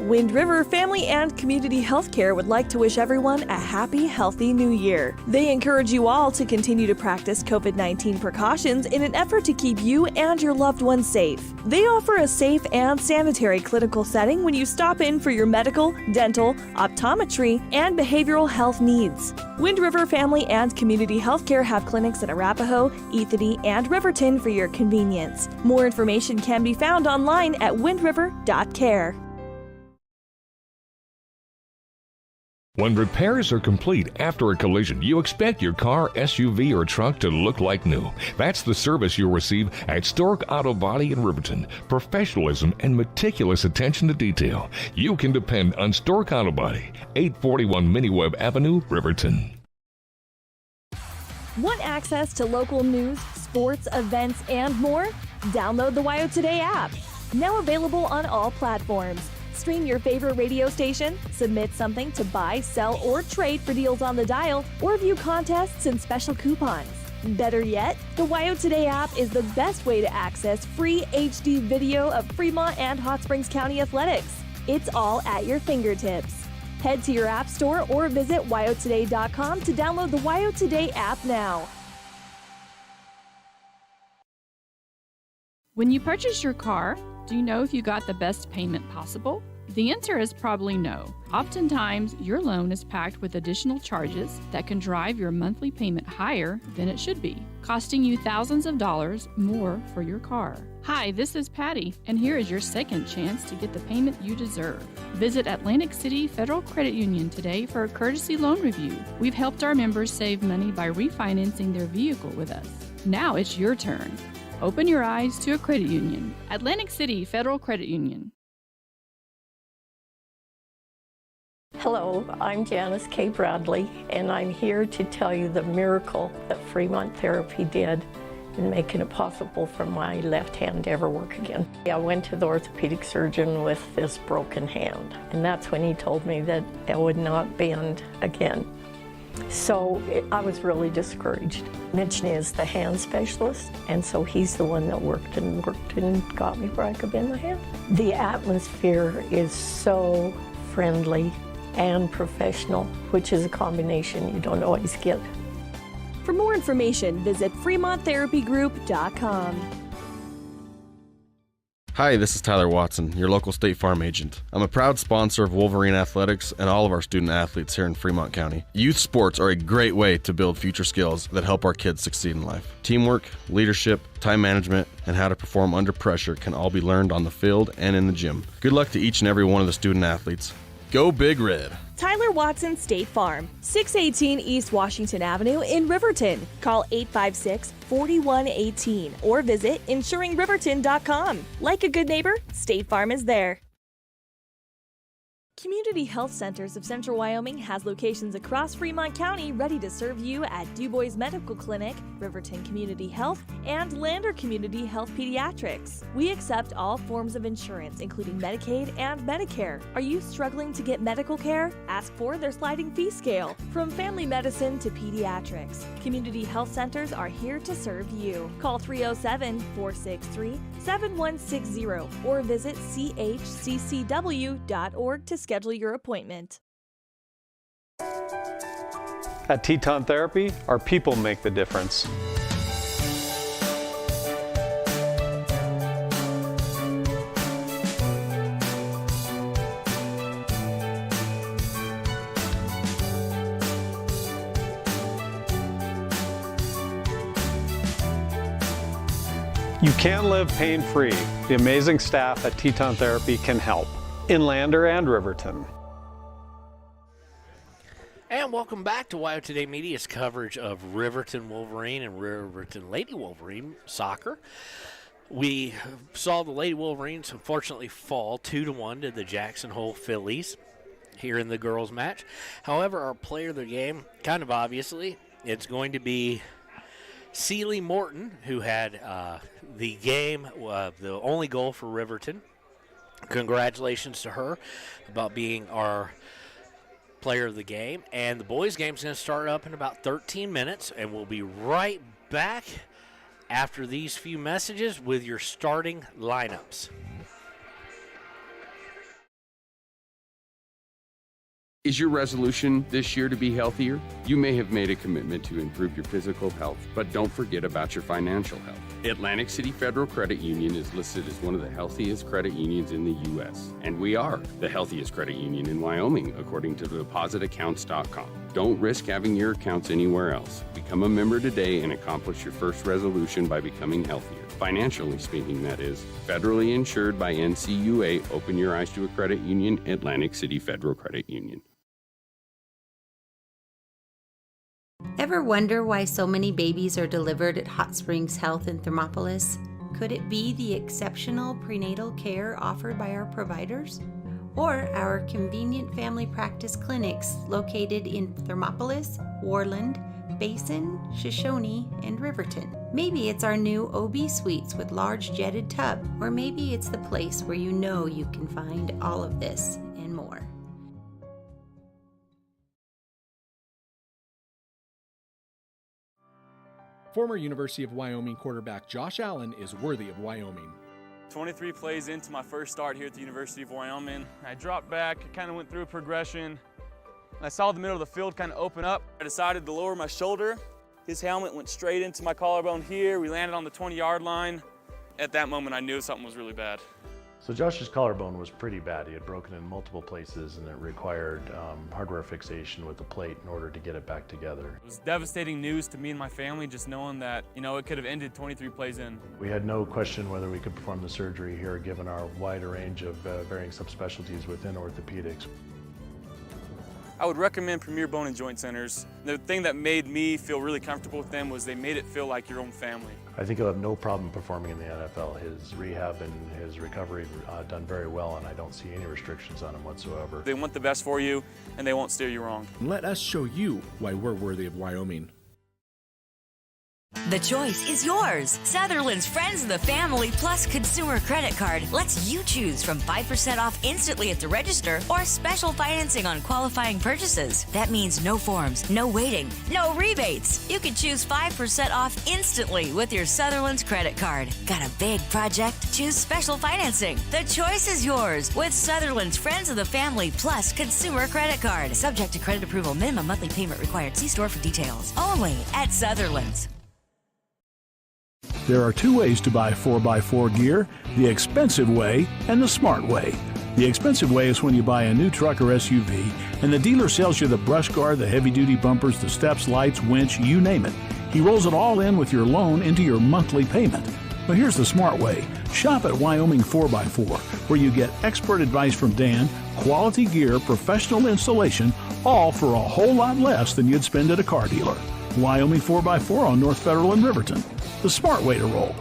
Wind River Family and Community Healthcare would like to wish everyone a happy, healthy new year. They encourage you all to continue to practice COVID-19 precautions in an effort to keep you and your loved ones safe. They offer a safe and sanitary clinical setting when you stop in for your medical, dental, optometry, and behavioral health needs. Wind River Family and Community Healthcare have clinics in Arapahoe, Ethany, and Riverton for your convenience. More information can be found online at windriver.care. When repairs are complete after a collision, you expect your car, SUV, or truck to look like new. That's the service you'll receive at Stork Auto Body in Riverton. Professionalism and meticulous attention to detail. You can depend on Stork Auto Body, 841 Miniweb Avenue, Riverton. Want access to local news, sports, events, and more? Download the WyoToday app. Now available on all platforms. Stream your favorite radio station, submit something to buy, sell, or trade for deals on the dial, or view contests and special coupons. Better yet, the WyoToday app is the best way to access free HD video of Fremont and Hot Springs County athletics. It's all at your fingertips. Head to your app store or visit WyoToday.com to download the WyoToday app now. When you purchase your car, do you know if you got the best payment possible? The answer is probably no. Oftentimes, your loan is packed with additional charges that can drive your monthly payment higher than it should be, costing you thousands of dollars more for your car. Hi, this is Patty, and here is your second chance to get the payment you deserve. Visit Atlantic City Federal Credit Union today for a courtesy loan review. We've helped our members save money by refinancing their vehicle with us. Now it's your turn. Open your eyes to a credit union. Atlantic City Federal Credit Union. Hello, I'm Janice K. Bradley, and I'm here to tell you the miracle that Fremont Therapy did in making it possible for my left hand to ever work again. I went to the orthopedic surgeon with this broken hand, and that's when he told me that it would not bend again. So I was really discouraged. Mitch is the hand specialist, and so he's the one that worked and got me where I could bend my hand. The atmosphere is so friendly and professional, which is a combination you don't always get. For more information, visit FremontTherapyGroup.com. Hi, this is Tyler Watson, your local State Farm agent. I'm a proud sponsor of Wolverine Athletics and all of our student athletes here in Fremont County. Youth sports are a great way to build future skills that help our kids succeed in life. Teamwork, leadership, time management, and how to perform under pressure can all be learned on the field and in the gym. Good luck to each and every one of the student athletes. Go Big Red! Tyler Watson State Farm, 618 East Washington Avenue in Riverton. Call 856-4118 or visit insuringriverton.com. Like a good neighbor, State Farm is there. Community Health Centers of Central Wyoming has locations across Fremont County ready to serve you at Du Bois Medical Clinic, Riverton Community Health, and Lander Community Health Pediatrics. We accept all forms of insurance, including Medicaid and Medicare. Are you struggling to get medical care? Ask for their sliding fee scale. From family medicine to pediatrics, Community Health Centers are here to serve you. Call 307-463-7160 or visit chccw.org to schedule your appointment. At Teton Therapy, our people make the difference. You can live pain-free. The amazing staff at Teton Therapy can help in Lander and Riverton. And welcome back to WyoToday Media's coverage of Riverton Wolverine and Riverton Lady Wolverine soccer. We saw the Lady Wolverines unfortunately fall 2-1 to the Jackson Hole Phillies here in the girls' match. However, our player of the game, kind of obviously, it's going to be Celie Morton, who had the game, the only goal for Riverton. Congratulations to her about being our player of the game. And the boys' game is going to start up in about 13 minutes, and we'll be right back after these few messages with your starting lineups. Is your resolution this year to be healthier? You may have made a commitment to improve your physical health, but don't forget about your financial health. Atlantic City Federal Credit Union is listed as one of the healthiest credit unions in the U.S., and we are the healthiest credit union in Wyoming, according to depositaccounts.com. Don't risk having your accounts anywhere else. Become a member today and accomplish your first resolution by becoming healthier. Financially speaking, that is. Federally insured by NCUA. Open your eyes to a credit union. Atlantic City Federal Credit Union. Ever wonder why so many babies are delivered at Hot Springs Health in Thermopolis? Could it be the exceptional prenatal care offered by our providers? Or our convenient family practice clinics located in Thermopolis, Worland, Basin, Shoshone, and Riverton? Maybe it's our new OB suites with large jetted tub, or maybe it's the place where you know you can find all of this and more. Former University of Wyoming quarterback Josh Allen is worthy of Wyoming. 23 plays into my first start here at the University of Wyoming. I dropped back, kind of went through a progression. I saw the middle of the field kind of open up. I decided to lower my shoulder. His helmet went straight into my collarbone here. We landed on the 20-yard line. At that moment, I knew something was really bad. So Josh's collarbone was pretty bad. He had broken in multiple places, and it required hardware fixation with the plate in order to get it back together. It was devastating news to me and my family, just knowing that, it could have ended 23 plays in. We had no question whether we could perform the surgery here, given our wide range of varying subspecialties within orthopedics. I would recommend Premier Bone and Joint Centers. The thing that made me feel really comfortable with them was they made it feel like your own family. I think he'll have no problem performing in the NFL. His rehab and his recovery done very well, and I don't see any restrictions on him whatsoever. They want the best for you, and they won't steer you wrong. Let us show you why we're worthy of Wyoming. The choice is yours. Sutherland's Friends of the Family Plus Consumer Credit Card lets you choose from 5% off instantly at the register or special financing on qualifying purchases. That means no forms, no waiting, no rebates. You can choose 5% off instantly with your Sutherland's credit card. Got a big project? Choose special financing. The choice is yours with Sutherland's Friends of the Family Plus Consumer Credit Card. Subject to credit approval. Minimum monthly payment required. See store for details. Only at Sutherland's. There are two ways to buy 4x4 gear, the expensive way and the smart way. The expensive way is when you buy a new truck or SUV and the dealer sells you the brush guard, the heavy-duty bumpers, the steps, lights, winch, you name it. He rolls it all in with your loan into your monthly payment. But here's the smart way. Shop at Wyoming 4x4, where you get expert advice from Dan, quality gear, professional installation, all for a whole lot less than you'd spend at a car dealer. Wyoming 4x4 on North Federal in Riverton. The smart way to roll.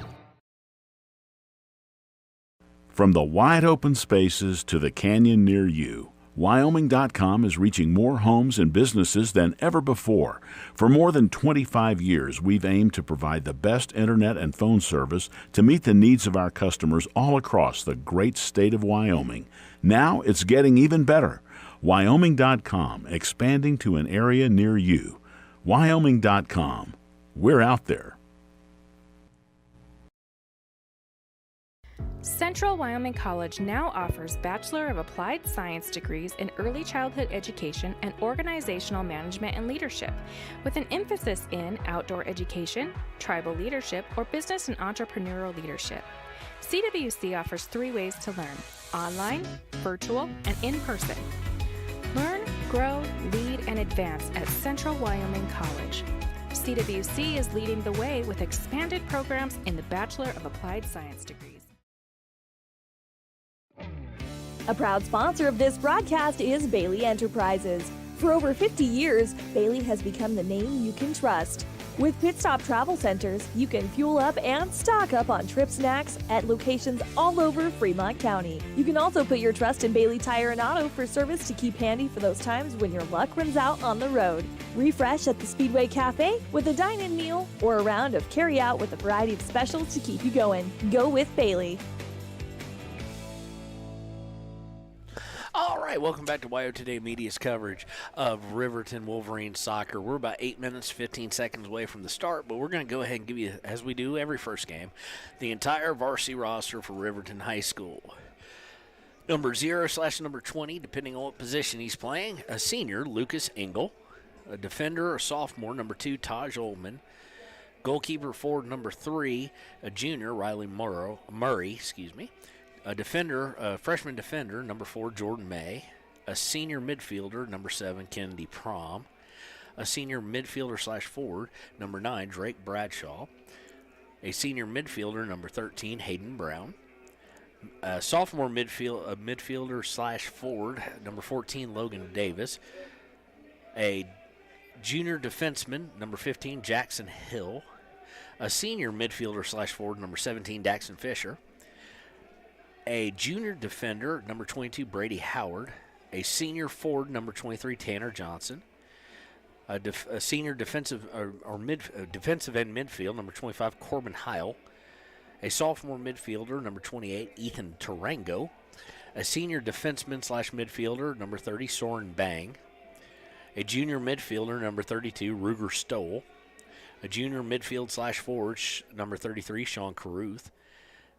From the wide open spaces to the canyon near you, Wyoming.com is reaching more homes and businesses than ever before. For more than 25 years, we've aimed to provide the best internet and phone service to meet the needs of our customers all across the great state of Wyoming. Now it's getting even better. Wyoming.com, expanding to an area near you. Wyoming.com. We're out there. Central Wyoming College now offers Bachelor of Applied Science degrees in Early Childhood Education and Organizational Management and Leadership, with an emphasis in outdoor education, tribal leadership, or business and entrepreneurial leadership. CWC offers 3 ways to learn: online, virtual, and in person. Learn, grow, lead, and advance at Central Wyoming College. CWC is leading the way with expanded programs in the Bachelor of Applied Science degrees. A proud sponsor of this broadcast is Bailey Enterprises. For over 50 years, Bailey has become the name you can trust. With Pit Stop Travel Centers, you can fuel up and stock up on trip snacks at locations all over Fremont County. You can also put your trust in Bailey Tire and Auto for service to keep handy for those times when your luck runs out on the road. Refresh at the Speedway Cafe with a dine-in meal or a round of carry-out with a variety of specials to keep you going. Go with Bailey. All right, welcome back to WyoToday Media's coverage of Riverton Wolverine soccer. We're about 8 minutes, 15 seconds away from the start, but we're going to go ahead and give you, as we do every first game, the entire varsity roster for Riverton High School. Number 0/number 20, depending on what position he's playing, a senior, Lucas Engel. A defender or sophomore, number 2, Taj Ullman. Goalkeeper forward, number 3, a junior, Riley Murray. A defender, a freshman defender, number 4, Jordan May. A senior midfielder, number 7, Kennedy Prom. A senior midfielder/forward, number 9, Drake Bradshaw. A senior midfielder, number 13, Hayden Brown. A sophomore midfielder/forward, number 14, Logan Davis. A junior defenseman, number 15, Jackson Hill. A senior midfielder/forward, number 17, Daxton Fisher. A junior defender, number 22, Brady Howard. A senior forward, number 23, Tanner Johnson. A senior defensive defensive end midfield, number 25, Corbin Heil. A sophomore midfielder, number 28, Ethan Tarango. A senior defenseman/midfielder, number 30, Soren Bang. A junior midfielder, number 32, Ruger Stoll. A junior midfield/forward, number 33, Sean Caruth.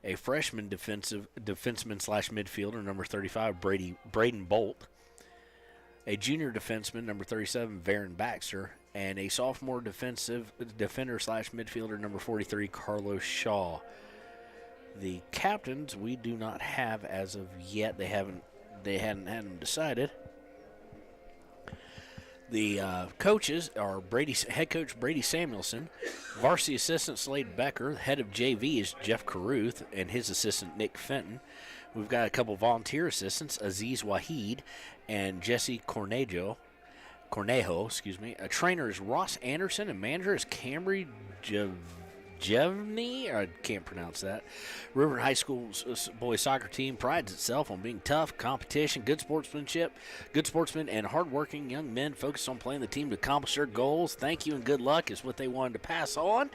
A freshman defenseman/midfielder, number 35, Braden Bolt. A junior defenseman, number 37, Varen Baxter. And a sophomore defender/midfielder, number 43, Carlos Shaw. The captains we do not have as of yet. They hadn't had them decided. The coaches are head coach Brady Samuelson, varsity assistant Slade Becker, head of JV is Jeff Caruth, and his assistant Nick Fenton. We've got a couple volunteer assistants, Aziz Wahid and Jesse Cornejo. A trainer is Ross Anderson, and manager is Cambry Jevney, I can't pronounce that. Riverton High School's boys soccer team prides itself on being tough, competition, good sportsmen, and hardworking young men focused on playing the team to accomplish their goals. Thank you and good luck is what they wanted to pass on.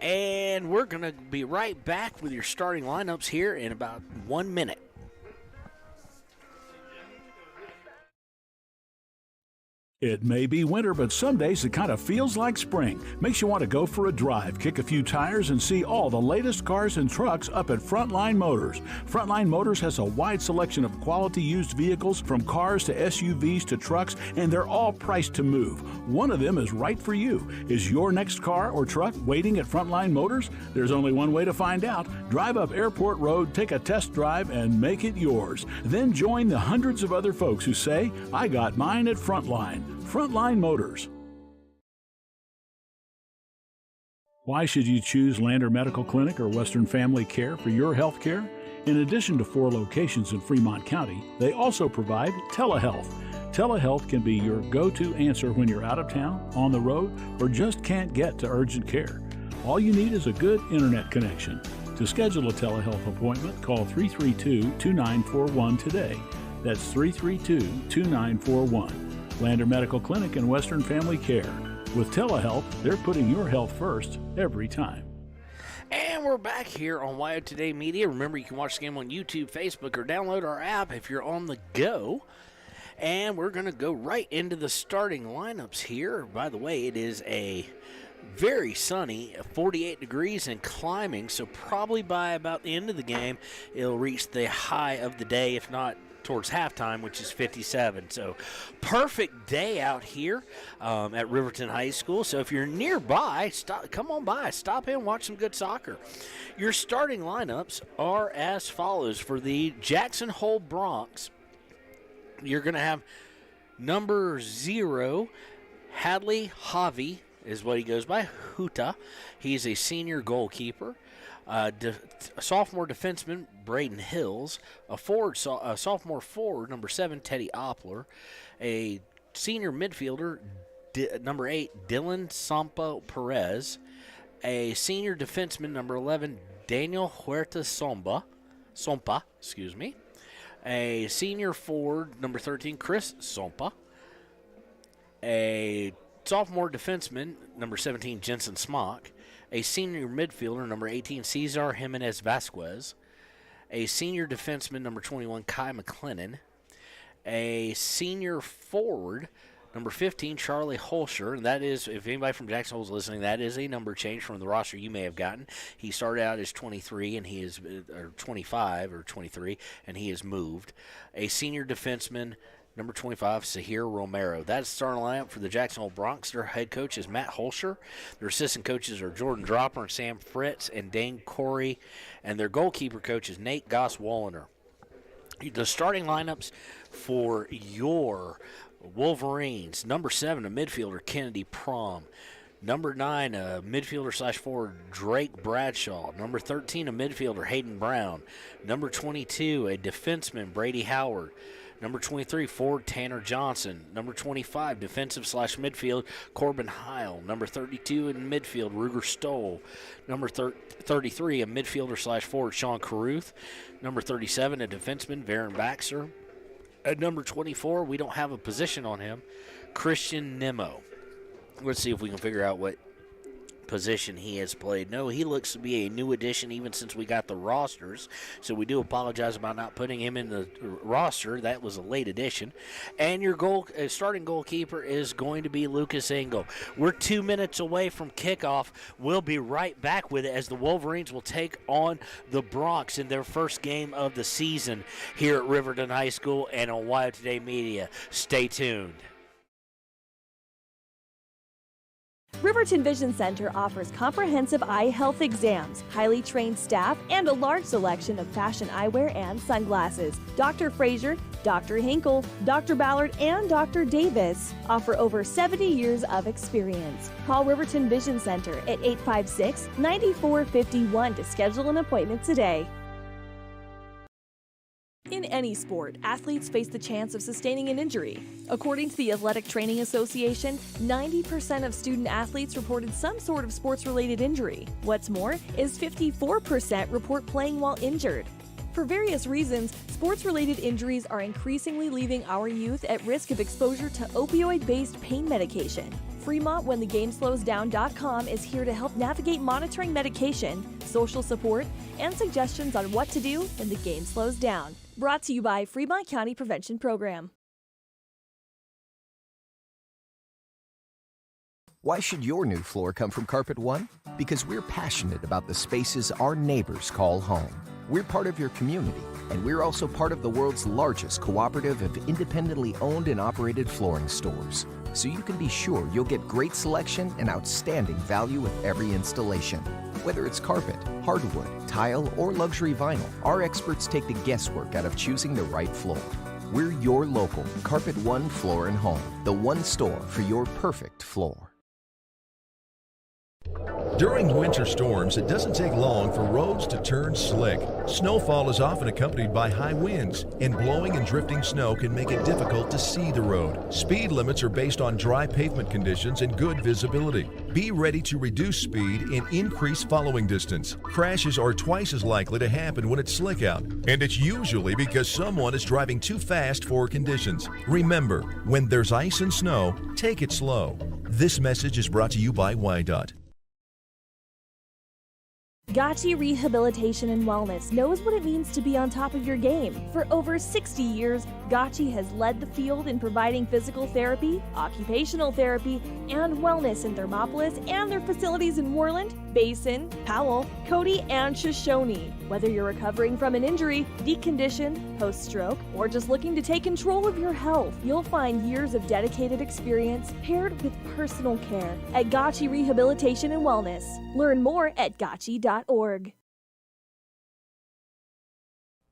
And we're going to be right back with your starting lineups here in about 1 minute. It may be winter, but some days it kind of feels like spring. Makes you want to go for a drive, kick a few tires, and see all the latest cars and trucks up at Frontline Motors. Frontline Motors has a wide selection of quality used vehicles, from cars to SUVs to trucks, and they're all priced to move. One of them is right for you. Is your next car or truck waiting at Frontline Motors? There's only one way to find out. Drive up Airport Road, take a test drive, and make it yours. Then join the hundreds of other folks who say, I got mine at Frontline. Frontline Motors. Why should you choose Lander Medical Clinic or Western Family Care for your health care? In addition to 4 locations in Fremont County, they also provide telehealth. Telehealth can be your go-to answer when you're out of town, on the road, or just can't get to urgent care. All you need is a good internet connection. To schedule a telehealth appointment, call 332-2941 today. That's 332-2941. Lander Medical Clinic and Western Family Care. With telehealth, they're putting your health first every time. And we're back here on WyoToday Media. Remember, you can watch the game on YouTube, Facebook, or download our app if you're on the go. And we're going to go right into the starting lineups here. By the way, it is a very sunny, 48 degrees and climbing, so probably by about the end of the game, it'll reach the high of the day, if not towards halftime, which is 57. So perfect day out here at Riverton High School. So if you're nearby, come on by, stop in, watch some good soccer. Your starting lineups are as follows. For the Jackson Hole Bronx, you're going to have number 0, Hadley Javi is what he goes by, Huta. He's a senior goalkeeper. A sophomore defenseman, Braden Hills. A sophomore forward, number 7, Teddy Oppler. A senior midfielder, number 8, Dylan Sampa Perez. A senior defenseman, number 11, Daniel Huerta Sompa. A senior forward, number 13, Chris Sompa. A sophomore defenseman, number 17, Jensen Smock. A senior midfielder, number 18, Cesar Jimenez Vasquez. A senior defenseman, number 21, Kai McLennan. A senior forward, number 15, Charlie Holscher. And that is, if anybody from Jackson Hole is listening, that is a number change from the roster you may have gotten. He started out as 23, and he is, or 25 or 23, and he has moved. A senior defenseman, number 25, Sahir Romero. That's the starting lineup for the Jackson Hole Bronx. Their head coach is Matt Holscher. Their assistant coaches are Jordan Dropper and Sam Fritz and Dane Corey. And their goalkeeper coach is Nate Goss-Walliner. The starting lineups for your Wolverines. Number 7, a midfielder, Kennedy Prom. Number 9, a midfielder/forward, Drake Bradshaw. Number 13, a midfielder, Hayden Brown. Number 22, a defenseman, Brady Howard. Number 23, forward, Tanner Johnson. Number 25, defensive/midfield, Corbin Heil. Number 32 in midfield, Ruger Stoll. Number 33, a midfielder/forward, Sean Caruth. Number 37, a defenseman, Varen Baxter. At number 24, we don't have a position on him, Christian Nimmo. Let's see if we can figure out what position he has played. No, he looks to be a new addition even since we got the rosters, so we do apologize about not putting him in the roster. That was a late addition. And your starting goalkeeper is going to be Lucas Engel. We're 2 minutes away from kickoff. We'll be right back with it as the Wolverines will take on the Bronx in their first game of the season here at Riverton High School and on WyoToday Media. Stay tuned. Riverton Vision Center offers comprehensive eye health exams, highly trained staff, and a large selection of fashion eyewear and sunglasses. Dr. Frazier, Dr. Hinkle, Dr. Ballard, and Dr. Davis offer over 70 years of experience. Call Riverton Vision Center at 856-9451 to schedule an appointment today. In any sport, athletes face the chance of sustaining an injury. According to the Athletic Training Association, 90% of student athletes reported some sort of sports-related injury. What's more, is 54% report playing while injured. For various reasons, sports-related injuries are increasingly leaving our youth at risk of exposure to opioid-based pain medication. Fremont WhenTheGameSlowsDown.com is here to help navigate monitoring medication, social support, and suggestions on what to do when the game slows down. Brought to you by Fremont County Prevention Program. Why should your new floor come from Carpet One? Because we're passionate about the spaces our neighbors call home. We're part of your community, and we're also part of the world's largest cooperative of independently owned and operated flooring stores. So you can be sure you'll get great selection and outstanding value with every installation. Whether it's carpet, hardwood, tile, or luxury vinyl, our experts take the guesswork out of choosing the right floor. We're your local Carpet One Floor and Home, the one store for your perfect floor. During winter storms, it doesn't take long for roads to turn slick. Snowfall is often accompanied by high winds, and blowing and drifting snow can make it difficult to see the road. Speed limits are based on dry pavement conditions and good visibility. Be ready to reduce speed and increase following distance. Crashes are twice as likely to happen when it's slick out, and it's usually because someone is driving too fast for conditions. Remember, when there's ice and snow, take it slow. This message is brought to you by WyoToday. Gotchi Rehabilitation and Wellness knows what it means to be on top of your game. For over 60 years, Gotchi has led the field in providing physical therapy, occupational therapy, and wellness in Thermopolis and their facilities in Worland, Basin, Powell, Cody, and Shoshone. Whether you're recovering from an injury, deconditioned, post-stroke, or just looking to take control of your health, you'll find years of dedicated experience paired with personal care at Gotchi Rehabilitation and Wellness. Learn more at gotchi.org.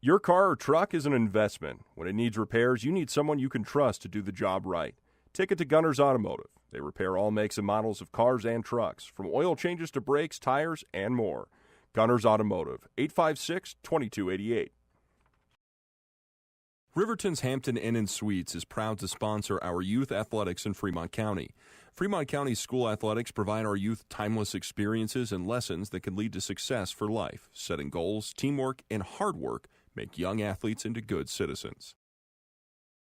Your car or truck is an investment. When it needs repairs, you need someone you can trust to do the job right. Take it to Gunners Automotive. They repair all makes and models of cars and trucks, from oil changes to brakes, tires, and more. Gunners Automotive, 856-2288. Riverton's Hampton Inn & Suites is proud to sponsor our youth athletics in Fremont County. Fremont County's school athletics provide our youth timeless experiences and lessons that can lead to success for life. Setting goals, teamwork, and hard work make young athletes into good citizens.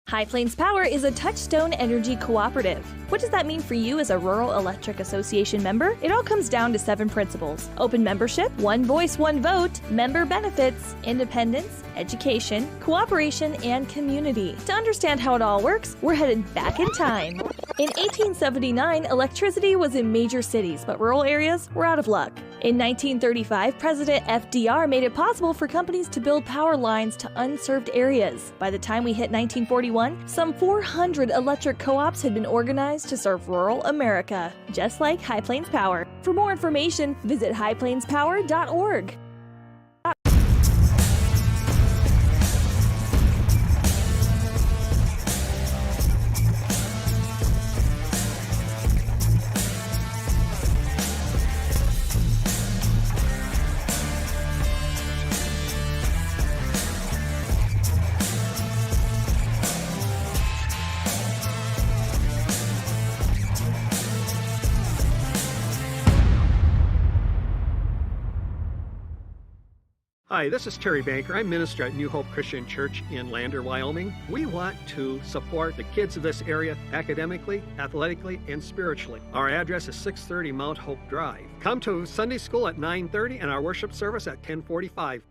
High Plains Power is a Touchstone Energy cooperative. What does that mean for you as a Rural Electric Association member? It all comes down to 7 principles: open membership, one voice, one vote, member benefits, independence, education, cooperation, and community. To understand how it all works, we're headed back in time. In 1879, electricity was in major cities, but rural areas were out of luck. In 1935, President FDR made it possible for companies to build power lines to unserved areas. By the time we hit 1941, some 400 electric co-ops had been organized to serve rural America, just like High Plains Power. For more information, visit highplainspower.org. Hi, this is Terry Banker. I'm minister at New Hope Christian Church in Lander, Wyoming. We want to support the kids of this area academically, athletically, and spiritually. Our address is 630 Mount Hope Drive. Come to Sunday school at 9:30 and our worship service at 10:45.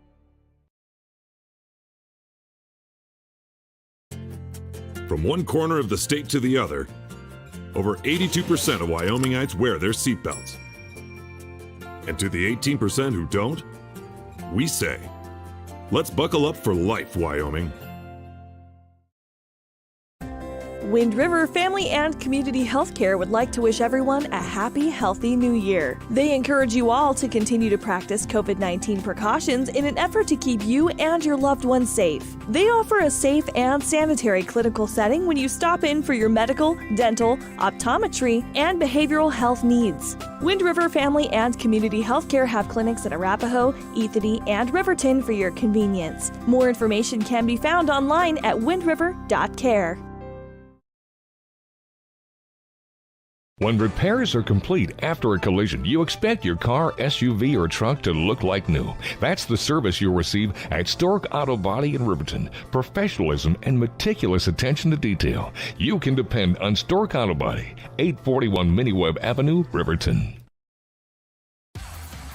From one corner of the state to the other, over 82% of Wyomingites wear their seatbelts. And to the 18% who don't, we say, let's buckle up for life, Wyoming. Wind River Family and Community Healthcare would like to wish everyone a happy, healthy new year. They encourage you all to continue to practice COVID-19 precautions in an effort to keep you and your loved ones safe. They offer a safe and sanitary clinical setting when you stop in for your medical, dental, optometry, and behavioral health needs. Wind River Family and Community Healthcare have clinics in Arapahoe, Ethany, and Riverton for your convenience. More information can be found online at windriver.care. When repairs are complete after a collision, you expect your car, SUV, or truck to look like new. That's the service you'll receive at Stork Auto Body in Riverton. Professionalism and meticulous attention to detail. You can depend on Stork Auto Body, 841 Miniweb Avenue, Riverton.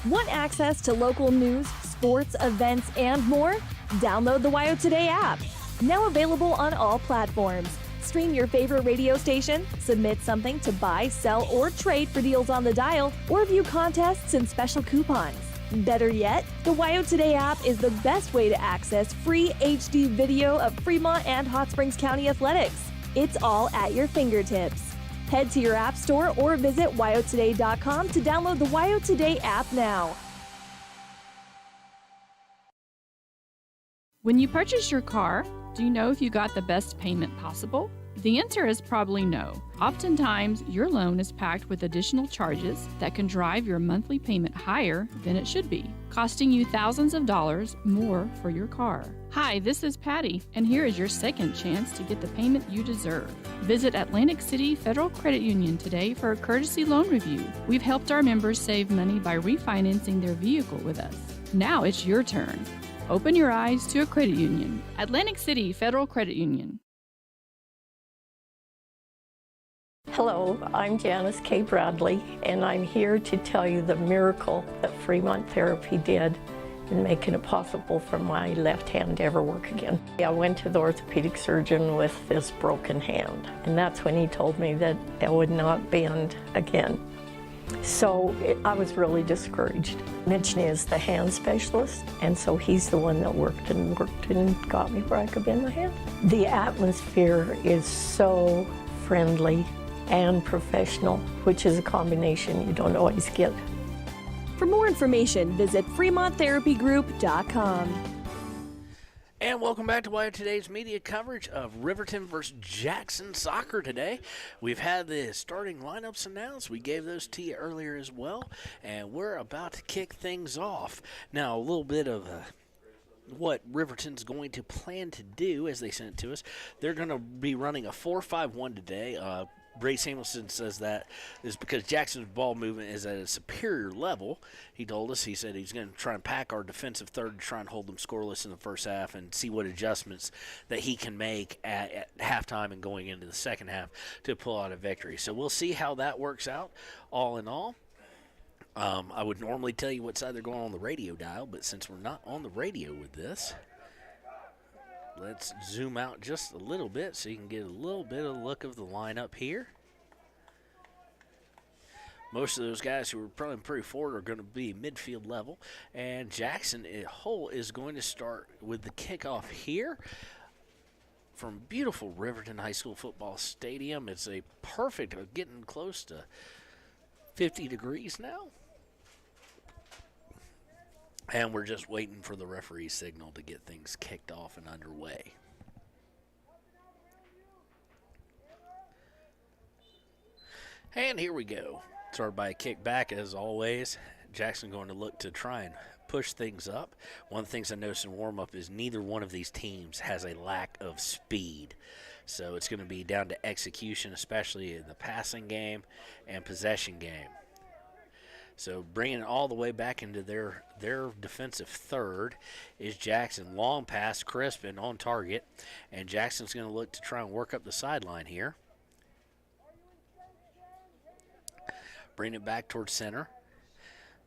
Want access to local news, sports, events, and more? Download the WyoToday app. Now available on all platforms. stream your favorite radio station, submit something to buy, sell, or trade for deals on the dial, or view contests and special coupons. Better yet, the WyoToday app is the best way to access free HD video of Fremont and Hot Springs County athletics. It's all at your fingertips. Head to your app store or visit WyoToday.com to download the WyoToday app now. When you purchase your car, do you know if you got the best payment possible? The answer is probably no. Oftentimes, your loan is packed with additional charges that can drive your monthly payment higher than it should be, costing you thousands of dollars more for your car. Hi, this is Patty, and here is your second chance to get the payment you deserve. Visit Atlantic City Federal Credit Union today for a courtesy loan review. We've helped our members save money by refinancing their vehicle with us. Now it's your turn. Open your eyes to a credit union. Atlantic City Federal Credit Union. Hello, I'm Janice K. Bradley, and I'm here to tell you the miracle that Fremont Therapy did in making it possible for my left hand to ever work again. I went to the orthopedic surgeon with this broken hand, and that's when he told me that I would not bend again. So I was really discouraged. Mitch is the hand specialist, and so he's the one that worked and got me where I could bend my hand. The atmosphere is so friendly and professional, which is a combination you don't always get. For more information, visit FremontTherapyGroup.com. And welcome back to WyoToday's media coverage of Riverton versus Jackson soccer today. We've had the starting lineups announced. We gave those to you earlier as well, and we're about to kick things off. Now, a little bit of what Riverton's going to plan to do as they sent it to us. They're going to be running a 4-5-1 today. Ray Samuelson says that is because Jackson's ball movement is at a superior level. He told us, he said he's going to try and pack our defensive third to try and hold them scoreless in the first half and see what adjustments that he can make at halftime and going into the second half to pull out a victory. So we'll see how that works out all in all. I would normally tell you what side they're going on the radio dial, but since we're not on the radio with this, let's zoom out just a little bit so you can get a little bit of a look of the lineup here. Most of those guys who are probably pretty forward are going to be midfield level. And Jackson Hole is going to start with the kickoff here from beautiful Riverton High School Football Stadium. It's a perfect, getting close to 50 degrees now. And we're just waiting for the referee's signal to get things kicked off and underway. And here we go. Started by a kick back as always. Jackson going to look to try and push things up. One of the things I noticed in warm-up is neither one of these teams has a lack of speed. So it's going to be down to execution, especially in the passing game and possession game. So bringing it all the way back into their defensive third is Jackson. Long pass, crisp and on target. And Jackson's going to look to try and work up the sideline here. Bring it back towards center.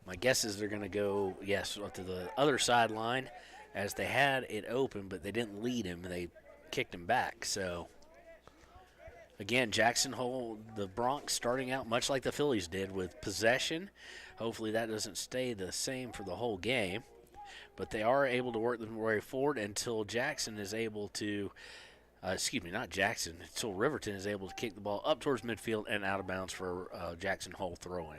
My guess is they're going to go, yes, to the other sideline as they had it open, but they didn't lead him. They kicked him back. So, again, Jackson Hole, the Bronx starting out much like the Phillies did with possession. Hopefully that doesn't stay the same for the whole game. But they are able to work their way forward until Jackson is able to, not Jackson, until Riverton is able to kick the ball up towards midfield and out of bounds for Jackson Hole throw-in.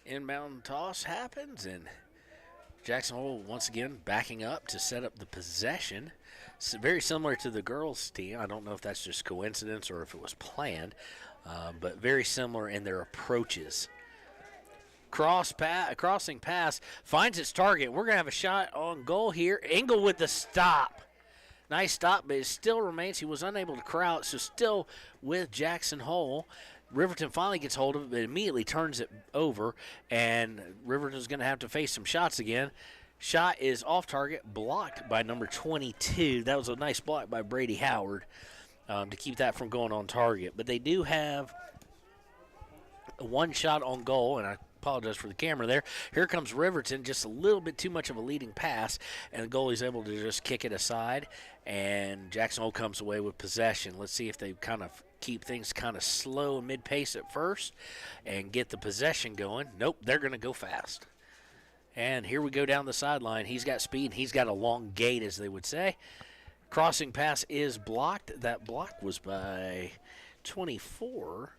Inbound toss happens, and Jackson Hole once again backing up to set up the possession. It's very similar to the girls' team. I don't know if that's just coincidence or if it was planned, but very similar in their approaches. Crossing pass finds its target. We're going to have a shot on goal here. Engel with the stop. Nice stop, but it still remains. He was unable to corral it, so still with Jackson Hole. Riverton finally gets hold of it, but immediately turns it over, and Riverton's going to have to face some shots again. Shot is off target, blocked by number 22. That was a nice block by Brady Howard to keep that from going on target. But they do have one shot on goal, and I apologize for the camera there. Here comes Riverton, just a little bit too much of a leading pass, and the goalie's able to just kick it aside, and Jackson Hole comes away with possession. Let's see if they kind of keep things kind of slow and mid-pace at first and get the possession going. Nope, they're going to go fast. And here we go down the sideline. He's got speed. He's got a long gait, as they would say. Crossing pass is blocked. That block was by 24.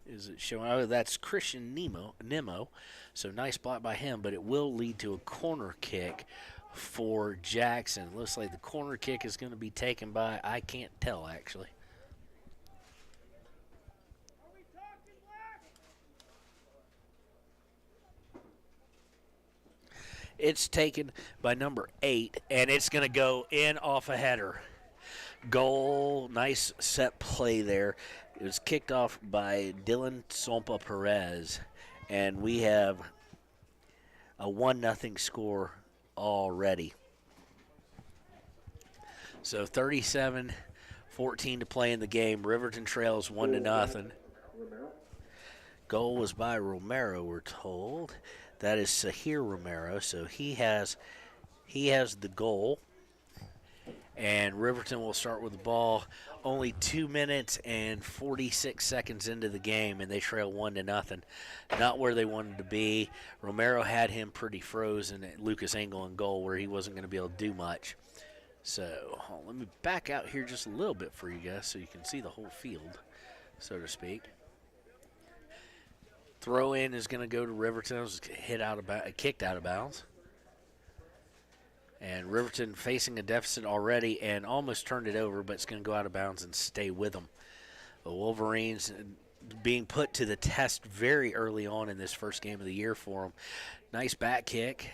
Is it showing? Oh, that's Christian Nemo. So nice block by him, but it will lead to a corner kick for Jackson. Looks like the corner kick is going to be taken by, I can't tell, actually. It's taken by number 8, and it's going to go in off a header. Goal, nice set play there. It was kicked off by Dylan Sompa Perez, and we have a 1-0 score already. So 37-14 to play in the game. Riverton trails 1-0. Goal was by Romero, we're told. That is Sahir Romero, so he has the goal. And Riverton will start with the ball only 2 minutes and 46 seconds into the game, and they trail 1-0. Not where they wanted to be. Romero had him pretty frozen at Lucas Engel in goal where he wasn't going to be able to do much. So let me back out here just a little bit for you guys so you can see the whole field, so to speak. Throw in is going to go to Riverton. It was kicked out of bounds. And Riverton facing a deficit already and almost turned it over, but it's going to go out of bounds and stay with them. The Wolverines being put to the test very early on in this first game of the year for them. Nice back kick,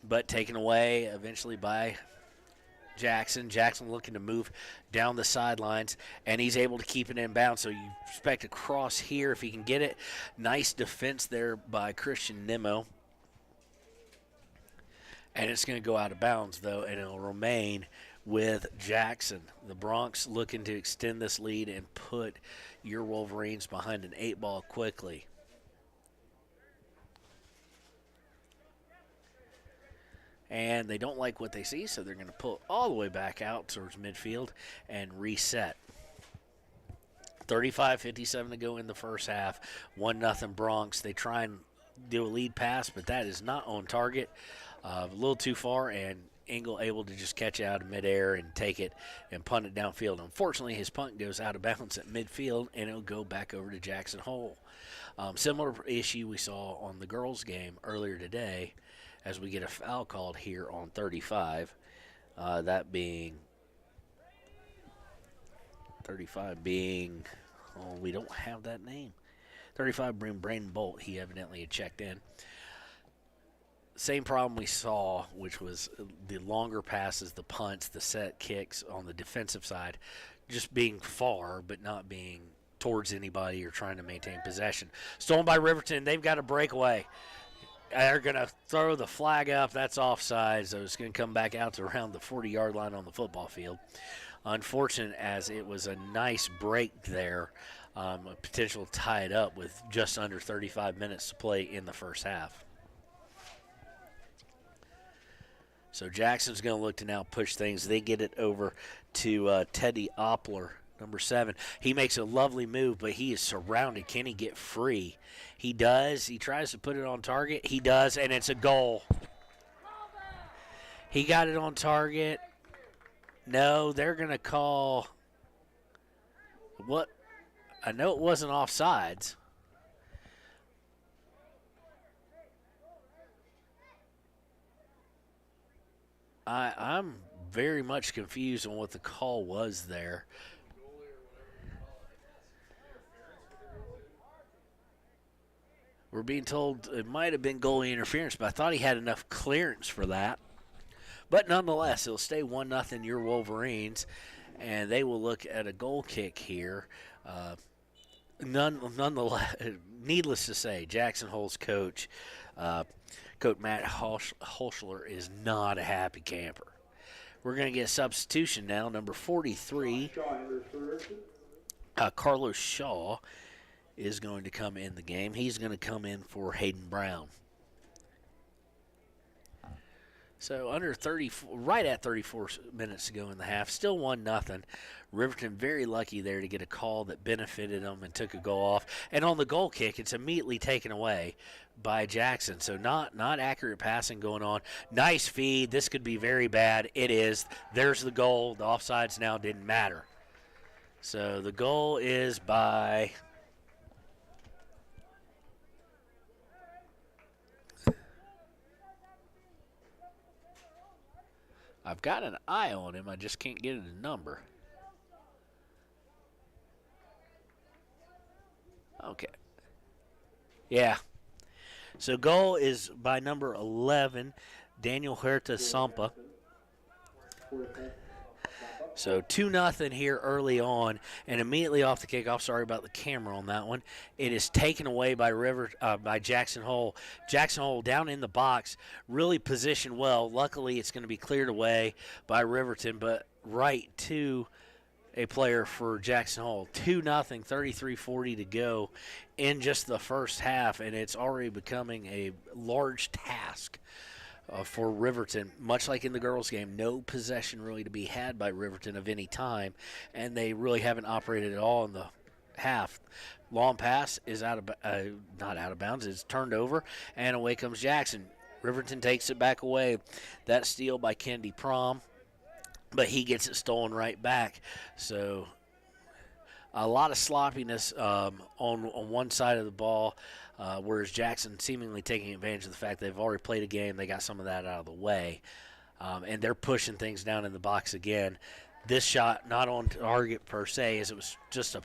but taken away eventually by Jackson. Jackson looking to move down the sidelines, and he's able to keep it in bounds. So you expect a cross here if he can get it. Nice defense there by Christian Nemo. And it's going to go out of bounds, though, and it'll remain with Jackson. The Bronx looking to extend this lead and put your Wolverines behind an 8-ball quickly. And they don't like what they see, so they're going to pull all the way back out towards midfield and reset. 35:57 to go in the first half. 1-0 Bronx. They try and do a lead pass, but that is not on target. A little too far, and Engel able to just catch it out of midair and take it and punt it downfield. Unfortunately, his punt goes out of bounds at midfield, and it'll go back over to Jackson Hole. Similar issue we saw on the girls' game earlier today as we get a foul called here on 35. That being 35 being, we don't have that name. 35 being Braden Bolt. He evidently had checked in. Same problem we saw, which was the longer passes, the punts, the set kicks on the defensive side, just being far but not being towards anybody or trying to maintain possession. Stolen by Riverton. They've got a breakaway. They're going to throw the flag up. That's offside, so it's going to come back out to around the 40-yard line on the football field. Unfortunate, as it was a nice break there, a potential to tie it up with just under 35 minutes to play in the first half. So Jackson's going to look to now push things. They get it over to Teddy Oppler, number 7. He makes a lovely move, but he is surrounded. Can he get free? He does. He tries to put it on target. He does, and it's a goal. He got it on target. No, they're going to call what? I know it wasn't offsides. I'm very much confused on what the call was there. We're being told it might have been goalie interference, but I thought he had enough clearance for that. But nonetheless, it'll stay 1-0 your Wolverines, and they will look at a goal kick here. Nonetheless, needless to say, Jackson Hole's coach, Coach Matt Holschler, is not a happy camper. We're going to get a substitution now. Number 43, Carlos Shaw, is going to come in the game. He's going to come in for Hayden Brown. So under 30, right at 34 minutes to go in the half, still 1-0. Riverton very lucky there to get a call that benefited them and took a goal off. And on the goal kick, it's immediately taken away by Jackson. So not accurate passing going on. Nice feed. This could be very bad. It is. There's the goal. The offsides now didn't matter. So the goal is by... I've got an eye on him. I just can't get a number. Okay. Yeah. So goal is by number 11, Daniel Huerta Sampa. So 2-0 here early on, and immediately off the kickoff. Sorry about the camera on that one. It is taken away by by Jackson Hole. Jackson Hole down in the box, really positioned well. Luckily, it's going to be cleared away by Riverton, but right to a player for Jackson Hole. 2-0, 33:40 to go in just the first half, and it's already becoming a large task for Riverton. Much like in the girls' game, no possession really to be had by Riverton of any time, and they really haven't operated at all in the half. Long pass is not out of bounds. It's turned over, and away comes Jackson. Riverton takes it back away. That steal by Kennedy Prom, but he gets it stolen right back. So a lot of sloppiness on one side of the ball, whereas Jackson seemingly taking advantage of the fact they've already played a game. They got some of that out of the way, and they're pushing things down in the box again. This shot not on target per se, as it was just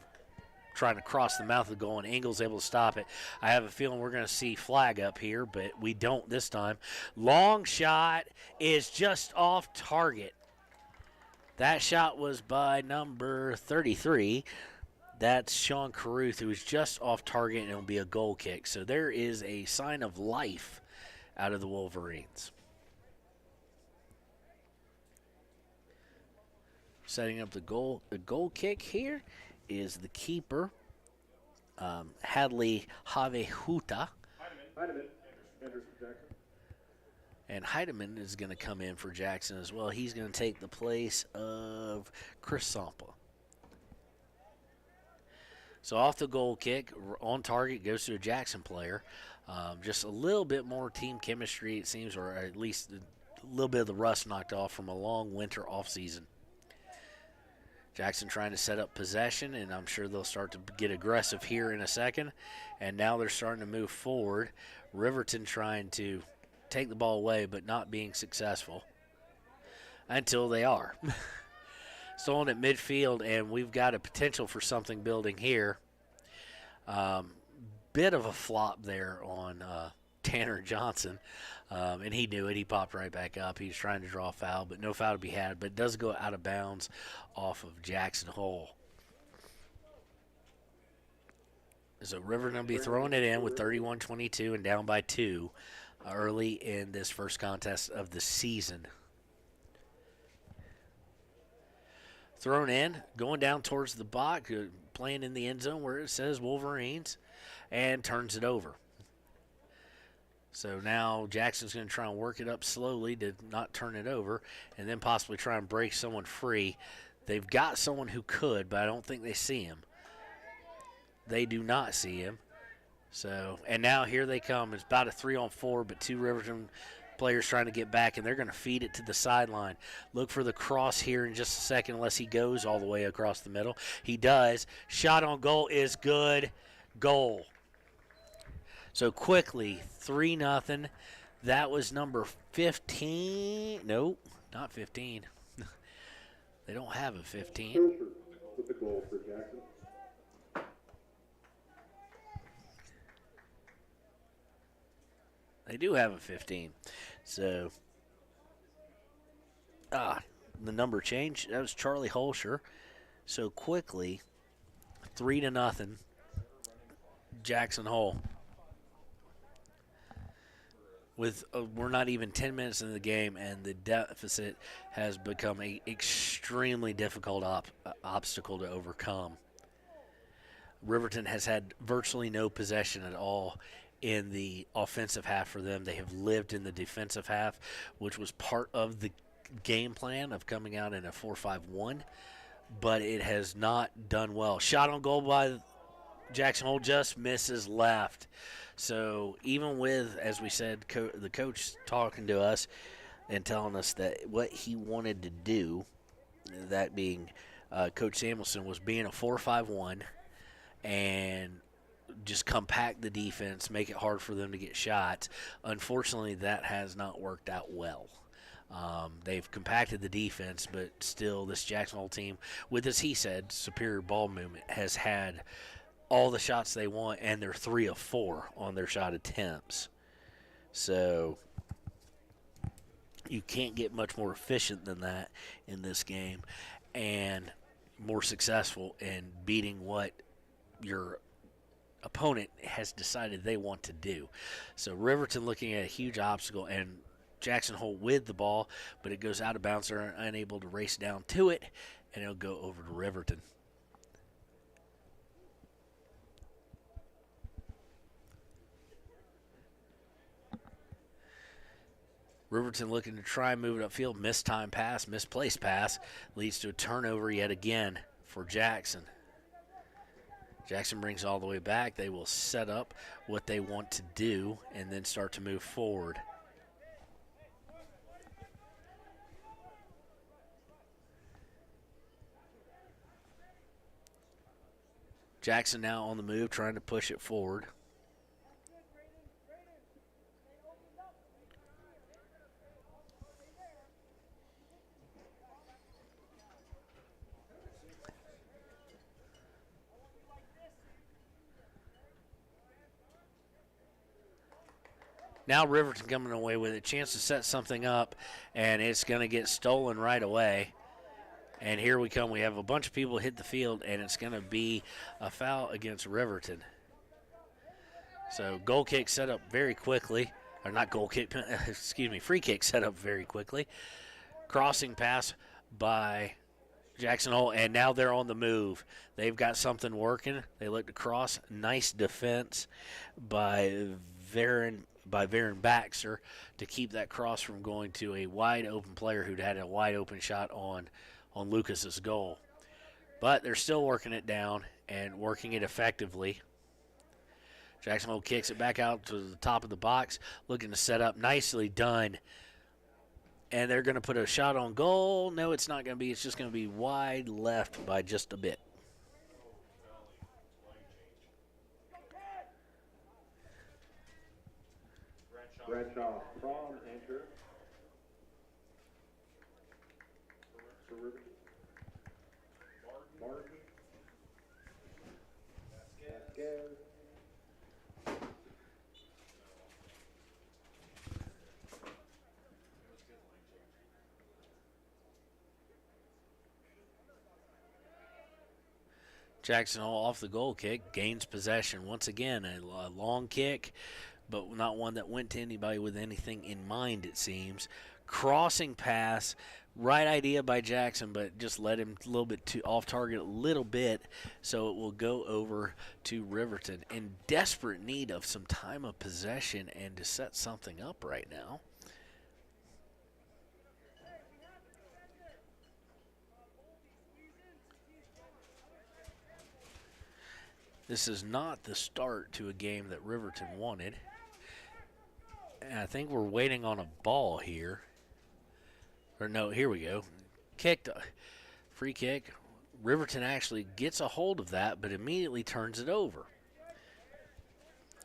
trying to cross the mouth of the goal, and Ingles able to stop it. I have a feeling we're going to see flag up here, but we don't this time. Long shot is just off target. That shot was by number 33. That's Sean Caruth, who is just off target, and it'll be a goal kick. So there is a sign of life out of the Wolverines. Setting up the goal kick here is the keeper, Hadley Havehuta. And Heidemann is going to come in for Jackson as well. He's going to take the place of Chris Sampa. So off the goal kick, on target, goes to a Jackson player. Just a little bit more team chemistry, it seems, or at least a little bit of the rust knocked off from a long winter offseason. Jackson trying to set up possession, and I'm sure they'll start to get aggressive here in a second. And now they're starting to move forward. Riverton trying to take the ball away, but not being successful until they are. Stolen at midfield, and we've got a potential for something building here. Bit of a flop there on Tanner Johnson, and he knew it. He popped right back up. He was trying to draw a foul, but no foul to be had. But it does go out of bounds off of Jackson Hole. So Riverton will be throwing it in with 31-22 and down by 2 early in this first contest of the season. Thrown in, going down towards the box, playing in the end zone where it says Wolverines, and turns it over. So now Jackson's going to try and work it up slowly to not turn it over, and then possibly try and break someone free. They've got someone who could, but I don't think they see him. They do not see him. So, and now here they come. It's about a 3-on-4, but 2 Riverton players trying to get back, and they're going to feed it to the sideline. Look for the cross here in just a second, unless he goes all the way across the middle. He does. Shot on goal is good. Goal. So quickly, 3-0. That was number 15. Nope, not 15. They don't have a 15. With the goal for Jackson. They do have a 15. So, the number changed. That was Charlie Holscher. So quickly, 3-0, Jackson Hole. With we're not even 10 minutes into the game, and the deficit has become an extremely difficult obstacle to overcome. Riverton has had virtually no possession at all in the offensive half for them. They have lived in the defensive half, which was part of the game plan of coming out in a 4-5-1, but it has not done well. Shot on goal by Jackson Hole just misses left. So even with, as we said, the coach talking to us and telling us that what he wanted to do, that being Coach Samuelson, was being a 4-5-1 and just compact the defense, make it hard for them to get shots. Unfortunately, that has not worked out well. They've compacted the defense, but still this Jackson Hole team, with, as he said, superior ball movement, has had all the shots they want, and they're 3 of 4 on their shot attempts. So you can't get much more efficient than that in this game and more successful in beating what your opponent has decided they want to do. So Riverton looking at a huge obstacle, and Jackson Hole with the ball, but it goes out of bounds. They're unable to race down to it, and it'll go over to Riverton. Riverton looking to try and move it upfield. Misplaced pass, leads to a turnover yet again for Jackson. Jackson brings all the way back. They will set up what they want to do and then start to move forward. Jackson now on the move, trying to push it forward. Now Riverton coming away with a chance to set something up, and it's going to get stolen right away. And here we come. We have a bunch of people hit the field, and it's going to be a foul against Riverton. So goal kick set up very quickly. Or not goal kick, excuse me, free kick set up very quickly. Crossing pass by Jackson Hole, and now they're on the move. They've got something working. They look to cross. Nice defense by Varon Baxter to keep that cross from going to a wide open player who'd had a wide open shot on Lucas's goal. But they're still working it down and working it effectively. Jackson Hole kicks it back out to the top of the box, looking to set up. Nicely done. And they're going to put a shot on goal. No, it's not going to be. It's just going to be wide left by just a bit. Bradshaw from enter. For Riverton. Martin. Vasquez. Jackson Hole off the goal kick, gains possession. Once again, a long kick, but not one that went to anybody with anything in mind, it seems. Crossing pass, right idea by Jackson, but just led him a little bit too off target a little bit, so it will go over to Riverton in desperate need of some time of possession and to set something up right now. This is not the start to a game that Riverton wanted. And I think we're waiting on a ball here. Or no, here we go. Kicked, free kick. Riverton actually gets a hold of that, but immediately turns it over.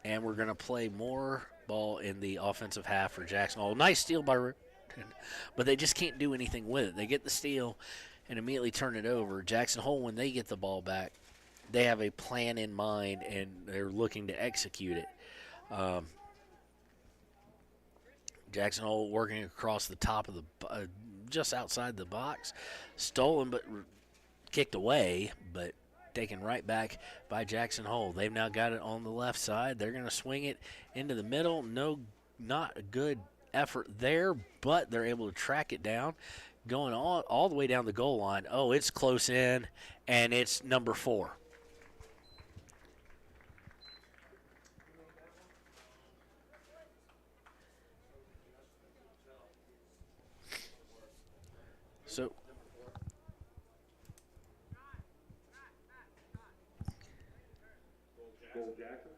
And we're going to play more ball in the offensive half for Jackson Hole. Nice steal by Riverton, but they just can't do anything with it. They get the steal and immediately turn it over. Jackson Hole, when they get the ball back, they have a plan in mind, and they're looking to execute it. Jackson Hole working across the top of the, just outside the box. Stolen, but kicked away, but taken right back by Jackson Hole. They've now got it on the left side. They're going to swing it into the middle. No, not a good effort there, but they're able to track it down. Going all the way down the goal line. Oh, it's close in, and it's number 4. So Goal Jackson.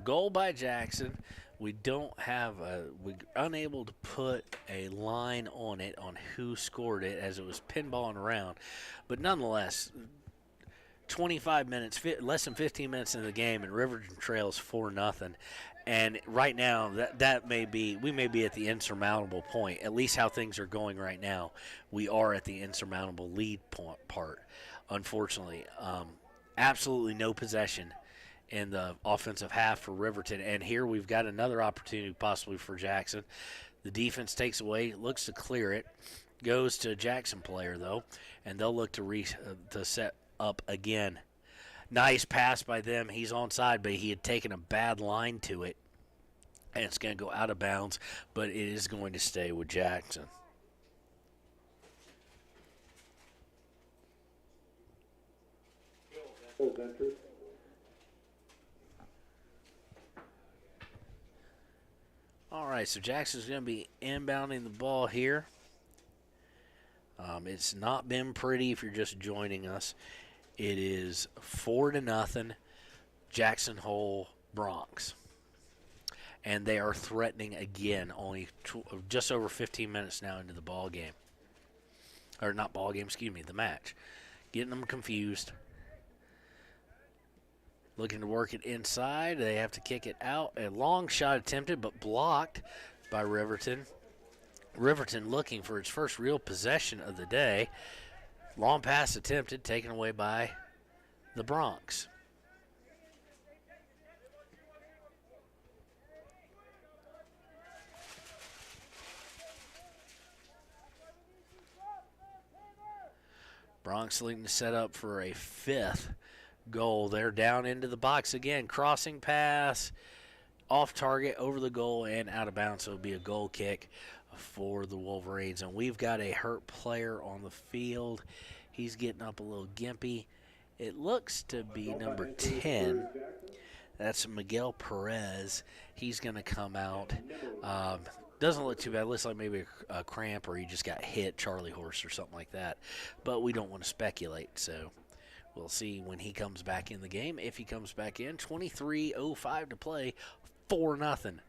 goal by Jackson. We don't have we're unable to put a line on it on who scored it as it was pinballing around. But nonetheless, 25 minutes, less than 15 minutes into the game, and Riverton trails 4-0. And right now, we may be at the insurmountable point. At least how things are going right now, we are at the insurmountable lead part. Unfortunately, absolutely no possession in the offensive half for Riverton. And here we've got another opportunity possibly for Jackson. The defense takes away, looks to clear it, goes to a Jackson player, though, and they'll look to set up again. Nice pass by them. He's onside, but he had taken a bad line to it, and it's going to go out of bounds, but it is going to stay with Jackson. All right, so Jackson's going to be inbounding the ball here. It's not been pretty if you're just joining us. It is 4-0 Jackson Hole Bronx. And they are threatening again, only just over 15 minutes now into the ball game. Or not ball game, the match. Getting them confused. Looking to work it inside. They have to kick it out. A long shot attempted, but blocked by Riverton. Riverton looking for its first real possession of the day. Long pass attempted, taken away by the Bronx. Bronx looking to set up for a fifth goal. They're down into the box again. Crossing pass, off target, over the goal, and out of bounds. So it'll be a goal kick for the Wolverines. And we've got a hurt player on the field. He's getting up a little gimpy. It looks to be number 10. That's Miguel Perez. He's going to come out. Doesn't look too bad. Looks like maybe a cramp or he just got hit, Charlie horse or something like that. But we don't want to speculate, so we'll see when he comes back in the game. If he comes back in, 23:05 to play, 4-0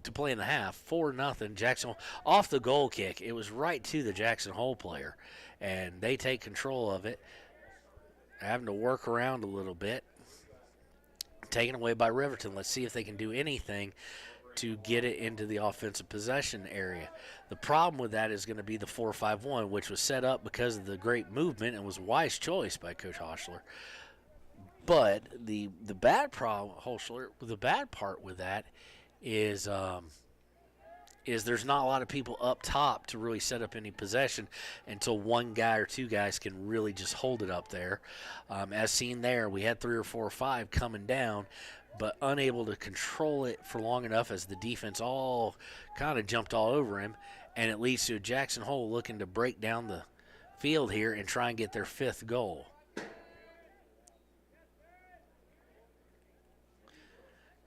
to play in the half, 4-0. Jackson off the goal kick. It was right to the Jackson Hole player, and they take control of it, having to work around a little bit. Taken away by Riverton. Let's see if they can do anything to get it into the offensive possession area. The problem with that is going to be the 4-5-1, which was set up because of the great movement and was a wise choice by Coach Hochler. But the bad problem, Hochler, the bad part with that is there's not a lot of people up top to really set up any possession until one guy or two guys can really just hold it up there. As seen there, we had 3 or 4 or 5 coming down, but unable to control it for long enough as the defense all kind of jumped all over him, and it leads to a Jackson Hole looking to break down the field here and try and get their 5th goal.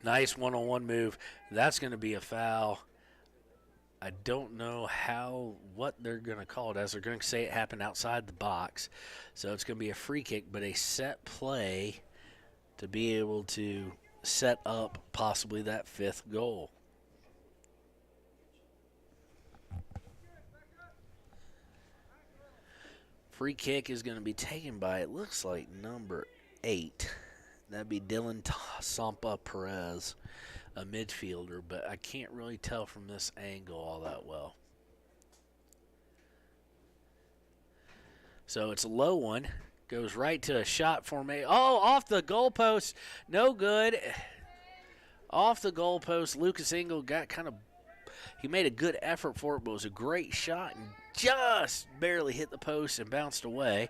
Nice one-on-one move. That's going to be a foul. I don't know what they're going to call it as. They're going to say it happened outside the box. So it's going to be a free kick, but a set play to be able to set up possibly that 5th goal. Free kick is going to be taken by, it looks like, number 8. That'd be Dylan Sampa Perez, a midfielder, but I can't really tell from this angle all that well. So it's a low one. Goes right to a shot formation. Oh, off the goalpost. No good. Off the goalpost. Lucas Engel got he made a good effort for it, but it was a great shot and just barely hit the post and bounced away.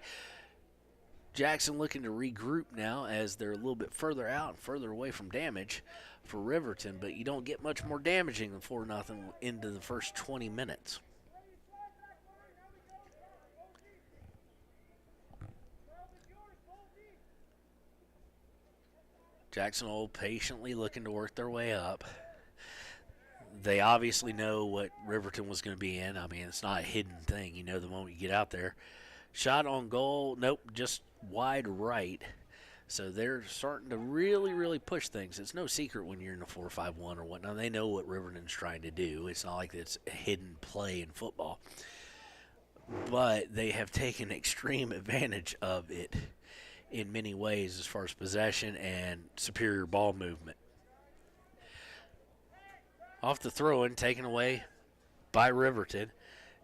Jackson looking to regroup now as they're a little bit further out and further away from damage for Riverton, but you don't get much more damaging than 4-0 into the first 20 minutes. Jackson Hole patiently looking to work their way up. They obviously know what Riverton was going to be in. I mean, it's not a hidden thing. You know the moment you get out there. Shot on goal. Nope, just wide right. So they're starting to really, really push things. It's no secret when you're in a 4-5-1 or whatnot. They know what Riverton's trying to do. It's not like it's a hidden play in football. But they have taken extreme advantage of it in many ways as far as possession and superior ball movement. Off the throw-in, taken away by Riverton.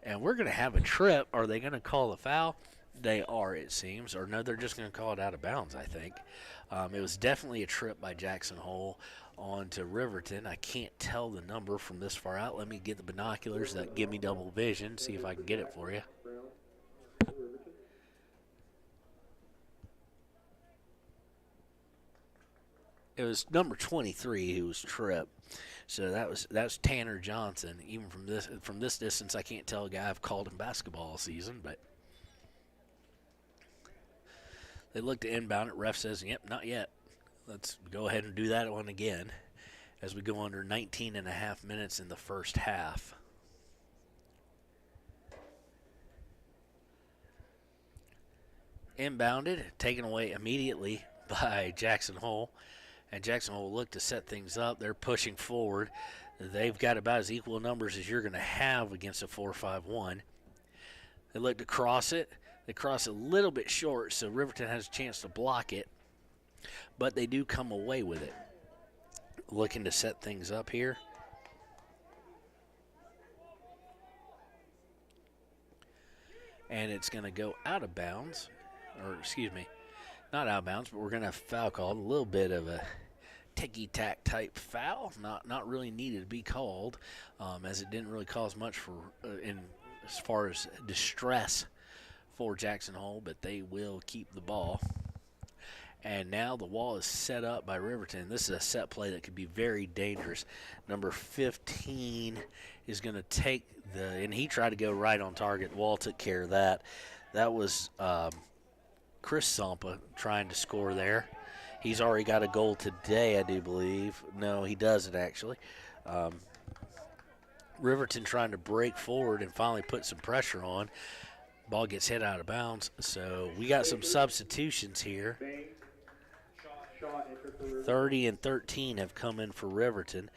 And we're going to have a trip. Are they going to call a foul? They are, it seems. Or no, they're just going to call it out of bounds, I think. It was definitely a trip by Jackson Hole onto Riverton. I can't tell the number from this far out. Let me get the binoculars that give me double vision, see if I can get it for you. It was number 23 who was tripped. So that's Tanner Johnson. Even from this distance, I can't tell a guy I've called in basketball all season, but they look to inbound it. Ref says, yep, not yet. Let's go ahead and do that one again as we go under 19 and a half minutes in the first half. Inbounded, taken away immediately by Jackson Hole. And Jackson Hole look to set things up. They're pushing forward. They've got about as equal numbers as you're going to have against a 4-5-1. They look to cross it. They cross a little bit short, so Riverton has a chance to block it. But they do come away with it. Looking to set things up here. And it's going to go out of bounds. Or, excuse me, not out of bounds, but we're going to have a foul called. A little bit of a ticky-tack type foul. Not really needed to be called, as it didn't really cause much for as far as distress for Jackson Hole, but they will keep the ball. And now the wall is set up by Riverton. This is a set play that could be very dangerous. Number 15 is going to take and he tried to go right on target. The wall took care of that. That was Chris Sampa trying to score there. He's already got a goal today, I do believe. No, he doesn't actually. Riverton trying to break forward and finally put some pressure on. Ball gets hit out of bounds, so we got some substitutions here. 30 and 13 have come in for Riverton.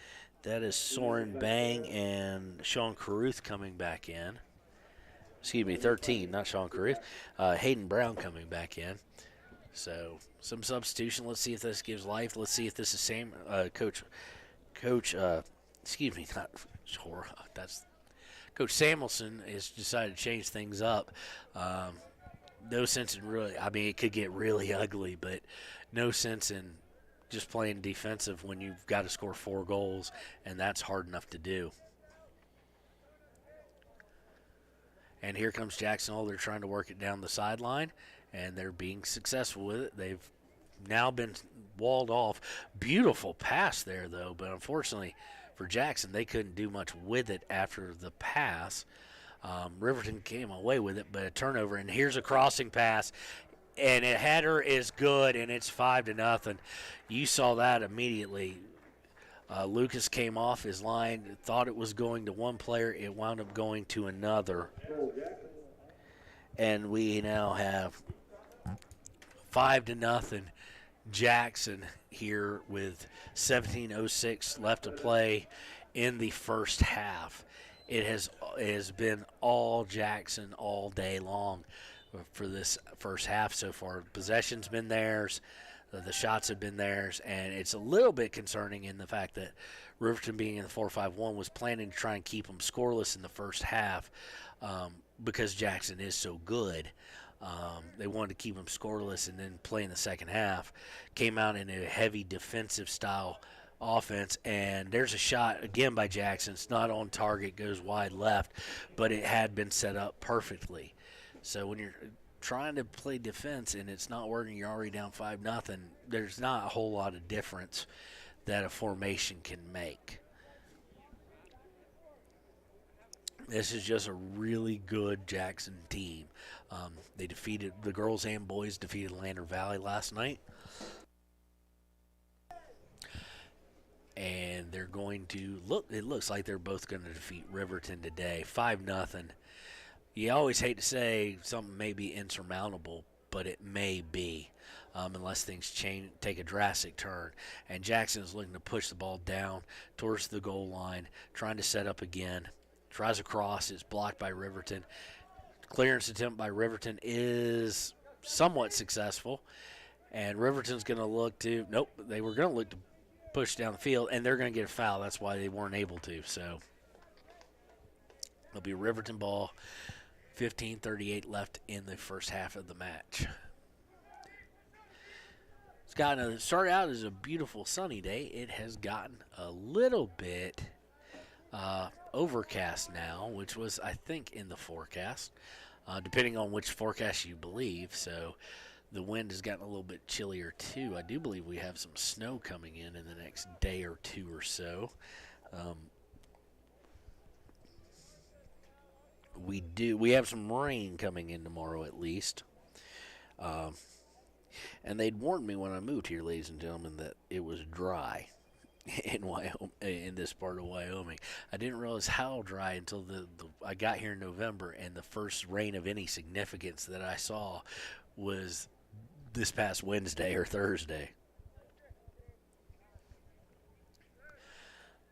That is Soren Bang and Sean Caruth coming back in. Excuse me, 13, not Sean Caruth. Hayden Brown coming back in. So some substitution. Let's see if this gives life. Let's see if this is same Coach Samuelson has decided to change things up. No sense in really, I mean, it could get really ugly, but no sense in just playing defensive when you've got to score 4 goals, and that's hard enough to do. And here comes Jackson Hole. They're trying to work it down the sideline, and they're being successful with it. They've now been walled off. Beautiful pass there, though, but unfortunately for Jackson, they couldn't do much with it after the pass. Riverton came away with it, but a turnover, and here's a crossing pass, and a header is good, and it's 5-0. You saw that immediately. Lucas came off his line, thought it was going to one player. It wound up going to another. And we now have 5-0 Jackson here with 17:06 left to play in the first half. It has been all Jackson all day long for this first half so far. Possession's been theirs. The shots have been theirs, and it's a little bit concerning in the fact that Riverton, being in the 4-5-1, was planning to try and keep them scoreless in the first half because Jackson is so good. They wanted to keep them scoreless and then play in the second half. Came out in a heavy defensive style offense, and there's a shot again by Jackson. It's not on target, goes wide left, but it had been set up perfectly. So when you're trying to play defense and it's not working, you're already down 5-0, there's not a whole lot of difference that a formation can make. This is just a really good Jackson team. They defeated, the girls and boys defeated Lander Valley last night. and they're going to look. It looks like they're both going to defeat Riverton today, 5-0. You always hate to say something may be insurmountable, but it may be, unless things change, take a drastic turn. And Jackson is looking to push the ball down towards the goal line, trying to set up again. Tries a cross. It's blocked by Riverton. Clearance attempt by Riverton is somewhat successful. And Riverton's going to look to – nope, they were going to look to push down the field, and they're going to get a foul. That's why they weren't able to. So it'll be Riverton ball. 15:38 left in the first half of the match. It started out as a beautiful sunny day. It has gotten a little bit overcast now, which was, I think, in the forecast, depending on which forecast you believe. So the wind has gotten a little bit chillier, too. I do believe we have some snow coming in the next day or two or so. We have some rain coming in tomorrow at least. And they'd warned me when I moved here, ladies and gentlemen, that it was dry in Wyoming, in this part of Wyoming. I didn't realize how dry until I got here in November, and the first rain of any significance that I saw was this past Wednesday or Thursday.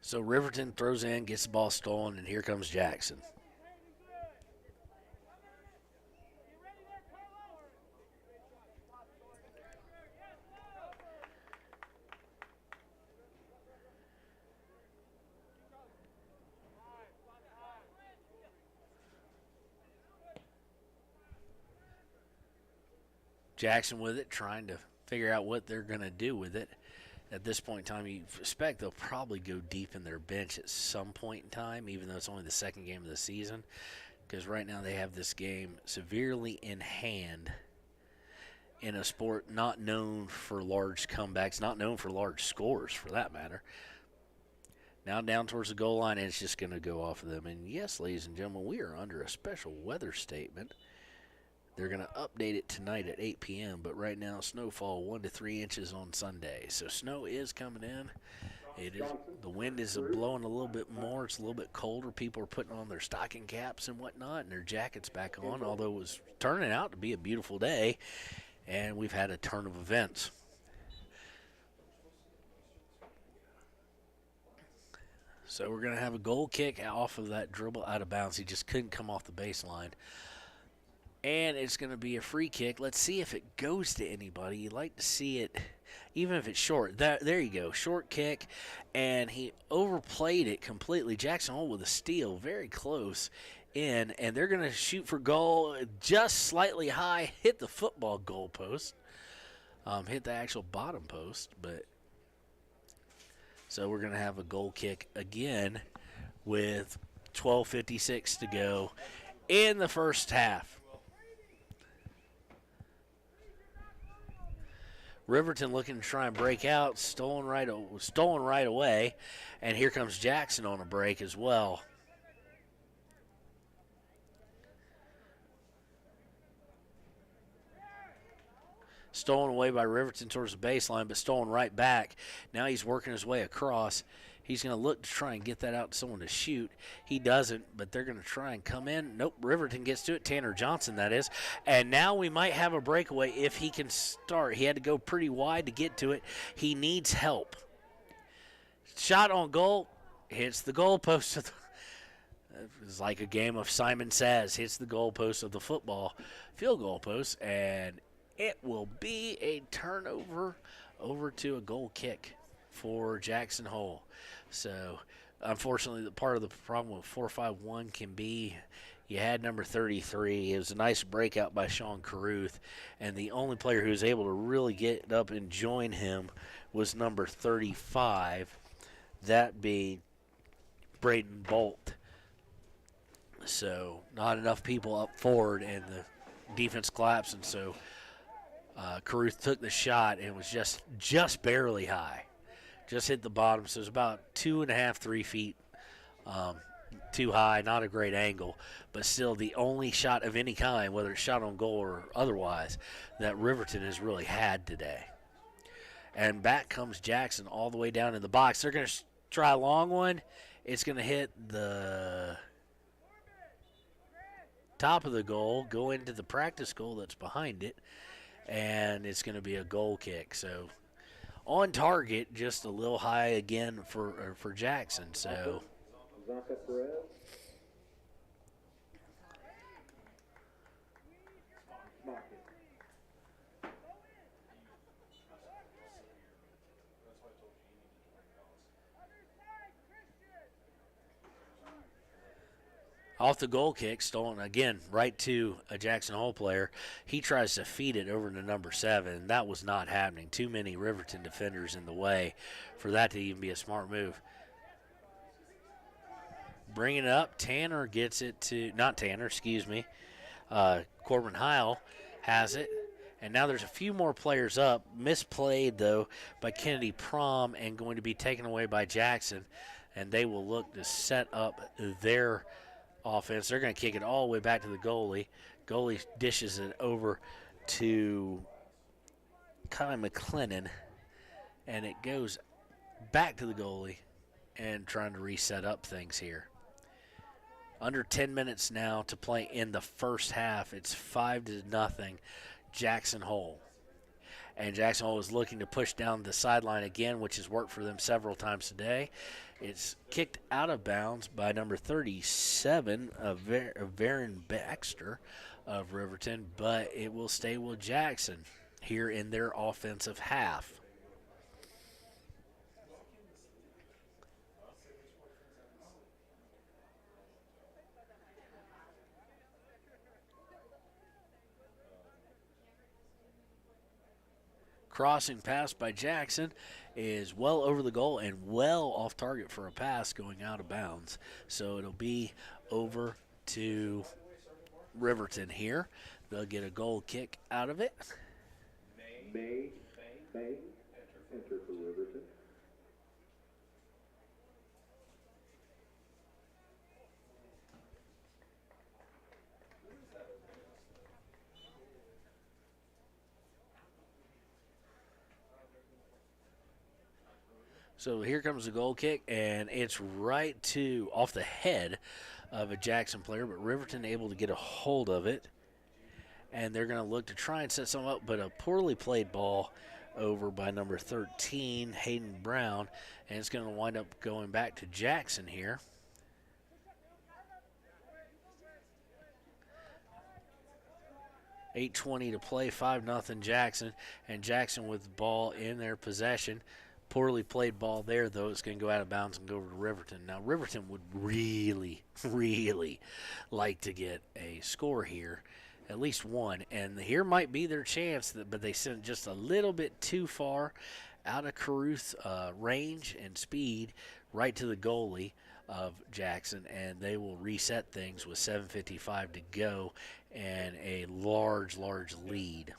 So Riverton throws in, gets the ball stolen, and here comes Jackson. Jackson with it, trying to figure out what they're going to do with it. At this point in time, you expect they'll probably go deep in their bench at some point in time, even though it's only the second game of the season, because right now they have this game severely in hand in a sport not known for large comebacks, not known for large scores for that matter. Now down towards the goal line, and it's just going to go off of them. And yes, ladies and gentlemen, we are under a special weather statement. They're going to update it tonight at 8 p.m., but right now snowfall 1 to 3 inches on Sunday. So snow is coming in. The wind is blowing a little bit more. It's a little bit colder. People are putting on their stocking caps and whatnot and their jackets back on, although it was turning out to be a beautiful day, and we've had a turn of events. So we're going to have a goal kick off of that dribble out of bounds. He just couldn't come off the baseline. And it's going to be a free kick. Let's see if it goes to anybody. You'd like to see it, even if it's short. There you go, short kick. And he overplayed it completely. Jackson Hole with a steal, very close in. And they're going to shoot for goal just slightly high, hit the football goal post. Hit the actual bottom post. So we're going to have a goal kick again with 12:56 to go in the first half. Riverton looking to try and break out, stolen right away, and here comes Jackson on a break as well. Stolen away by Riverton towards the baseline, but stolen right back. Now he's working his way across. He's going to look to try and get that out to someone to shoot. He doesn't, but they're going to try and come in. Nope, Riverton gets to it. Tanner Johnson, that is. And now we might have a breakaway if he can start. He had to go pretty wide to get to it. He needs help. Shot on goal. Hits the goalpost. It's like a game of Simon Says. Hits the goalpost of the football field goal post. And it will be a turnover over to a goal kick for Jackson Hole. So, unfortunately, part of the problem with 4-5-1 can be you had number 33. It was a nice breakout by Sean Caruth, and the only player who was able to really get up and join him was number 35. That be Braden Bolt. So, not enough people up forward, and the defense collapsed, and so Caruth took the shot, and it was just barely high. Just hit the bottom, so it's about 2.5, 3 feet too high. Not a great angle, but still the only shot of any kind, whether it's shot on goal or otherwise, that Riverton has really had today. And back comes Jackson all the way down in the box. They're going to try a long one. It's going to hit the top of the goal, go into the practice goal that's behind it, and it's going to be a goal kick. So on target, just a little high again for Jackson. So Zaka Perez. off the goal kick, stolen again right to a Jackson Hole player. He tries to feed it over to number 7. That was not happening. Too many Riverton defenders in the way for that to even be a smart move. Bringing it up, Tanner gets it to, not Tanner, excuse me. Corbin Heil has it. And now there's a few more players up. Misplayed, though, by Kennedy Prom and going to be taken away by Jackson. And they will look to set up their offense. They're going to kick it all the way back to the goalie. Goalie dishes it over to Kai McLennan. And it goes back to the goalie and trying to reset up things here. Under 10 minutes now to play in the first half. It's 5-0 Jackson Hole. And Jackson Hole is looking to push down the sideline again, which has worked for them several times today. It's kicked out of bounds by number 37, Varen Baxter of Riverton, but it will stay with Jackson here in their offensive half. Crossing pass by Jackson is well over the goal and well off target for a pass going out of bounds. So it'll be over to Riverton here. They'll get a goal kick out of it. May enter for Riverton. So here comes the goal kick, and it's right to off the head of a Jackson player, but Riverton able to get a hold of it. And they're going to look to try and set something up, but a poorly played ball over by number 13, Hayden Brown, and it's going to wind up going back to Jackson here. .8:20 to play, 5-0 Jackson, and Jackson with the ball in their possession. Poorly played ball there, though. It's going to go out of bounds and go over to Riverton. Now, Riverton would really, really like to get a score here, at least one. And here might be their chance, but they sent just a little bit too far out of Caruth's range and speed right to the goalie of Jackson, and they will reset things with 7:55 to go and a large, large lead.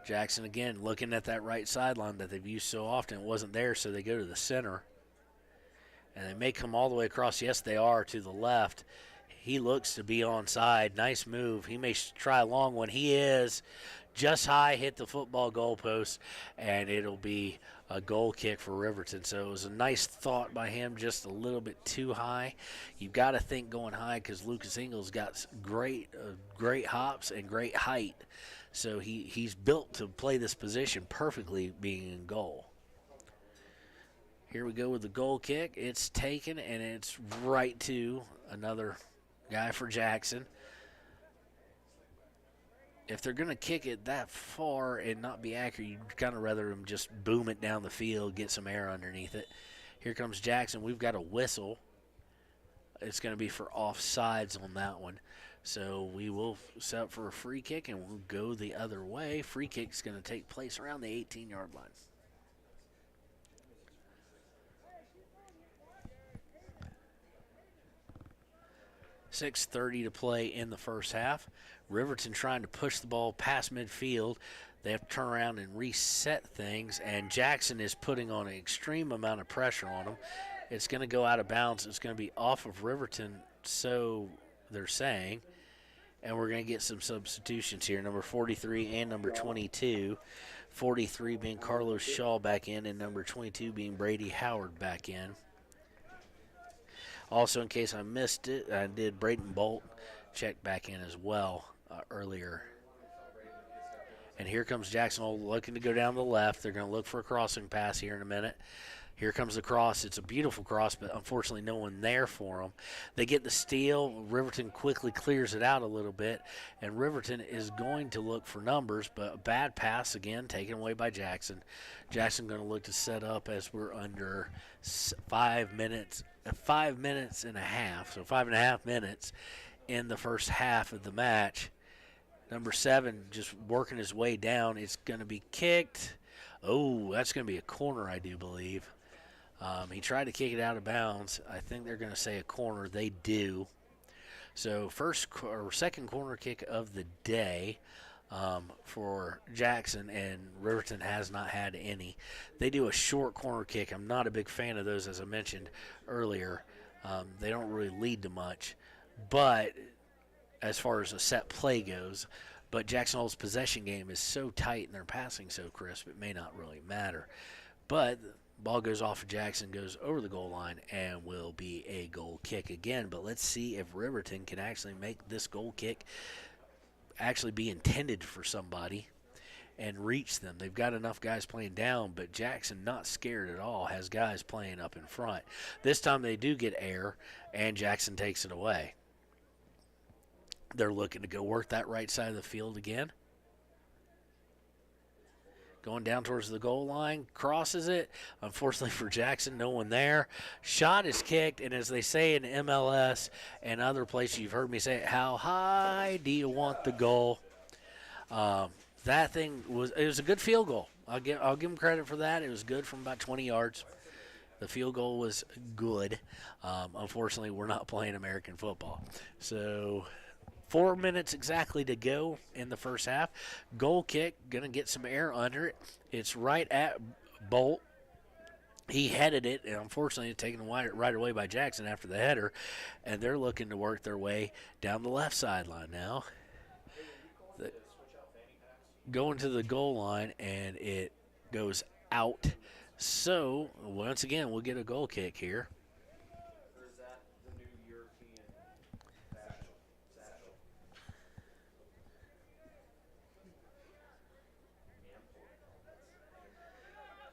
Jackson again looking at that right sideline that they've used so often. It wasn't there, so they go to the center. And they may come all the way across. Yes, they are to the left. He looks to be onside. Nice move. He may try a long one. He is just high, hit the football goalpost, and it'll be a goal kick for Riverton. So it was a nice thought by him, just a little bit too high. You've got to think going high because Lucas Ingles got great hops and great height. So he's built to play this position perfectly being in goal. Here we go with the goal kick. It's taken, and it's right to another guy for Jackson. If they're going to kick it that far and not be accurate, you'd kind of rather them just boom it down the field, get some air underneath it. Here comes Jackson. We've got a whistle. It's going to be for offsides on that one. So we will set up for a free kick, and we'll go the other way. Free kick's going to take place around the 18-yard line. .6:30 to play in the first half. Riverton trying to push the ball past midfield. They have to turn around and reset things, and Jackson is putting on an extreme amount of pressure on them. It's going to go out of bounds. It's going to be off of Riverton, so they're saying. And we're going to get some substitutions here, number 43 and number 22. 43 being Carlos Shaw back in, and number 22 being Brady Howard back in. Also, in case I missed it, I did Braden Bolt check back in as well earlier. And here comes Jackson Hole looking to go down the left. They're going to look for a crossing pass here in a minute. Here comes the cross. It's a beautiful cross, but unfortunately no one there for them. They get the steal. Riverton quickly clears it out a little bit, and Riverton is going to look for numbers, but a bad pass again taken away by Jackson. Jackson going to look to set up as we're under 5 minutes and a half, so 5.5 minutes in the first half of the match. Number 7 just working his way down. It's going to be kicked. Oh, that's going to be a corner, I do believe. He tried to kick it out of bounds. I think they're going to say a corner. They do. So second corner kick of the day for Jackson, and Riverton has not had any. They do a short corner kick. I'm not a big fan of those, as I mentioned earlier. They don't really lead to much. But as far as a set play goes, but Jackson Hole's possession game is so tight and they're passing so crisp, it may not really matter. But ball goes off of Jackson, goes over the goal line, and will be a goal kick again. But let's see if Riverton can actually make this goal kick actually be intended for somebody and reach them. They've got enough guys playing down, but Jackson, not scared at all, has guys playing up in front. This time they do get air, and Jackson takes it away. They're looking to go work that right side of the field again. Going down towards the goal line, crosses it. Unfortunately for Jackson, no one there. Shot is kicked, and as they say in MLS and other places, you've heard me say it, how high do you want the goal? That thing was a good field goal. I'll give them credit for that. It was good from about 20 yards. The field goal was good. Unfortunately, we're not playing American football. So 4 minutes exactly to go in the first half. Goal kick, going to get some air under it. It's right at Bolt. He headed it, and unfortunately taken right away by Jackson after the header, and they're looking to work their way down the left sideline now. Going to the goal line, and it goes out. So, once again, we'll get a goal kick here.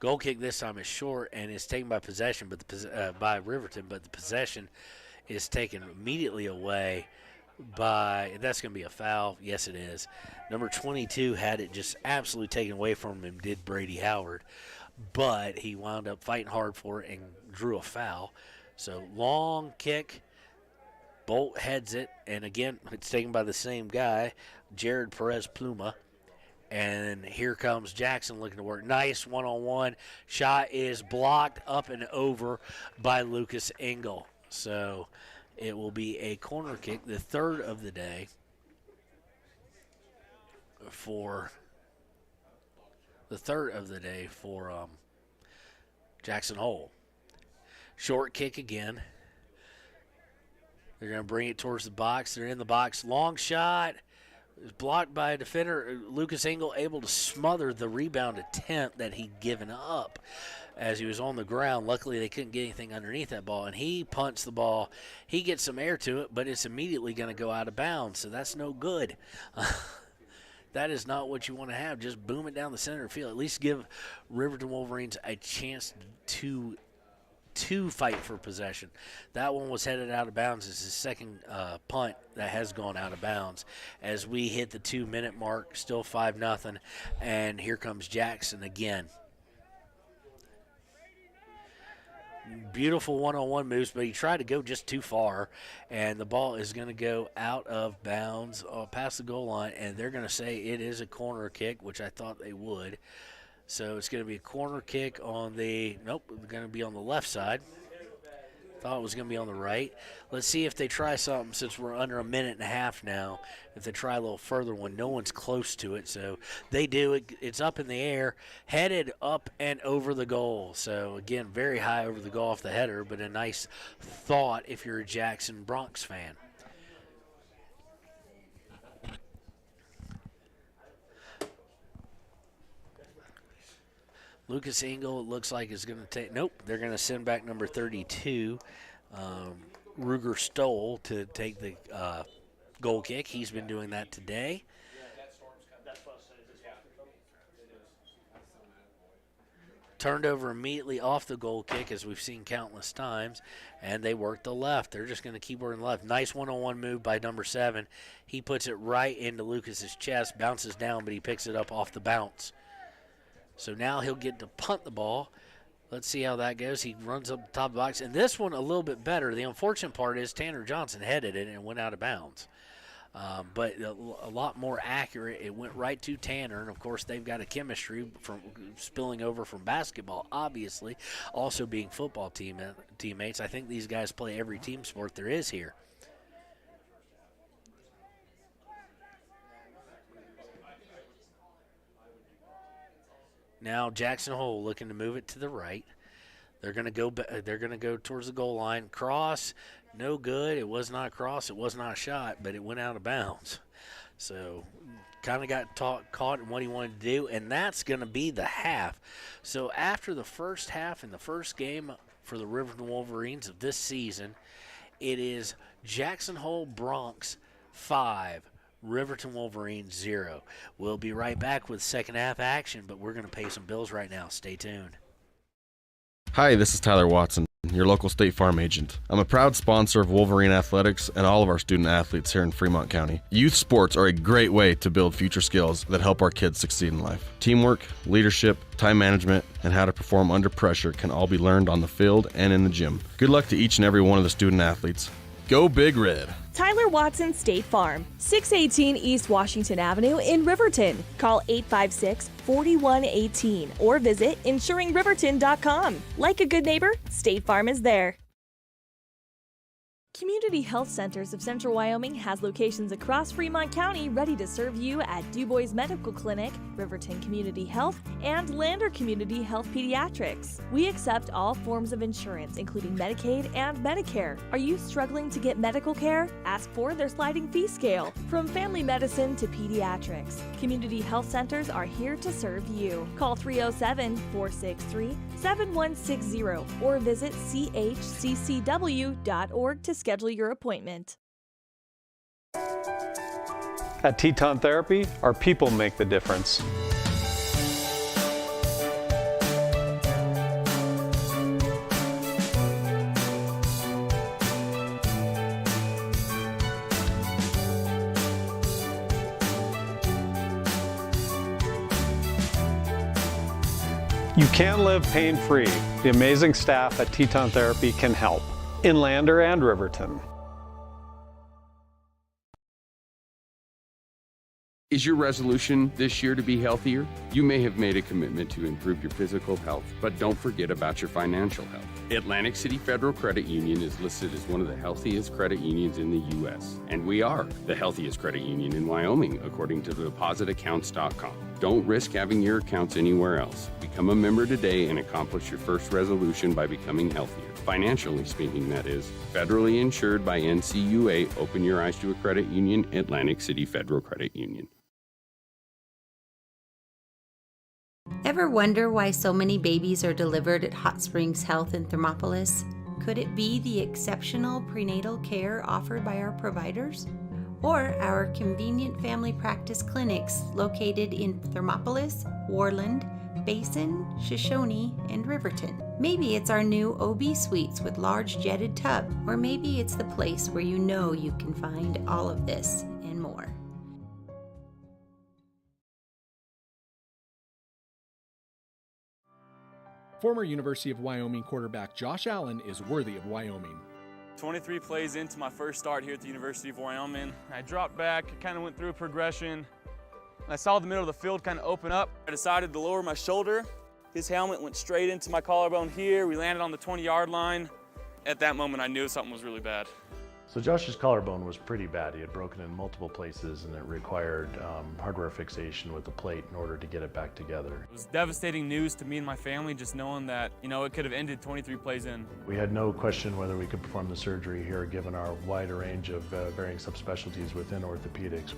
Goal kick this time is short and is taken by possession, but by Riverton, but the possession is taken immediately away by, that's going to be a foul. Yes, it is. Number 22 had it just absolutely taken away from him, did Brady Howard, but he wound up fighting hard for it and drew a foul. So long kick, Bolt heads it, and again, it's taken by the same guy, Jared Perez Pluma. And here comes Jackson looking to work. Nice one-on-one. Shot is blocked up and over by Lucas Engel. So it will be a corner kick, the third of the day for Jackson Hole. Short kick again. They're going to bring it towards the box. They're in the box. Long shot. Is blocked by a defender. Lucas Engel able to smother the rebound attempt that he'd given up as he was on the ground. Luckily, they couldn't get anything underneath that ball, and he punts the ball. He gets some air to it, but it's immediately going to go out of bounds, so that's no good. That is not what you want to have. Just boom it down the center of the field. At least give Riverton Wolverines a chance to fight for possession. That one was headed out of bounds. It's his second punt that has gone out of bounds. As we hit the 2-minute mark, still 5-0, and here comes Jackson again. Beautiful one-on-one moves, but he tried to go just too far, and the ball is going to go out of bounds past the goal line, and they're going to say it is a corner kick, which I thought they would. So it's going to be a corner kick on the, nope, it's going to be on the left side. Thought it was going to be on the right. Let's see if they try something since we're under a minute and a half now. If they try a little further when no one's close to it. So they do. It's up in the air, headed up and over the goal. So, again, very high over the goal off the header, but a nice thought if you're a Jackson Bronx fan. Lucas Engel, it looks like, is going to take – nope, they're going to send back number 32, Ruger Stoll, to take the goal kick. He's been doing that today. Turned over immediately off the goal kick, as we've seen countless times, and they work the left. They're just going to keep working left. Nice one-on-one move by number 7. He puts it right into Lucas's chest, bounces down, but he picks it up off the bounce. So now he'll get to punt the ball. Let's see how that goes. He runs up the top of the box. And this one a little bit better. The unfortunate part is Tanner Johnson headed it and went out of bounds. But a lot more accurate. It went right to Tanner. And, of course, they've got a chemistry from spilling over from basketball, obviously, also being football teammates. I think these guys play every team sport there is here. Now Jackson Hole looking to move it to the right. They're going to go. They're going to go towards the goal line. Cross, no good. It was not a cross. It was not a shot, but it went out of bounds. So kind of got caught in what he wanted to do, and that's going to be the half. So after the first half in the first game for the Riverton Wolverines of this season, it is Jackson Hole Bronx 5. Riverton Wolverines 0. We'll be right back with second half action, but we're going to pay some bills right now. Stay tuned. Hi, this is Tyler Watson, your local State Farm agent. I'm a proud sponsor of Wolverine Athletics and all of our student athletes here in Fremont County. Youth sports are a great way to build future skills that help our kids succeed in life. Teamwork, leadership, time management, and how to perform under pressure can all be learned on the field and in the gym. Good luck to each and every one of the student athletes. Go Big Red! Tyler Watson State Farm, 618 East Washington Avenue in Riverton. Call 856-4118 or visit insuringriverton.com. Like a good neighbor, State Farm is there. Community Health Centers of Central Wyoming has locations across Fremont County ready to serve you at Du Bois Medical Clinic, Riverton Community Health, and Lander Community Health Pediatrics. We accept all forms of insurance, including Medicaid and Medicare. Are you struggling to get medical care? Ask for their sliding fee scale. From family medicine to pediatrics, Community Health Centers are here to serve you. Call 307-463-7160 or visit chccw.org to schedule your appointment. At Teton Therapy, our people make the difference. You can live pain-free. The amazing staff at Teton Therapy can help. In Lander and Riverton. Is your resolution this year to be healthier? You may have made a commitment to improve your physical health, but don't forget about your financial health. Atlantic City Federal Credit Union is listed as one of the healthiest credit unions in the U.S., and we are the healthiest credit union in Wyoming, according to depositaccounts.com. Don't risk having your accounts anywhere else. Become a member today and accomplish your first resolution by becoming healthier. Financially speaking, that is. Federally insured by NCUA. Open your eyes to a credit union. Atlantic City Federal Credit Union. Ever wonder why so many babies are delivered at Hot Springs Health in Thermopolis? Could it be the exceptional prenatal care offered by our providers? Or our convenient family practice clinics located in Thermopolis, Worland, Basin, Shoshone, and Riverton? Maybe it's our new OB suites with large jetted tub, or maybe it's the place where you know you can find all of this and more. Former University of Wyoming quarterback Josh Allen is worthy of Wyoming. 23 plays into my first start here at the University of Wyoming. I dropped back, I kind of went through a progression. I saw the middle of the field kind of open up. I decided to lower my shoulder. His helmet went straight into my collarbone here. We landed on the 20-yard line. At that moment, I knew something was really bad. So Josh's collarbone was pretty bad. He had broken in multiple places and it required hardware fixation with the plate in order to get it back together. It was devastating news to me and my family, just knowing that, it could have ended 23 plays in. We had no question whether we could perform the surgery here, given our wide range of varying subspecialties within orthopedics.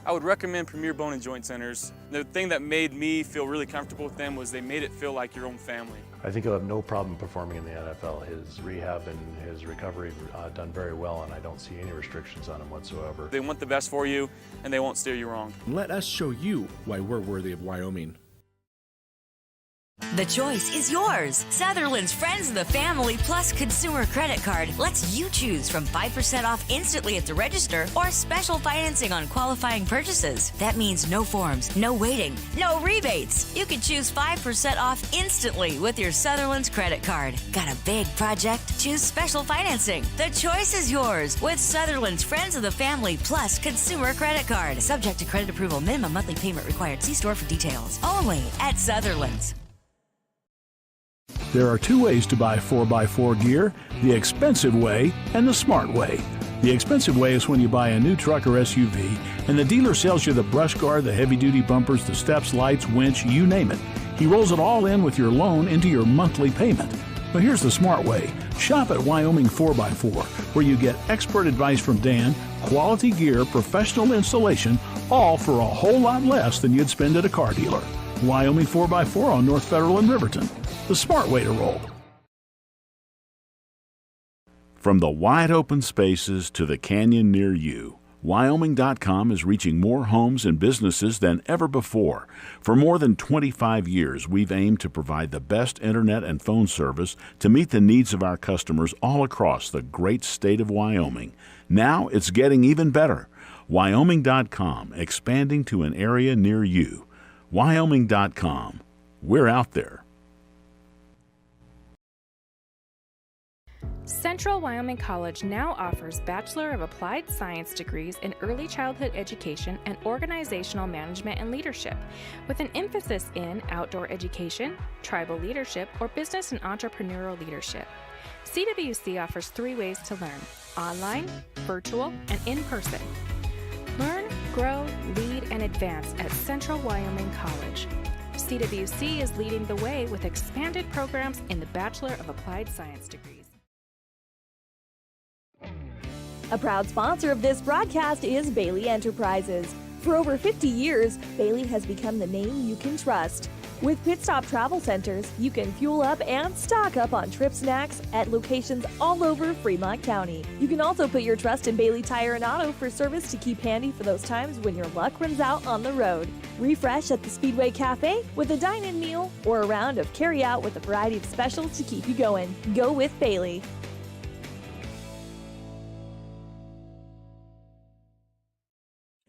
I would recommend Premier Bone and Joint Centers. The thing that made me feel really comfortable with them was they made it feel like your own family. I think he'll have no problem performing in the NFL. His rehab and his recovery done very well, and I don't see any restrictions on him whatsoever. They want the best for you, and they won't steer you wrong. Let us show you why we're worthy of Wyoming. The choice is yours. Sutherland's Friends of the Family Plus Consumer Credit Card lets you choose from 5% off instantly at the register or special financing on qualifying purchases. That means no forms, no waiting, no rebates. You can choose 5% off instantly with your Sutherland's credit card. Got a big project? Choose special financing. The choice is yours with Sutherland's Friends of the Family Plus Consumer Credit Card. Subject to credit approval. Minimum monthly payment required. See store for details. Only at Sutherland's. There are two ways to buy 4x4 gear, the expensive way and the smart way. The expensive way is when you buy a new truck or SUV and the dealer sells you the brush guard, the heavy-duty bumpers, the steps, lights, winch, you name it. He rolls it all in with your loan into your monthly payment. But here's the smart way. Shop at Wyoming 4x4, where you get expert advice from Dan, quality gear, professional installation, all for a whole lot less than you'd spend at a car dealer. Wyoming 4x4 on North Federal in Riverton. The smart way to roll. From the wide open spaces to the canyon near you, Wyoming.com is reaching more homes and businesses than ever before. For more than 25 years, we've aimed to provide the best internet and phone service to meet the needs of our customers all across the great state of Wyoming. Now it's getting even better. Wyoming.com, expanding to an area near you. Wyoming.com. We're out there. Central Wyoming College now offers Bachelor of Applied Science degrees in Early Childhood Education and Organizational Management and Leadership, with an emphasis in outdoor education, tribal leadership, or business and entrepreneurial leadership. CWC offers 3 ways to learn: online, virtual, and in person. Learn, grow, lead, and advance at Central Wyoming College. CWC is leading the way with expanded programs in the Bachelor of Applied Science degrees. A proud sponsor of this broadcast is Bailey Enterprises. For over 50 years, Bailey has become the name you can trust. With Pit Stop Travel Centers, you can fuel up and stock up on trip snacks at locations all over Fremont County. You can also put your trust in Bailey Tire and Auto for service to keep handy for those times when your luck runs out on the road. Refresh at the Speedway Cafe with a dine-in meal or a round of carry-out with a variety of specials to keep you going. Go with Bailey.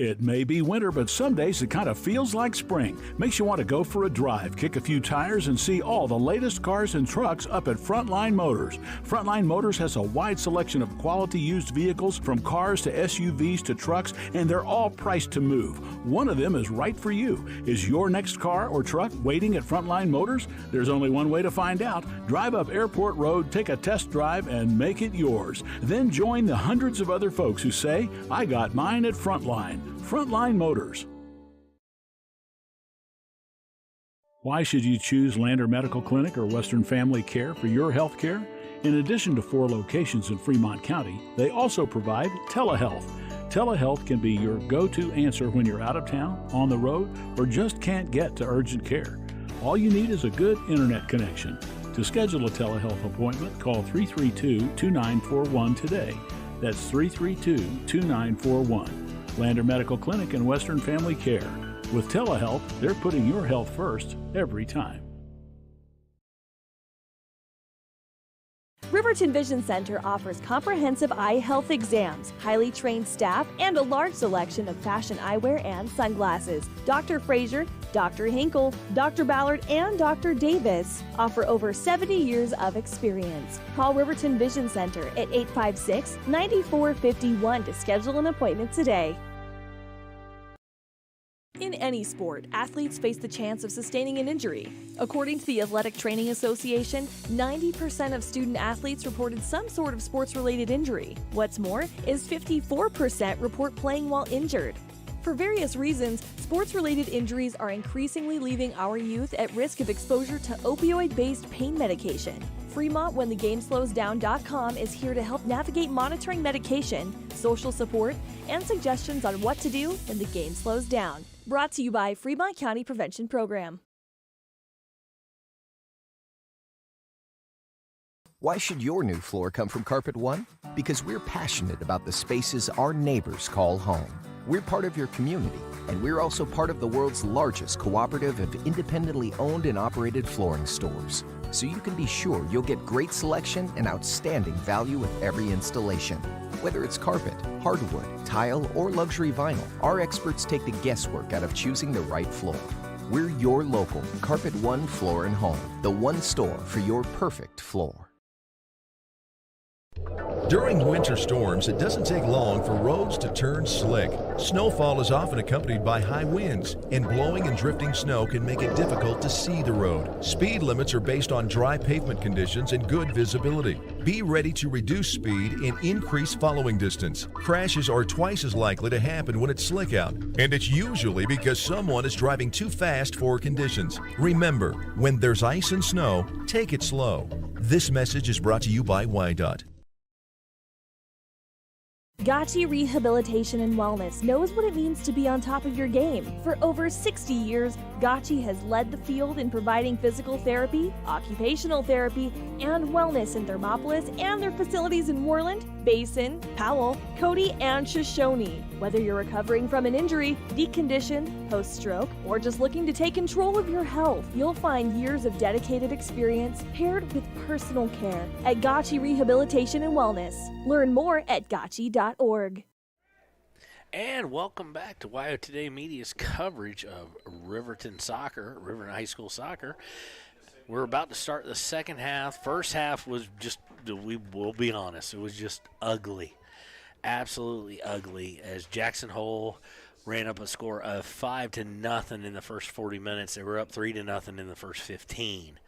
It may be winter, but some days it kind of feels like spring. Makes you want to go for a drive, kick a few tires, and see all the latest cars and trucks up at Frontline Motors. Frontline Motors has a wide selection of quality used vehicles, from cars to SUVs to trucks, and they're all priced to move. One of them is right for you. Is your next car or truck waiting at Frontline Motors? There's only one way to find out. Drive up Airport Road, take a test drive, and make it yours. Then join the hundreds of other folks who say, I got mine at Frontline. Frontline Motors. Why should you choose Lander Medical Clinic or Western Family Care for your health care? In addition to 4 locations in Fremont County, they also provide telehealth. Telehealth can be your go-to answer when you're out of town, on the road, or just can't get to urgent care. All you need is a good internet connection. To schedule a telehealth appointment, call 332-2941 today. That's 332-2941. Lander Medical Clinic and Western Family Care. With telehealth, they're putting your health first every time. Riverton Vision Center offers comprehensive eye health exams, highly trained staff, and a large selection of fashion eyewear and sunglasses. Dr. Frazier, Dr. Hinkle, Dr. Ballard, and Dr. Davis offer over 70 years of experience. Call Riverton Vision Center at 856-9451 to schedule an appointment today. In any sport, athletes face the chance of sustaining an injury. According to the Athletic Training Association, 90% of student athletes reported some sort of sports-related injury. What's more, is 54% report playing while injured. For various reasons, sports-related injuries are increasingly leaving our youth at risk of exposure to opioid-based pain medication. FremontWhenTheGameSlowsDown.com is here to help navigate monitoring medication, social support, and suggestions on what to do when the game slows down. Brought to you by Fremont County Prevention Program. Why should your new floor come from Carpet One? Because we're passionate about the spaces our neighbors call home. We're part of your community, and we're also part of the world's largest cooperative of independently owned and operated flooring stores. So you can be sure you'll get great selection and outstanding value with every installation. Whether it's carpet, hardwood, tile, or luxury vinyl, our experts take the guesswork out of choosing the right floor. We're your local Carpet One Floor and Home, the one store for your perfect floor. During winter storms, it doesn't take long for roads to turn slick. Snowfall is often accompanied by high winds, and blowing and drifting snow can make it difficult to see the road. Speed limits are based on dry pavement conditions and good visibility. Be ready to reduce speed and increase following distance. Crashes are twice as likely to happen when it's slick out, and it's usually because someone is driving too fast for conditions. Remember, when there's ice and snow, take it slow. This message is brought to you by WyoToday. Gotchi Rehabilitation and Wellness knows what it means to be on top of your game. For over 60 years, Gotchi has led the field in providing physical therapy, occupational therapy, and wellness in Thermopolis and their facilities in Worland, Basin, Powell, Cody, and Shoshone. Whether you're recovering from an injury, deconditioned, post-stroke, or just looking to take control of your health, you'll find years of dedicated experience paired with personal care at Gotchi Rehabilitation and Wellness. Learn more at gotchi.org. And welcome back to WyoToday Media's coverage of Riverton soccer, Riverton High School soccer. We're about to start the second half. First half was just, we will be honest, it was just ugly. Absolutely ugly, as Jackson Hole ran up a score of 5-0 in the first 40 minutes. They were up 3-0 in the first 15.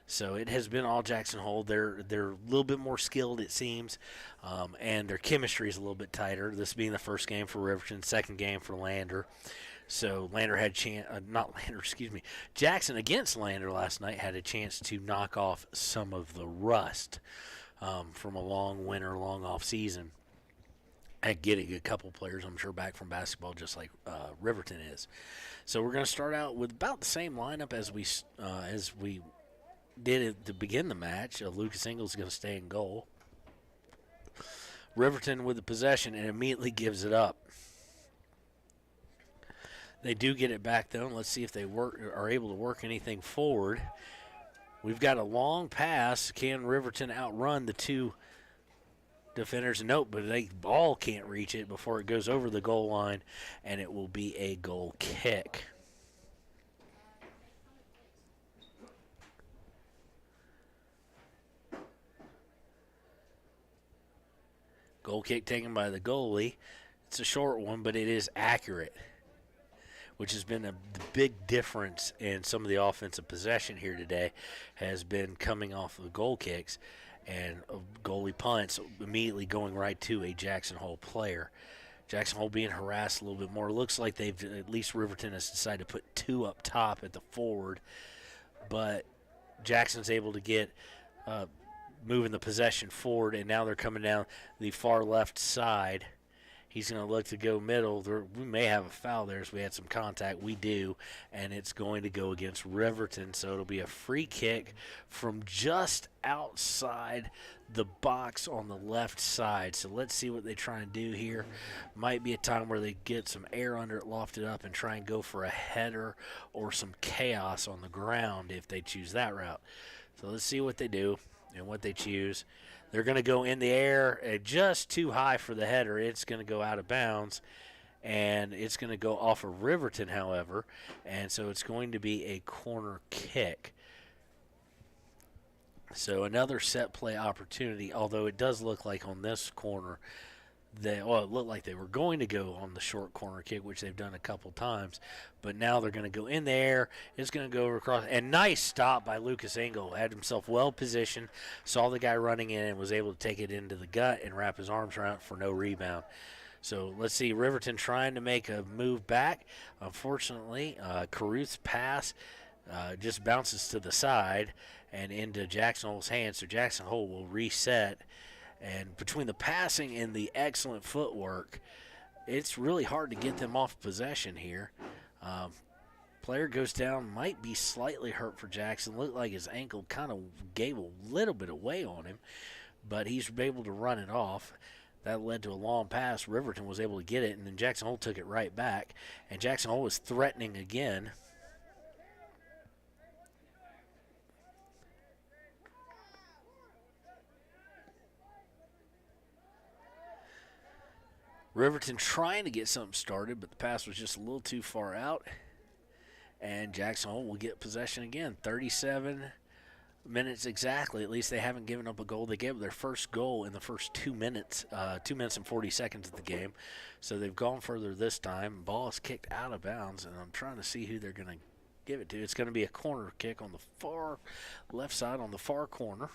So it has been all Jackson Hole. They're a little bit more skilled, it seems, and their chemistry is a little bit tighter. This being the first game for Riverton, second game for Lander. So Lander had Jackson against Lander last night had a chance to knock off some of the rust from a long winter, long off season. And getting a couple players, I'm sure, back from basketball, just like Riverton is. So we're going to start out with about the same lineup as we did it to begin the match. Lucas Ingles is going to stay in goal. Riverton with the possession and immediately gives it up. They do get it back, though. Let's see if they are able to work anything forward. We've got a long pass. Can Riverton outrun the two defenders? Nope, but they all can't reach it before it goes over the goal line, and it will be a goal kick. Goal kick taken by the goalie. It's a short one, but it is accurate, which has been the big difference in some of the offensive possession here today, has been coming off of goal kicks and goalie punts immediately going right to a Jackson Hole player. Jackson Hole being harassed a little bit more. Looks like they've, at least Riverton has decided to put two up top at the forward, but Jackson's able to get moving the possession forward, and now they're coming down the far left side. He's going to look to go middle. We may have a foul there as we had some contact. We do, and it's going to go against Riverton. So it'll be a free kick from just outside the box on the left side. So let's see what they try and do here. Might be a time where they get some air under it, loft it up, and try and go for a header or some chaos on the ground if they choose that route. So let's see what they do and what they choose. They're going to go in the air just too high for the header. It's going to go out of bounds, and it's going to go off of Riverton, however, and so it's going to be a corner kick. So another set play opportunity, although it does look like on this corner, it looked like they were going to go on the short corner kick, which they've done a couple times, but now they're going to go in there. It's going to go across, and nice stop by Lucas Engel. Had himself well positioned, saw the guy running in, and was able to take it into the gut and wrap his arms around it for no rebound. So let's see, Riverton trying to make a move back. Unfortunately, Caruth's pass Just bounces to the side and into Jackson Hole's hands, so Jackson Hole will reset. And between the passing and the excellent footwork, it's really hard to get them off possession here. Player goes down, might be slightly hurt for Jackson. Looked like his ankle kind of gave a little bit away on him, but he's able to run it off. That led to a long pass. Riverton was able to get it, and then Jackson Hole took it right back. And Jackson Hole was threatening again. Riverton trying to get something started, but the pass was just a little too far out. And Jackson Hole will get possession again. 37 minutes exactly. At least they haven't given up a goal. They gave up their first goal in the first 2 minutes, 2 minutes and 40 seconds of the game. So they've gone further this time. Ball is kicked out of bounds, and I'm trying to see who they're going to give it to. It's going to be a corner kick on the far left side on the far corner.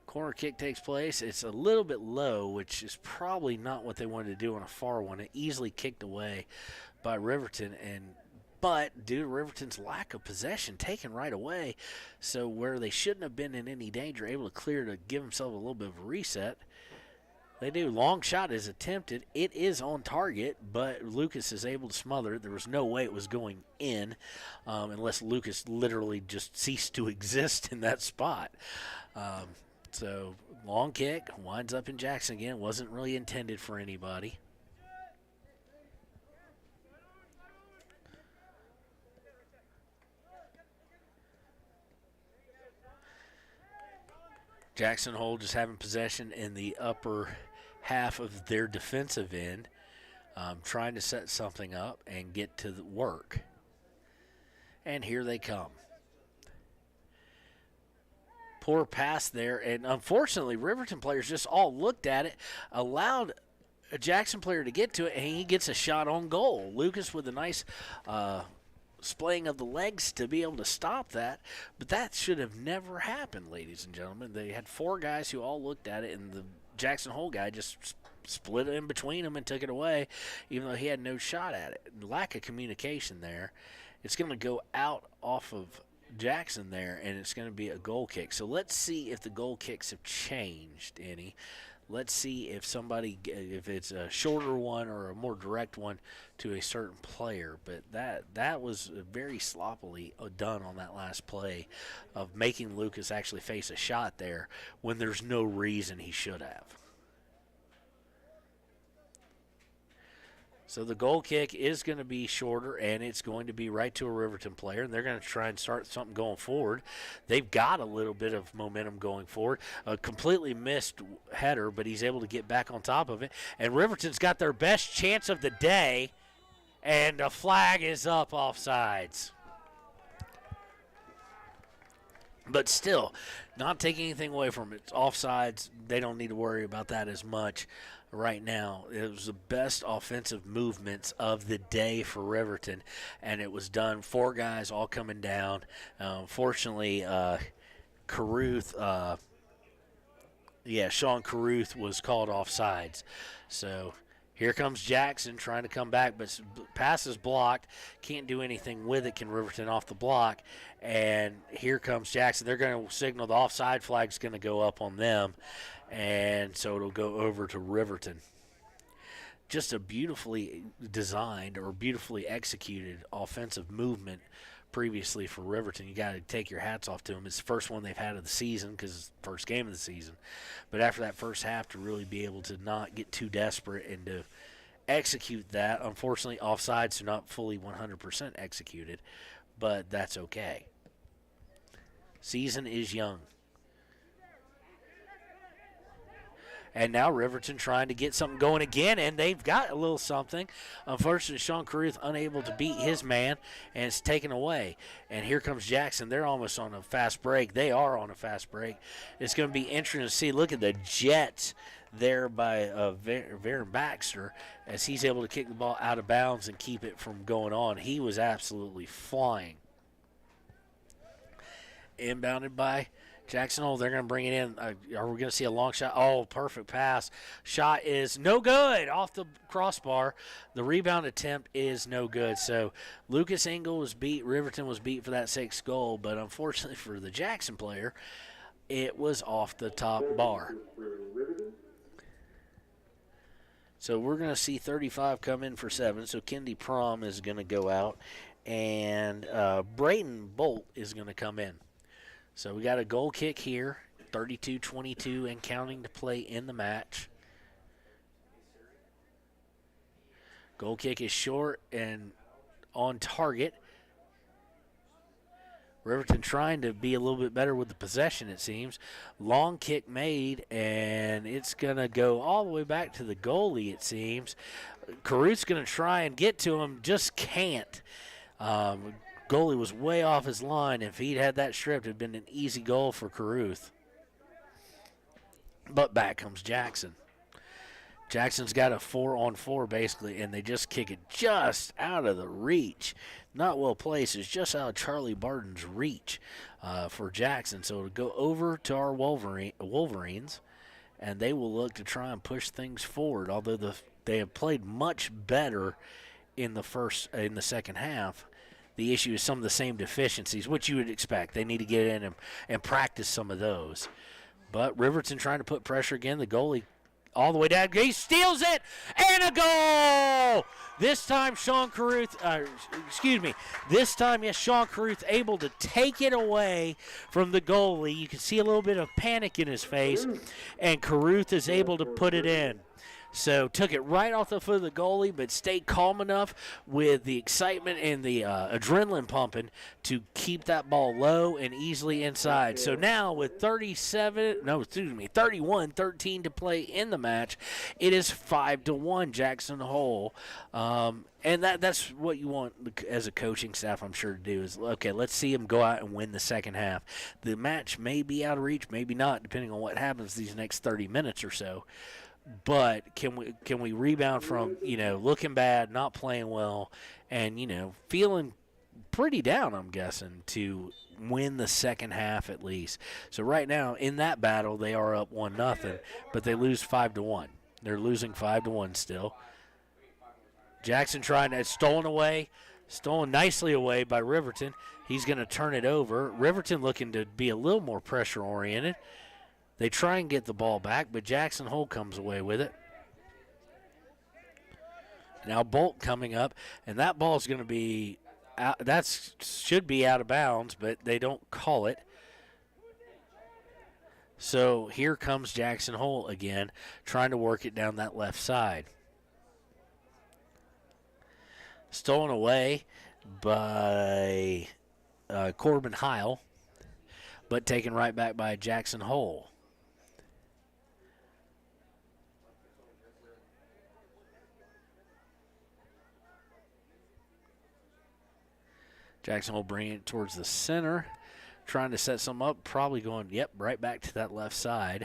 Corner kick takes place. It's a little bit low, which is probably not what they wanted to do on a far one. It easily kicked away by Riverton, but due to Riverton's lack of possession, taken right away, so where they shouldn't have been in any danger, able to clear to give themselves a little bit of a reset. They do. Long shot is attempted. It is on target, but Lucas is able to smother it. There was no way it was going in unless Lucas literally just ceased to exist in that spot. So long kick, winds up in Jackson again. Wasn't really intended for anybody. Jackson Hole just having possession in the upper half of their defensive end, trying to set something up and get to the work. And here they come. Poor pass there, and unfortunately, Riverton players just all looked at it, allowed a Jackson player to get to it, and he gets a shot on goal. Lucas with a nice splaying of the legs to be able to stop that, but that should have never happened, ladies and gentlemen. They had four guys who all looked at it, and the Jackson Hole guy just split it in between them and took it away, even though he had no shot at it. Lack of communication there. It's going to go out off of Jackson there, and it's going to be a goal kick. So let's see if the goal kicks have changed any. Let's see if if it's a shorter one or a more direct one to a certain player. But that was very sloppily done on that last play of making Lucas actually face a shot there when there's no reason he should have. So the goal kick is going to be shorter, and it's going to be right to a Riverton player, and they're going to try and start something going forward. They've got a little bit of momentum going forward. A completely missed header, but he's able to get back on top of it. And Riverton's got their best chance of the day, and a flag is up offsides. But still, not taking anything away from it. It's offsides. They don't need to worry about that as much right now. It was the best offensive movements of the day for Riverton, and it was done. Four guys all coming down. Fortunately, Caruth, Sean Caruth was called offsides. So here comes Jackson trying to come back, but pass is blocked. Can't do anything with it. Can Riverton off the block. And here comes Jackson. They're going to signal the offside flag's going to go up on them. And so it'll go over to Riverton. Just a beautifully designed or beautifully executed offensive movement previously for Riverton. You got to take your hats off to them. It's the first one they've had of the season because it's the first game of the season. But after that first half, to really be able to not get too desperate and to execute that, unfortunately, offsides are not fully 100% executed, but that's okay. Season is young. And now Riverton trying to get something going again, and they've got a little something. Unfortunately, Sean Caruth unable to beat his man, and it's taken away. And here comes Jackson. They're almost on a fast break. They are on a fast break. It's going to be interesting to see. Look at the Jets there by Varen Baxter as he's able to kick the ball out of bounds and keep it from going on. He was absolutely flying. Inbounded by Jackson Hole, they're going to bring it in. Are we going to see a long shot? Oh, perfect pass. Shot is no good off the crossbar. The rebound attempt is no good. So Lucas Engel was beat. Riverton was beat for that 6th goal. But unfortunately for the Jackson player, it was off the top bar. So we're going to see 35 come in for 7. So Kendi Prom is going to go out. And Braden Bolt is going to come in. So we got a goal kick here, 32-22 and counting to play in the match. Goal kick is short and on target. Riverton trying to be a little bit better with the possession, it seems. Long kick made, and it's going to go all the way back to the goalie, it seems. Caruth's going to try and get to him, just can't. Goalie was way off his line. If he'd had that stripped, it would have been an easy goal for Caruth. But back comes Jackson. Jackson's got a 4-on-4 basically, and they just kick it just out of the reach. Not well placed. It's just out of Charlie Barton's reach for Jackson. So it'll go over to our Wolverines, and they will look to try and push things forward. Although they have played much better in the second half. The issue is some of the same deficiencies, which you would expect. They need to get in and practice some of those. But Riverton trying to put pressure again. The goalie all the way down. He steals it, and a goal! This time, Sean Caruth, Sean Caruth able to take it away from the goalie. You can see a little bit of panic in his face, and Caruth is able to put it in. So took it right off the foot of the goalie, but stayed calm enough with the excitement and the adrenaline pumping to keep that ball low and easily inside. So now with 31-13 to play in the match, it is 5-1 Jackson Hole. And that's what you want as a coaching staff, I'm sure, to do is, okay, let's see them go out and win the second half. The match may be out of reach, maybe not, depending on what happens these next 30 minutes or so. But can we rebound from, looking bad, not playing well, and, feeling pretty down, I'm guessing, to win the second half at least. So right now, in that battle, they are up 1-0, but they lose 5-1. They're losing 5-1 still. Jackson stolen nicely away by Riverton. He's going to turn it over. Riverton looking to be a little more pressure-oriented. They try and get the ball back, but Jackson Hole comes away with it. Now Bolt coming up, and that ball is going to be out. Should be out of bounds, but they don't call it. So here comes Jackson Hole again, trying to work it down that left side. Stolen away by Corbin Heil, but taken right back by Jackson Hole. Jackson will bring it towards the center, trying to set some up, probably going, right back to that left side.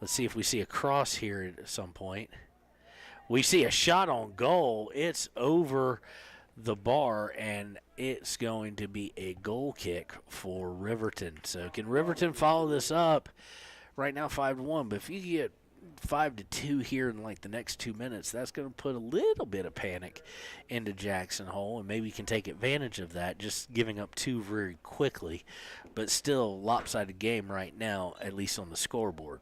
Let's see if we see a cross here at some point. We see a shot on goal. It's over the bar, and it's going to be a goal kick for Riverton. So can Riverton follow this up? Right now 5-1, but if you get 5-2 here in the next 2 minutes, that's going to put a little bit of panic into Jackson Hole, and maybe you can take advantage of that, just giving up 2 very quickly. But still, lopsided game right now, at least on the scoreboard.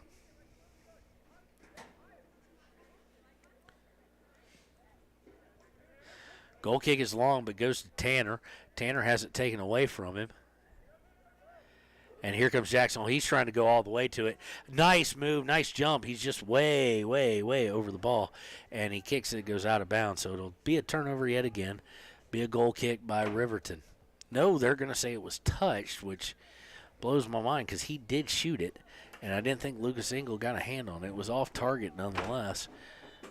Goal kick is long, but goes to Tanner. Tanner has it taken away from him. And here comes Jackson Hole. He's trying to go all the way to it. Nice move, nice jump. He's just way, way, way over the ball. And he kicks it, it goes out of bounds. So it'll be a turnover yet again. Be a goal kick by Riverton. No, they're going to say it was touched, which blows my mind because he did shoot it. And I didn't think Lucas Engel got a hand on it. It was off target nonetheless.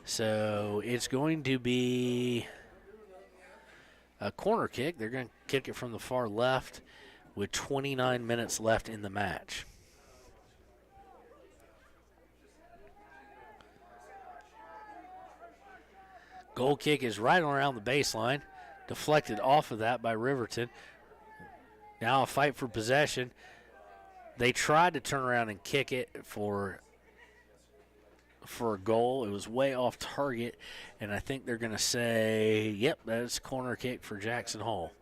So it's going to be a corner kick. They're going to kick it from the far left with 29 minutes left in the match. Goal kick is right around the baseline. Deflected off of that by Riverton. Now a fight for possession. They tried to turn around and kick it for a goal. It was way off target, and I think they're going to say, yep, that's a corner kick for Jackson Hole.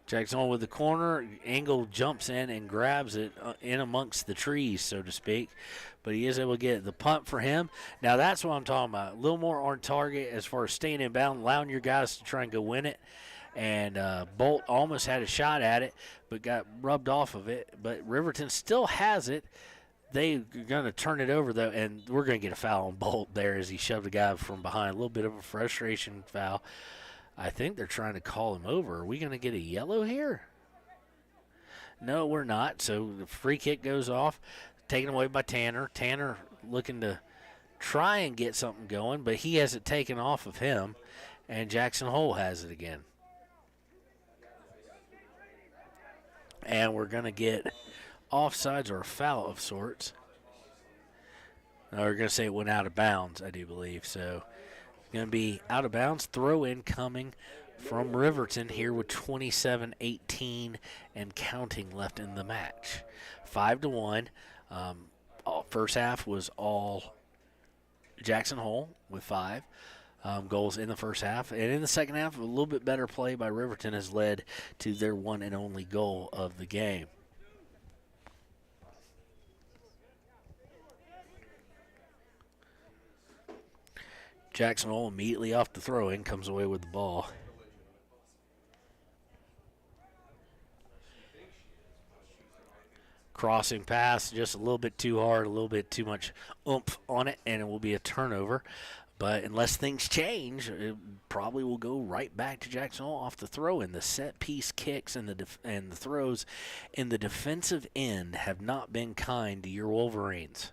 Jackson Hole with the corner. Engel jumps in and grabs it in amongst the trees, so to speak. But he is able to get the punt for him. Now, that's what I'm talking about. A little more on target as far as staying in bounds, allowing your guys to try and go win it. And Bolt almost had a shot at it, but got rubbed off of it. But Riverton still has it. They're going to turn it over, though, and we're going to get a foul on Bolt there as he shoved a guy from behind. A little bit of a frustration foul. I think they're trying to call him over. Are we going to get a yellow here? No, we're not. So the free kick goes off, taken away by Tanner. Tanner looking to try and get something going, but he has it taken off of him, and Jackson Hole has it again. And we're going to get offsides or a foul of sorts. No, we're going to say it went out of bounds, I do believe. So going to be out of bounds. Throw in coming from Riverton here with 27-18 and counting left in the match. 5-1. First half was all Jackson Hole with 5 goals in the first half. And in the second half, a little bit better play by Riverton has led to their one and only goal of the game. Jackson Hole immediately off the throw-in comes away with the ball. Crossing pass, just a little bit too hard, a little bit too much oomph on it, and it will be a turnover. But unless things change, it probably will go right back to Jackson Hole off the throw-in. The set-piece kicks and the throws in the defensive end have not been kind to your Wolverines.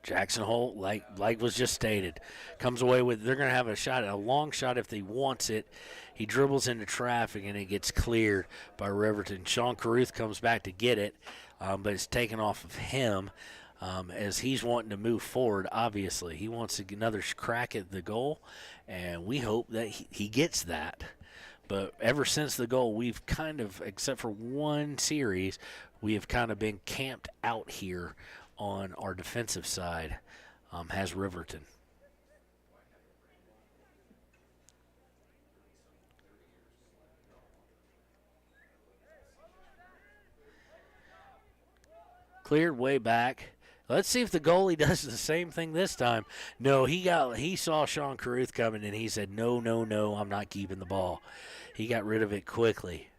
Jackson Hole, like was just stated, comes away with, they're going to have a long shot if he wants it. He dribbles into traffic, and it gets cleared by Riverton. Sean Caruth comes back to get it, but it's taken off of him as he's wanting to move forward, obviously. He wants another crack at the goal, and we hope that he gets that. But ever since the goal, we've kind of, except for one series, we have kind of been camped out here on our defensive side, has Riverton. Cleared way back. Let's see if the goalie does the same thing this time. No, he saw Sean Caruth coming, and he said, no, I'm not keeping the ball. He got rid of it quickly.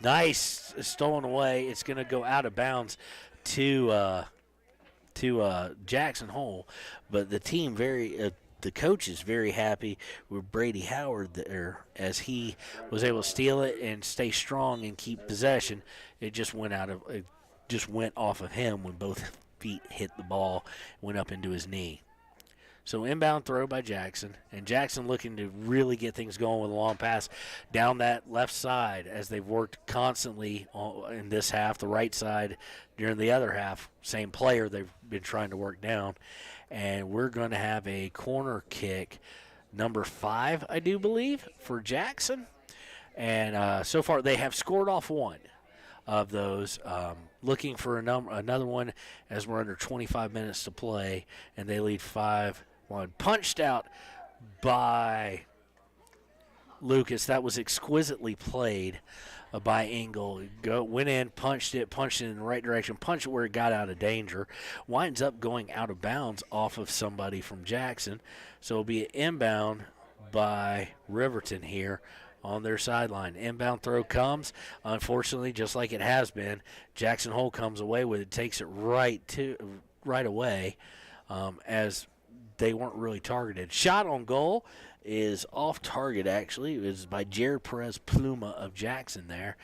Nice, stolen away. It's going to go out of bounds to Jackson Hole, but the team the coach is very happy with Brady Howard there as he was able to steal it and stay strong and keep possession. It just went off of him when both feet hit the ball, went up into his knee. So inbound throw by Jackson, and Jackson looking to really get things going with a long pass down that left side as they've worked constantly in this half, the right side during the other half. Same player they've been trying to work down. And we're going to have a corner kick, number 5, I do believe, for Jackson. And so far they have scored off one of those. Looking for another one as we're under 25 minutes to play, and they lead 5-1. Punched out by Lucas. That was exquisitely played by Engel. Went in, punched it in the right direction, punched it where it got out of danger. Winds up going out of bounds off of somebody from Jackson. So it'll be an inbound by Riverton here on their sideline. Inbound throw comes. Unfortunately, just like it has been, Jackson Hole comes away with it, takes it right away as they weren't really targeted. Shot on goal is off target, actually. It was by Jared Perez Pluma of Jackson there.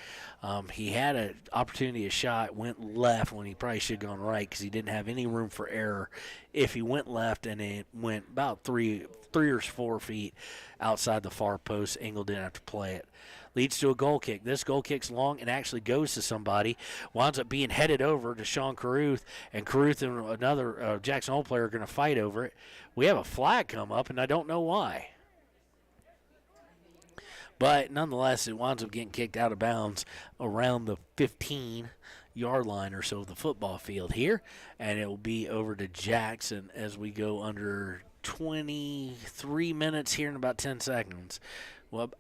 He had an opportunity, a shot, went left when he probably should have gone right because he didn't have any room for error. If he went left and it went about three or 4 feet outside the far post, Engel didn't have to play it. Leads to a goal kick. This goal kick's long and actually goes to somebody. Winds up being headed over to Sean Caruth, and Caruth and another Jackson Hole player are going to fight over it. We have a flag come up, and I don't know why. But nonetheless, it winds up getting kicked out of bounds around the 15-yard line or so of the football field here, and it will be over to Jackson as we go under 23 minutes here in about 10 seconds. Well,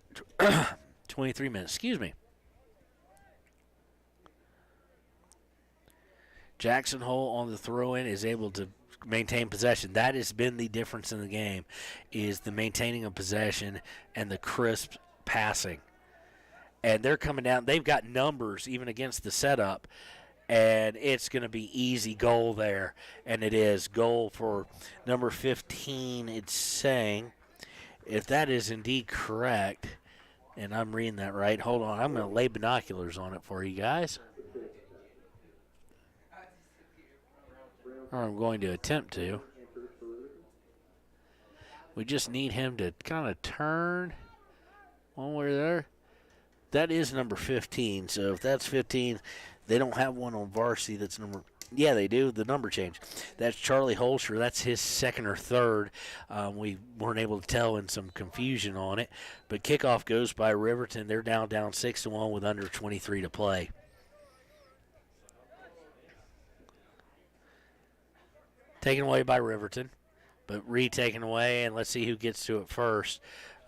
23 minutes, excuse me. Jackson Hole on the throw-in is able to maintain possession. That has been the difference in the game, is the maintaining of possession and the crisp passing. And they're coming down. They've got numbers even against the setup, and it's going to be easy goal there. And it is goal for number 15. It's saying, if that is indeed correct, and I'm reading that right. Hold on. I'm going to lay binoculars on it for you guys. Or I'm going to attempt to. We just need him to kind of turn one way or the other. That is number 15. So if that's 15, they don't have one on varsity that's number. Yeah, they do. The number change. That's Charlie Holscher. That's his second or third. We weren't able to tell in some confusion on it. But kickoff goes by Riverton. They're down 6-1 with under 23 to play. Taken away by Riverton, but retaken away, and let's see who gets to it first.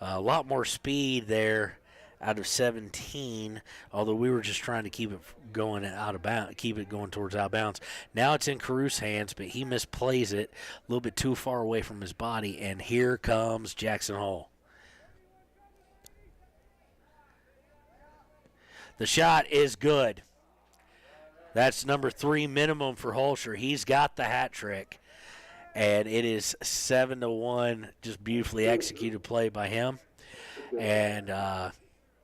A lot more speed there out of 17, although we were just trying to keep it going out of bounds, keep it going towards out of bounds. Now it's in Caruth's hands, but he misplays it a little bit too far away from his body, and here comes Jackson Hole. The shot is good. That's number 3 minimum for Holscher. He's got the hat trick, and it is 7-1, just beautifully executed play by him. And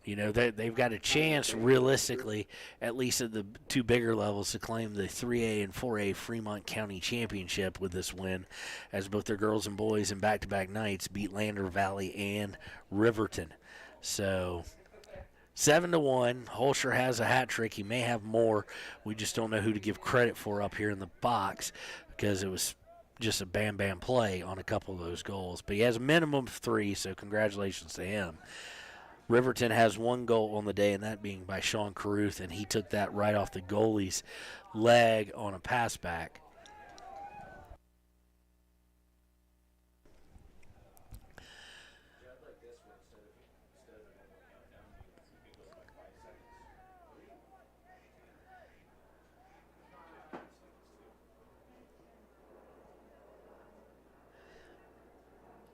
they've got a chance, realistically, at least at the 2 bigger levels, to claim the 3A and 4A Fremont County Championship with this win, as both their girls and boys in back-to-back nights beat Lander Valley and Riverton. So 7-1. Holscher has a hat trick. He may have more. We just don't know who to give credit for up here in the box, because it was just a bam-bam play on a couple of those goals. But he has a minimum of 3, so congratulations to him. Riverton has 1 goal on the day, and that being by Sean Caruth, and he took that right off the goalie's leg on a pass back.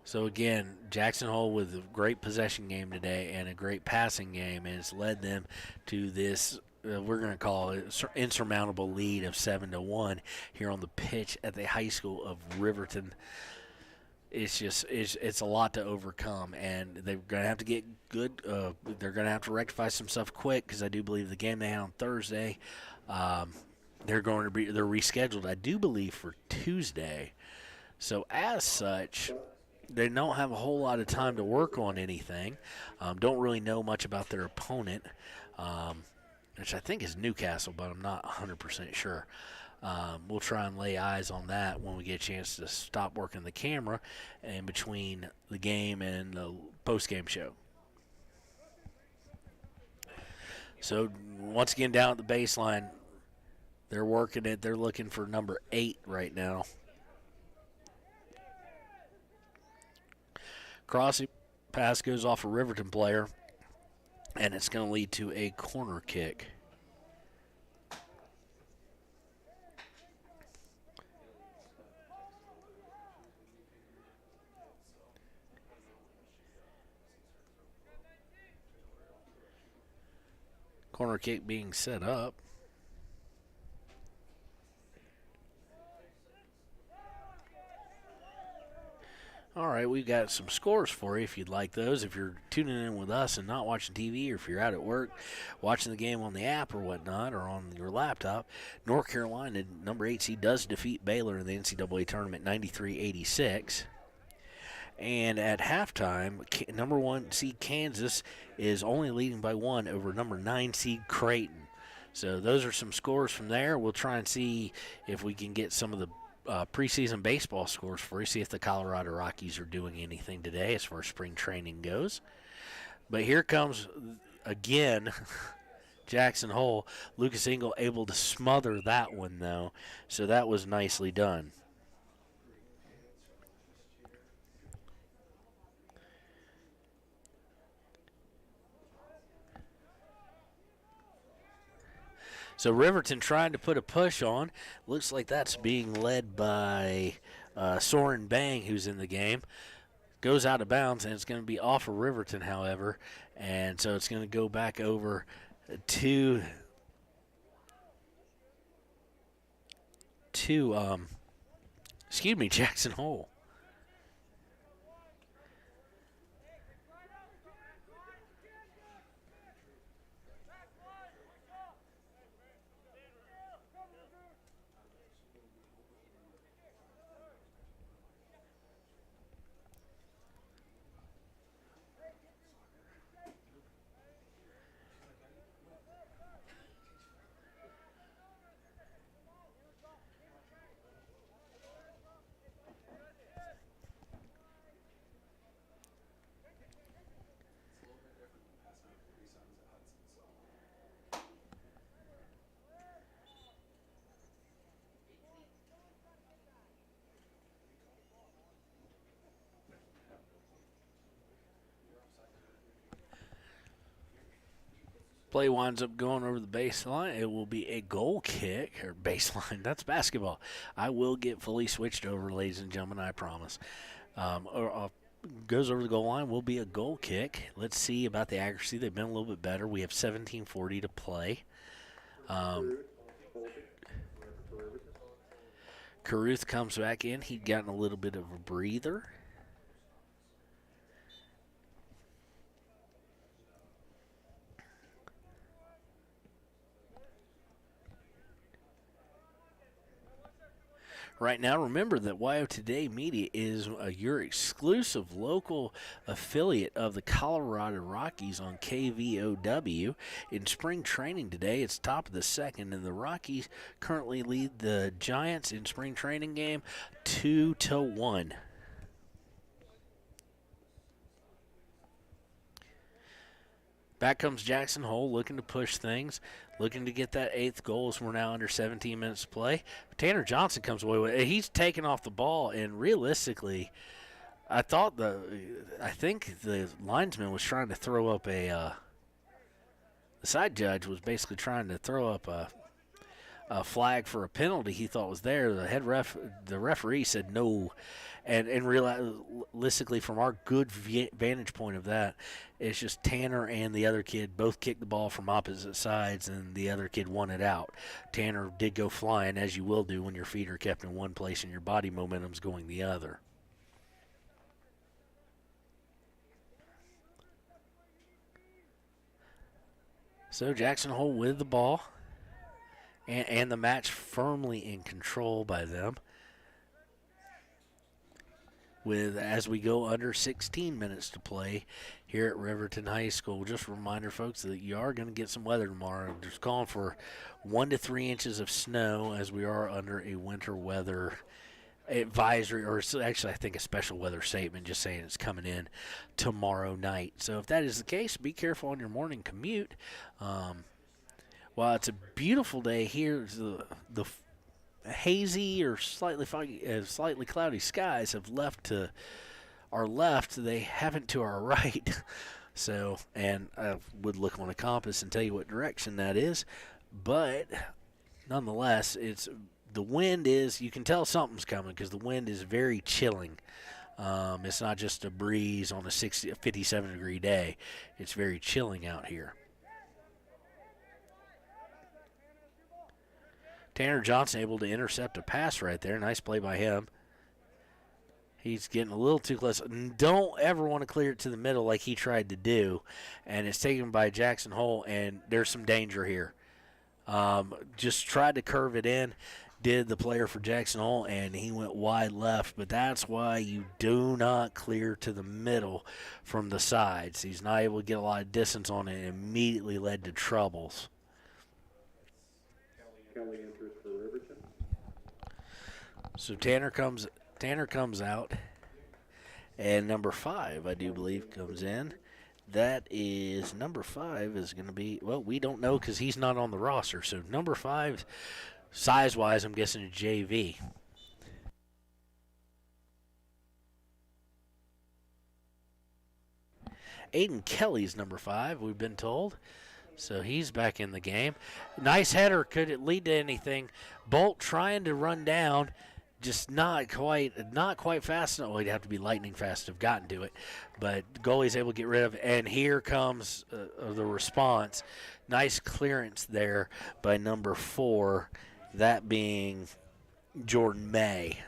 So again, Jackson Hole with a great possession game today and a great passing game, and it's led them to this, we're going to call it insurmountable lead of 7-1 here on the pitch at the high school of Riverton. It's a lot to overcome, and they're going to have to get good. They're going to have to rectify some stuff quick, because I do believe the game they had on Thursday, they're rescheduled, I do believe, for Tuesday. So as such, they don't have a whole lot of time to work on anything. Don't really know much about their opponent, which I think is Newcastle, but I'm not 100% sure. We'll try and lay eyes on that when we get a chance to stop working the camera in between the game and the post-game show. So once again, down at the baseline, they're working it. They're looking for number 8 right now. Crossing pass goes off a Riverton player, and it's going to lead to a corner kick. Corner kick being set up. All right, we've got some scores for you if you'd like those. If you're tuning in with us and not watching TV, or if you're out at work watching the game on the app or whatnot, or on your laptop, North Carolina, number 8 seed, does defeat Baylor in the NCAA tournament 93-86. And at halftime, number 1 seed Kansas is only leading by 1 over number 9 seed Creighton. So those are some scores from there. We'll try and see if we can get some of the preseason baseball scores for you, see if the Colorado Rockies are doing anything today as far as spring training goes. But here comes, again, Jackson Hole. Lucas Engel able to smother that one, though, so that was nicely done. So Riverton trying to put a push on. Looks like that's being led by Soren Bang, who's in the game. Goes out of bounds, and it's going to be off of Riverton, however. And so it's going to go back over to Jackson Hole. Play winds up going over the baseline. It will be a goal kick, or baseline. That's basketball. I will get fully switched over, ladies and gentlemen, I promise. Goes over the goal line, will be a goal kick. Let's see about the accuracy. They've been a little bit better. We have 17:40 to play. Caruth comes back in. He'd gotten a little bit of a breather. Right now, remember that WyoToday Media is your exclusive local affiliate of the Colorado Rockies on KVOW. In spring training today, it's top of the second, and the Rockies currently lead the Giants in spring training game 2-1. Back comes Jackson Hole, looking to push things, looking to get that 8th goal as we're now under 17 minutes to play. Tanner Johnson comes away with it. He's taken off the ball, and realistically, I think the linesman was trying to throw up the side judge was basically trying to throw up a flag for a penalty he thought was there. The referee said no. And realistically, from our good vantage point of that, it's just Tanner and the other kid both kicked the ball from opposite sides, and the other kid won it out. Tanner did go flying, as you will do when your feet are kept in one place and your body momentum's going the other. So Jackson Hole with the ball, and the match firmly in control by them. As we go under 16 minutes to play here at Riverton High School. Just a reminder, folks, that you are going to get some weather tomorrow. Just calling for 1 to 3 inches of snow as we are under a winter weather advisory, or actually I think a special weather statement just saying it's coming in tomorrow night. So if that is the case, be careful on your morning commute. While it's a beautiful day here, the hazy or slightly foggy, slightly cloudy skies have left to our left. They haven't to our right. So, and I would look on a compass and tell you what direction that is. But nonetheless, the wind is, you can tell something's coming because the wind is very chilling. It's not just a breeze on a 57-degree day. It's very chilling out here. Tanner Johnson able to intercept a pass right there. Nice play by him. He's getting a little too close. Don't ever want to clear it to the middle like he tried to do. And it's taken by Jackson Hole, and there's some danger here. Just tried to curve it in, did the player for Jackson Hole, and he went wide left. But that's why you do not clear to the middle from the sides. He's not able to get a lot of distance on it, and immediately led to troubles. Kelly enters for Riverton. So Tanner comes out, and number 5, I do believe, comes in. That is number 5 is going to be, well, we don't know because he's not on the roster. So number 5, size-wise, I'm guessing a JV. Aiden Kelly's number 5, we've been told. So he's back in the game. Nice header. Could it lead to anything? Bolt trying to run down. Just not quite fast enough. Well, he'd have to be lightning fast to have gotten to it. But the goalie's able to get rid of it. And here comes the response. Nice clearance there by number 4, that being Jordan May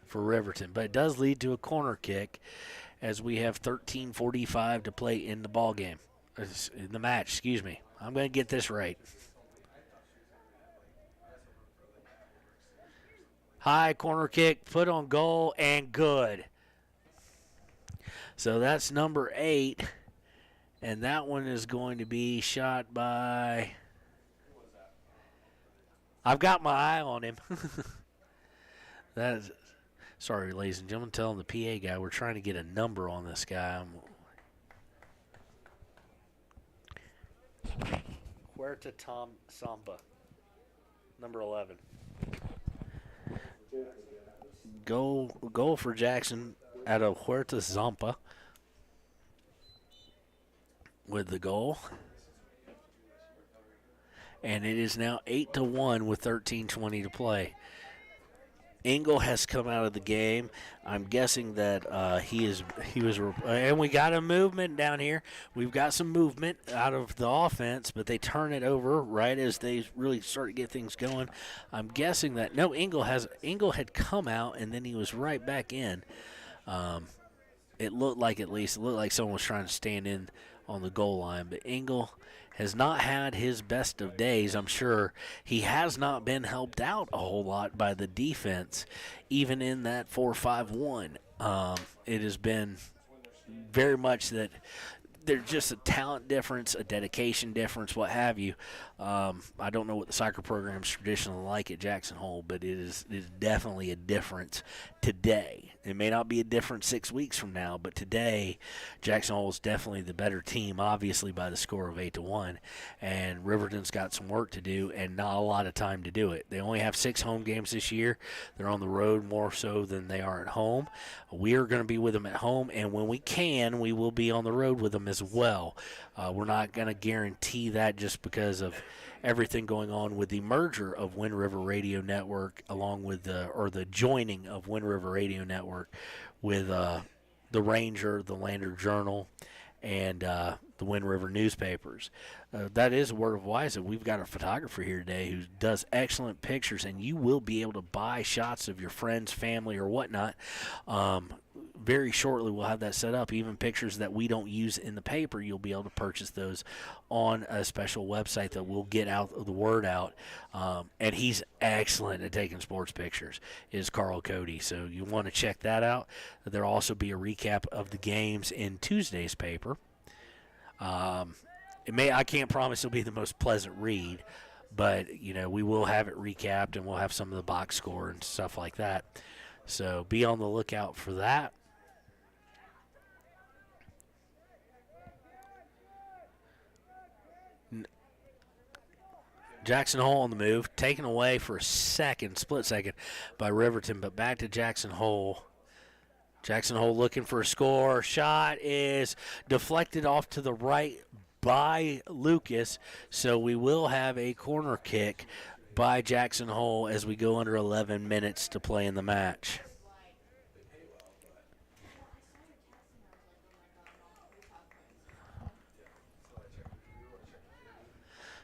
for Riverton. But it does lead to a corner kick as we have 13:45 to play in the ball game. In the match, excuse me. I'm going to get this right. High corner kick, put on goal, and good. So that's number 8, and that one is going to be shot by... I've got my eye on him. Sorry, ladies and gentlemen, telling the PA guy we're trying to get a number on this guy. Huerta Tom Sampa, number 11. Goal for Jackson out of Huerta Zampa with the goal. And it is now 8-1 with 13:20 to play. Engel has come out of the game. I'm guessing that he was, and we got a movement down here. We've got some movement out of the offense, but they turn it over right as they really start to get things going. I'm guessing that Engel had come out and then he was right back in. It looked like someone was trying to stand in on the goal line, but Engel has not had his best of days, I'm sure. He has not been helped out a whole lot by the defense, even in that 4-5-1. It has been very much that there's just a talent difference, a dedication difference, what have you. I don't know what the soccer program is traditionally like at Jackson Hole, but it is definitely a difference today. It may not be a difference 6 weeks from now, but today Jackson Hole is definitely the better team, obviously by the score of 8-1. And Riverton's got some work to do and not a lot of time to do it. They only have 6 home games this year. They're on the road more so than they are at home. We are going to be with them at home, and when we can, we will be on the road with them as well. We're not going to guarantee that just because of everything going on with the merger of Wind River Radio Network along with the joining of Wind River Radio Network with the Ranger, the Lander Journal, and the Wind River newspapers. That is a word of wise. We've got a photographer here today who does excellent pictures, and you will be able to buy shots of your friends, family, or whatnot. Very shortly we'll have that set up. Even pictures that we don't use in the paper, you'll be able to purchase those on a special website that will get the word out. And he's excellent at taking sports pictures, is Carl Cody. So you want to check that out. There'll also be a recap of the games in Tuesday's paper. I can't promise it'll be the most pleasant read, but we will have it recapped and we'll have some of the box score and stuff like that. So be on the lookout for that. Jackson Hole on the move, taken away for a split second by Riverton, but back to Jackson Hole. Jackson Hole looking for a score. Shot is deflected off to the right by Lucas, so we will have a corner kick by Jackson Hole as we go under 11 minutes to play in the match.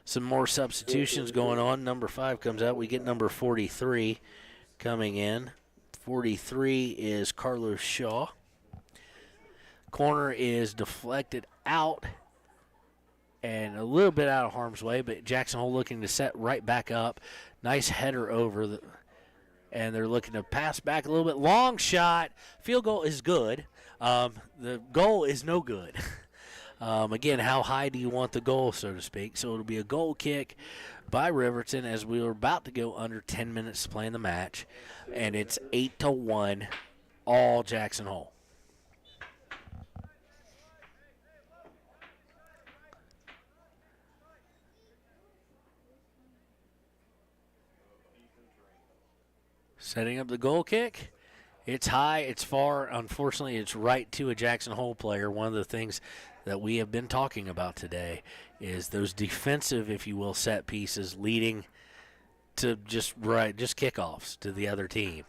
Some more substitutions going on. Number 5 comes out. We get number 43 coming in 43 is Carlos Shaw. Corner is deflected out and a little bit out of harm's way, but Jackson Hole looking to set right back up. Nice header over, and they're looking to pass back a little bit. Long shot. Field goal is good. The goal is no good. Again, how high do you want the goal, so to speak? So it'll be a goal kick by Riverton as we were about to go under 10 minutes to play in the match, and it's 8-1, all Jackson Hole. Setting up the goal kick. It's high, it's far. Unfortunately, it's right to a Jackson Hole player. One of the things that we have been talking about today is those defensive, if you will, set pieces leading to just kickoffs to the other team.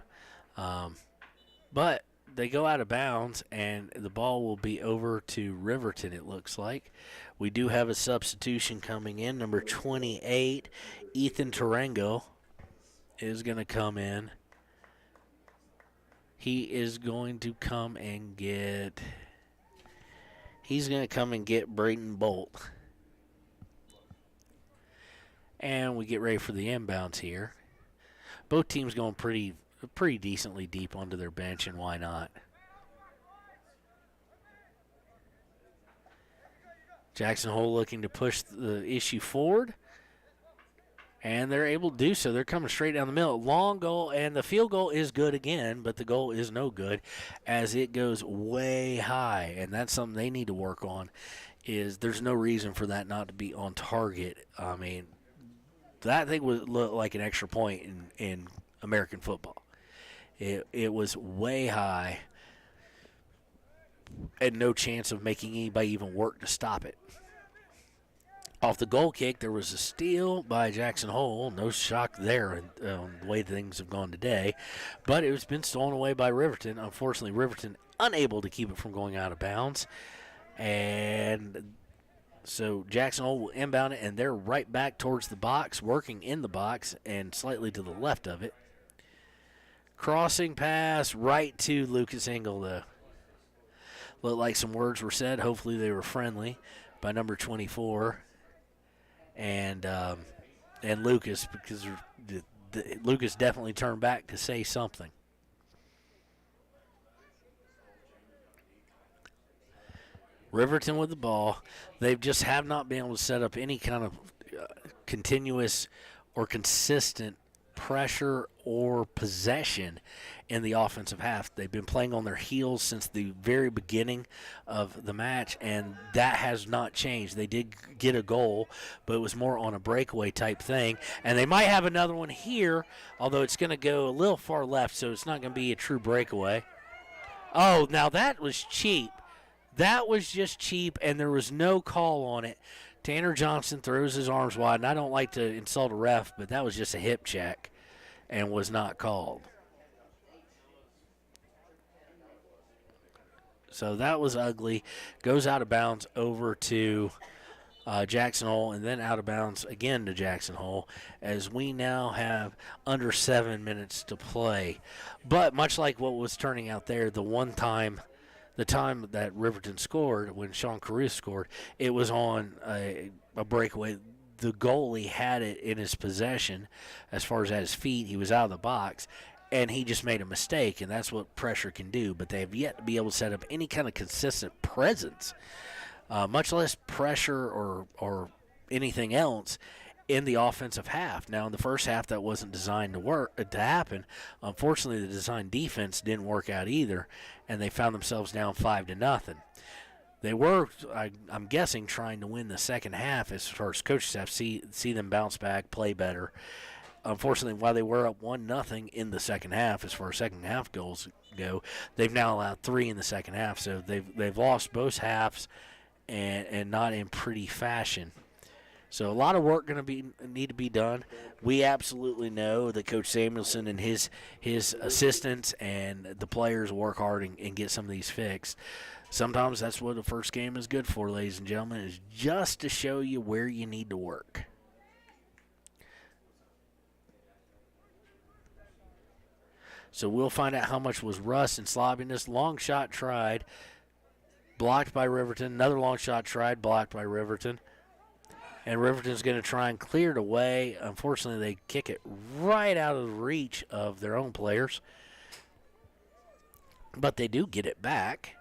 But they go out of bounds, and the ball will be over to Riverton, it looks like. We do have a substitution coming in. Number 28, Ethan Tarango, is going to come in. He's going to come and get Braden Bolt. And we get ready for the inbounds here. Both teams going pretty decently deep onto their bench, and why not? Jackson Hole looking to push the issue forward. And they're able to do so. They're coming straight down the middle. Long goal, and the field goal is good again, but the goal is no good as it goes way high. And that's something they need to work on, is there's no reason for that not to be on target. I mean, that thing would look like an extra point in American football. It was way high and no chance of making anybody even work to stop it. Off the goal kick, there was a steal by Jackson Hole. No shock there on the way things have gone today. But it was been stolen away by Riverton. Unfortunately, Riverton unable to keep it from going out of bounds. And so Jackson Hole will inbound it, and they're right back towards the box, working in the box and slightly to the left of it. Crossing pass right to Lucas Engel, though. Looked like some words were said. Hopefully they were friendly by number 24. And Lucas, because Lucas definitely turned back to say something. Riverton with the ball. They just have not been able to set up any kind of continuous or consistent pressure or possession in the offensive half. They've been playing on their heels since the very beginning of the match, and that has not changed. They did get a goal, but it was more on a breakaway type thing, and they might have another one here, although it's going to go a little far left, so it's not going to be a true breakaway. Oh, now that was cheap. That was just cheap, and there was no call on it. Tanner Johnson throws his arms wide, and I don't like to insult a ref, but that was just a hip check and was not called. So that was ugly. Goes out of bounds over to Jackson Hole, and then out of bounds again to Jackson Hole, as we now have under 7 minutes to play. But much like what was turning out there, the time that Riverton scored, when Sean Caruth scored, it was on a breakaway. The goalie had it in his possession as far as at his feet. He was out of the box, and he just made a mistake, and that's what pressure can do. But they have yet to be able to set up any kind of consistent presence, much less pressure or anything else in the offensive half. Now, in the first half, that wasn't designed to happen. Unfortunately, the design defense didn't work out either, and they found themselves down 5-0. They were, I'm guessing, trying to win the second half as far as coaching staff, see them bounce back, play better. Unfortunately, while they were up 1-0 in the second half, as far as second half goals go, they've now allowed 3 in the second half. So they've lost both halves, and not in pretty fashion. So a lot of work going to need to be done. We absolutely know that Coach Samuelson and his assistants and the players work hard and get some of these fixed. Sometimes that's what the first game is good for, ladies and gentlemen, is just to show you where you need to work. So we'll find out how much was rust and sloppiness. Long shot tried, blocked by Riverton. Another long shot tried, blocked by Riverton. And Riverton's going to try and clear it away. Unfortunately, they kick it right out of the reach of their own players. But they do get it back,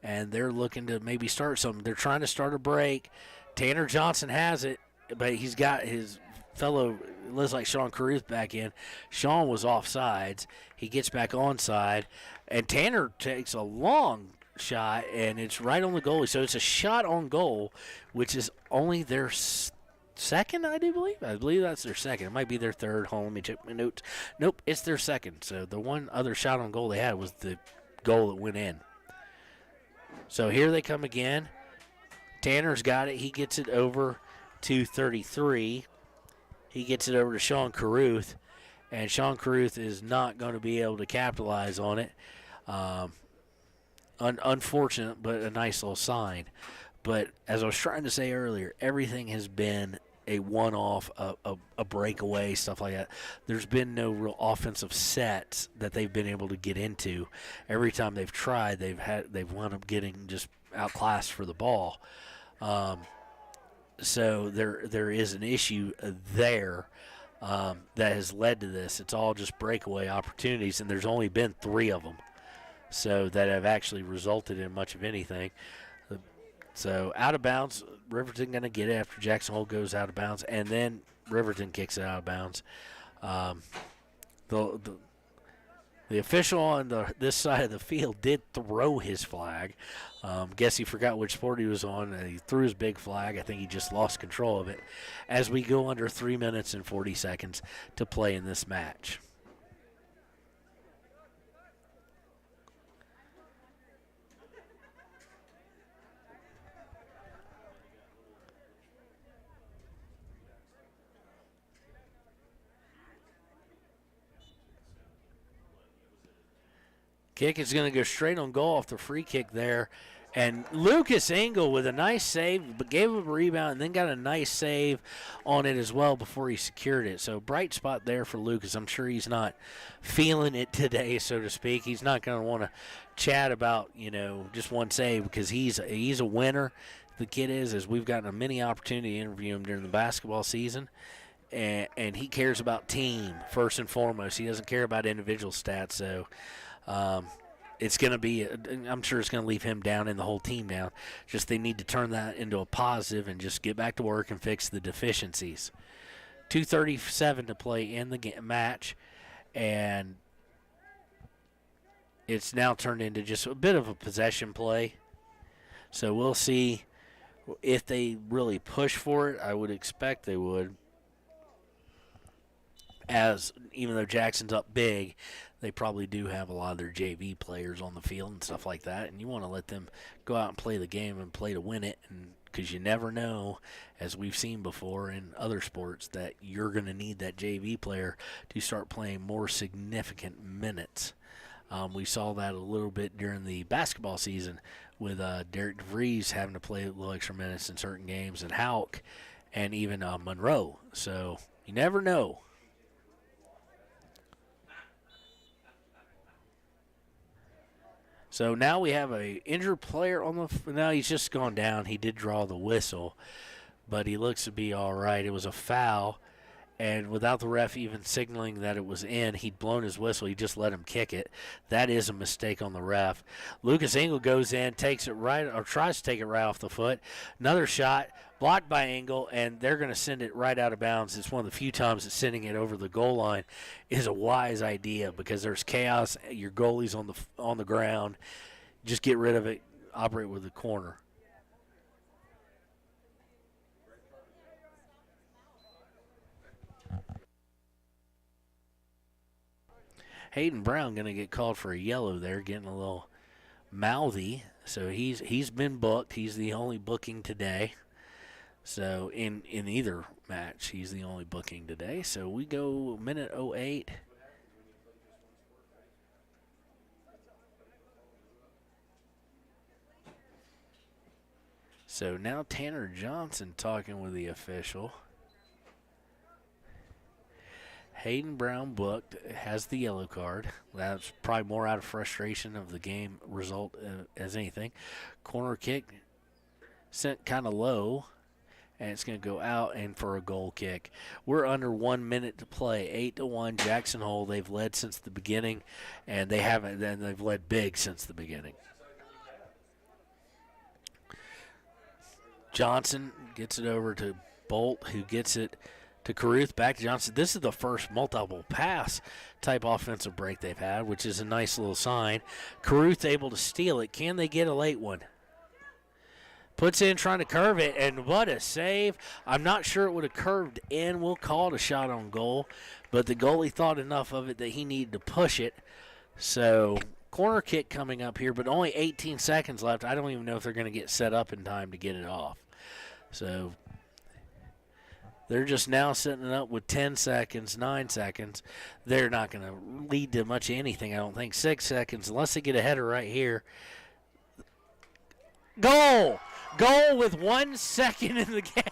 and they're looking to maybe start something. They're trying to start a break. Tanner Johnson has it, but he's got his fellow, it looks like Sean Caruth back in. Sean was offsides. He gets back onside, and Tanner takes a long shot, and it's right on the goalie. So it's a shot on goal, which is only their second, I do believe. I believe that's their second. It might be their third. Hold on, let me check my notes. Nope, it's their second. So the one other shot on goal they had was the goal that went in. So here they come again. Tanner's got it. He gets it over to 33. He gets it over to Sean Caruth, and Sean Caruth is not going to be able to capitalize on it. Unfortunate, but a nice little sign. But as I was trying to say earlier, everything has been a one-off, a breakaway, stuff like that. There's been no real offensive sets that they've been able to get into. Every time they've tried, they've wound up getting just outclassed for the ball. So there is an issue there that has led to this. It's all just breakaway opportunities, and there's only been 3 of them, so that have actually resulted in much of anything. So out of bounds, Riverton going to get it after Jackson Hole goes out of bounds, and then Riverton kicks it out of bounds. The official on this side of the field did throw his flag. Guess he forgot which sport he was on, and he threw his big flag. I think he just lost control of it as we go under 3 minutes and 40 seconds to play in this match. Kick is going to go straight on goal off the free kick there. And Lucas Engel with a nice save, but gave him a rebound and then got a nice save on it as well before he secured it. So bright spot there for Lucas. I'm sure he's not feeling it today, so to speak. He's not going to want to chat about, just one save because he's a winner. The kid is, as we've gotten a many opportunity to interview him during the basketball season. And he cares about team first and foremost. He doesn't care about individual stats, so it's going to be, I'm sure it's going to leave him down and the whole team down. Just they need to turn that into a positive and just get back to work and fix the deficiencies. 2:37 to play in the match, and it's now turned into just a bit of a possession play. So we'll see if they really push for it. I would expect they would. As even though Jackson's up big, they probably do have a lot of their JV players on the field and stuff like that, and you want to let them go out and play the game and play to win it, and because you never know, as we've seen before in other sports, that you're going to need that JV player to start playing more significant minutes. We saw that a little bit during the basketball season with Derek DeVries having to play a little extra minutes in certain games, and Houck, and even Monroe. So you never know. So now we have a injured player on the. Now he's just gone down. He did draw the whistle, but he looks to be all right. It was a foul, and without the ref even signaling that it was in, he'd blown his whistle. He just let him kick it. That is a mistake on the ref. Lucas Engel goes in, takes it right, or tries to take it right off the foot. Another shot blocked by Engel, and they're going to send it right out of bounds. It's one of the few times that sending it over the goal line is a wise idea because there's chaos. Your goalie's on the ground. Just get rid of it. Operate with the corner. Hayden Brown going to get called for a yellow there, getting a little mouthy. So he's been booked. He's the only booking today. So in either match, he's the only booking today. So we go minute 08. So now Tanner Johnson talking with the official. Hayden Brown booked, has the yellow card. That's probably more out of frustration of the game result as anything. Corner kick sent kind of low, and it's going to go out and for a goal kick. We're under 1 minute to play. 8-1 Jackson Hole. They've led since the beginning, and they've led big since the beginning. Johnson gets it over to Bolt, who gets it to Caruth, back to Johnson. This is the first multiple pass type offensive break they've had, which is a nice little sign. Caruth able to steal it. Can they get a late one? Puts in, trying to curve it, and what a save. I'm not sure it would have curved in. We'll call it a shot on goal, but the goalie thought enough of it that he needed to push it. So corner kick coming up here, but only 18 seconds left. I don't even know if they're going to get set up in time to get it off. So they're just now setting it up with 10 seconds, 9 seconds. They're not going to lead to much of anything, I don't think. 6 seconds, unless they get a header right here. Goal! Goal with 1 second in the game.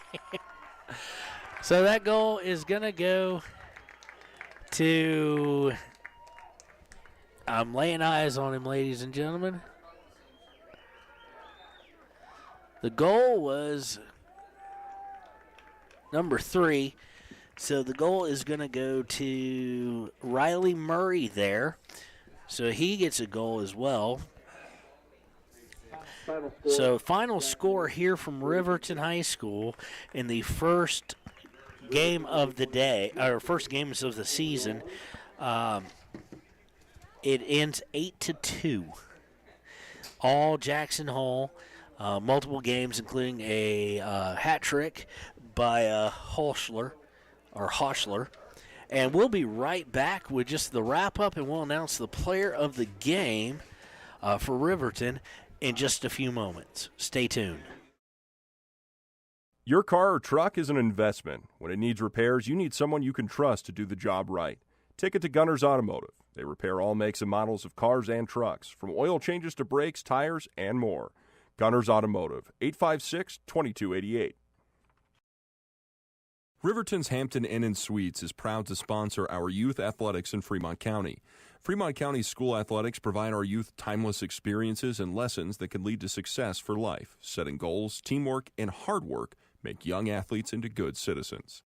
So that goal is going to go to... I'm laying eyes on him, ladies and gentlemen. The goal was number 3. So the goal is going to go to Riley Murray there. So he gets a goal as well. So final score here from Riverton High School in the first game of the day, or first games of the season. It ends 8-2. All Jackson Hole, multiple games, including a hat trick by Hoschler. And we'll be right back with just the wrap-up, and we'll announce the player of the game for Riverton in just a few moments. Stay tuned. Your car or truck is an investment. When it needs repairs, you need someone you can trust to do the job right. Take it to Gunner's Automotive. They repair all makes and models of cars and trucks, from oil changes to brakes, tires, and more. Gunner's Automotive, 856-2288. Riverton's Hampton Inn & Suites is proud to sponsor our youth athletics in Fremont County. Fremont County's school athletics provide our youth timeless experiences and lessons that can lead to success for life. Setting goals, teamwork, and hard work make young athletes into good citizens.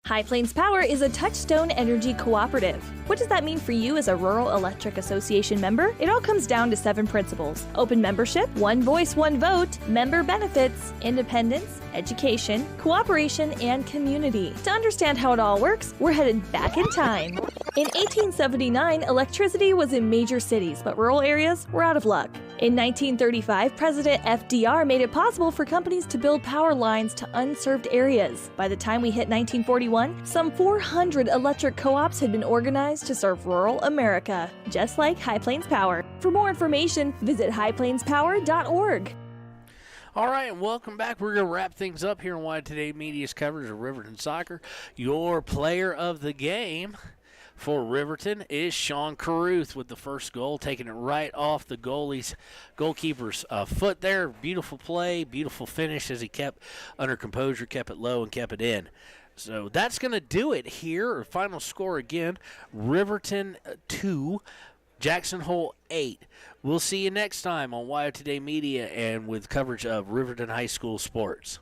High Plains Power is a Touchstone Energy cooperative. What does that mean for you as a Rural Electric Association member? It all comes down to 7 principles: open membership, one voice, one vote, member benefits, independence, education, cooperation, and community. To understand how it all works, we're headed back in time. In 1879, electricity was in major cities, but rural areas were out of luck. In 1935, President FDR made it possible for companies to build power lines to unserved areas. By the time we hit 1941, some 400 electric co-ops had been organized to serve rural America, just like High Plains Power. For more information, visit highplainspower.org. All right, and welcome back. We're going to wrap things up here on WyoToday Media's coverage of Riverton Soccer. Your player of the game for Riverton is Sean Caruth with the first goal, taking it right off the goalkeeper's foot there. Beautiful play, beautiful finish as he kept under composure, kept it low, and kept it in. So that's going to do it here. Final score again, Riverton 2, Jackson Hole 8. We'll see you next time on WyoToday Media and with coverage of Riverton High School sports.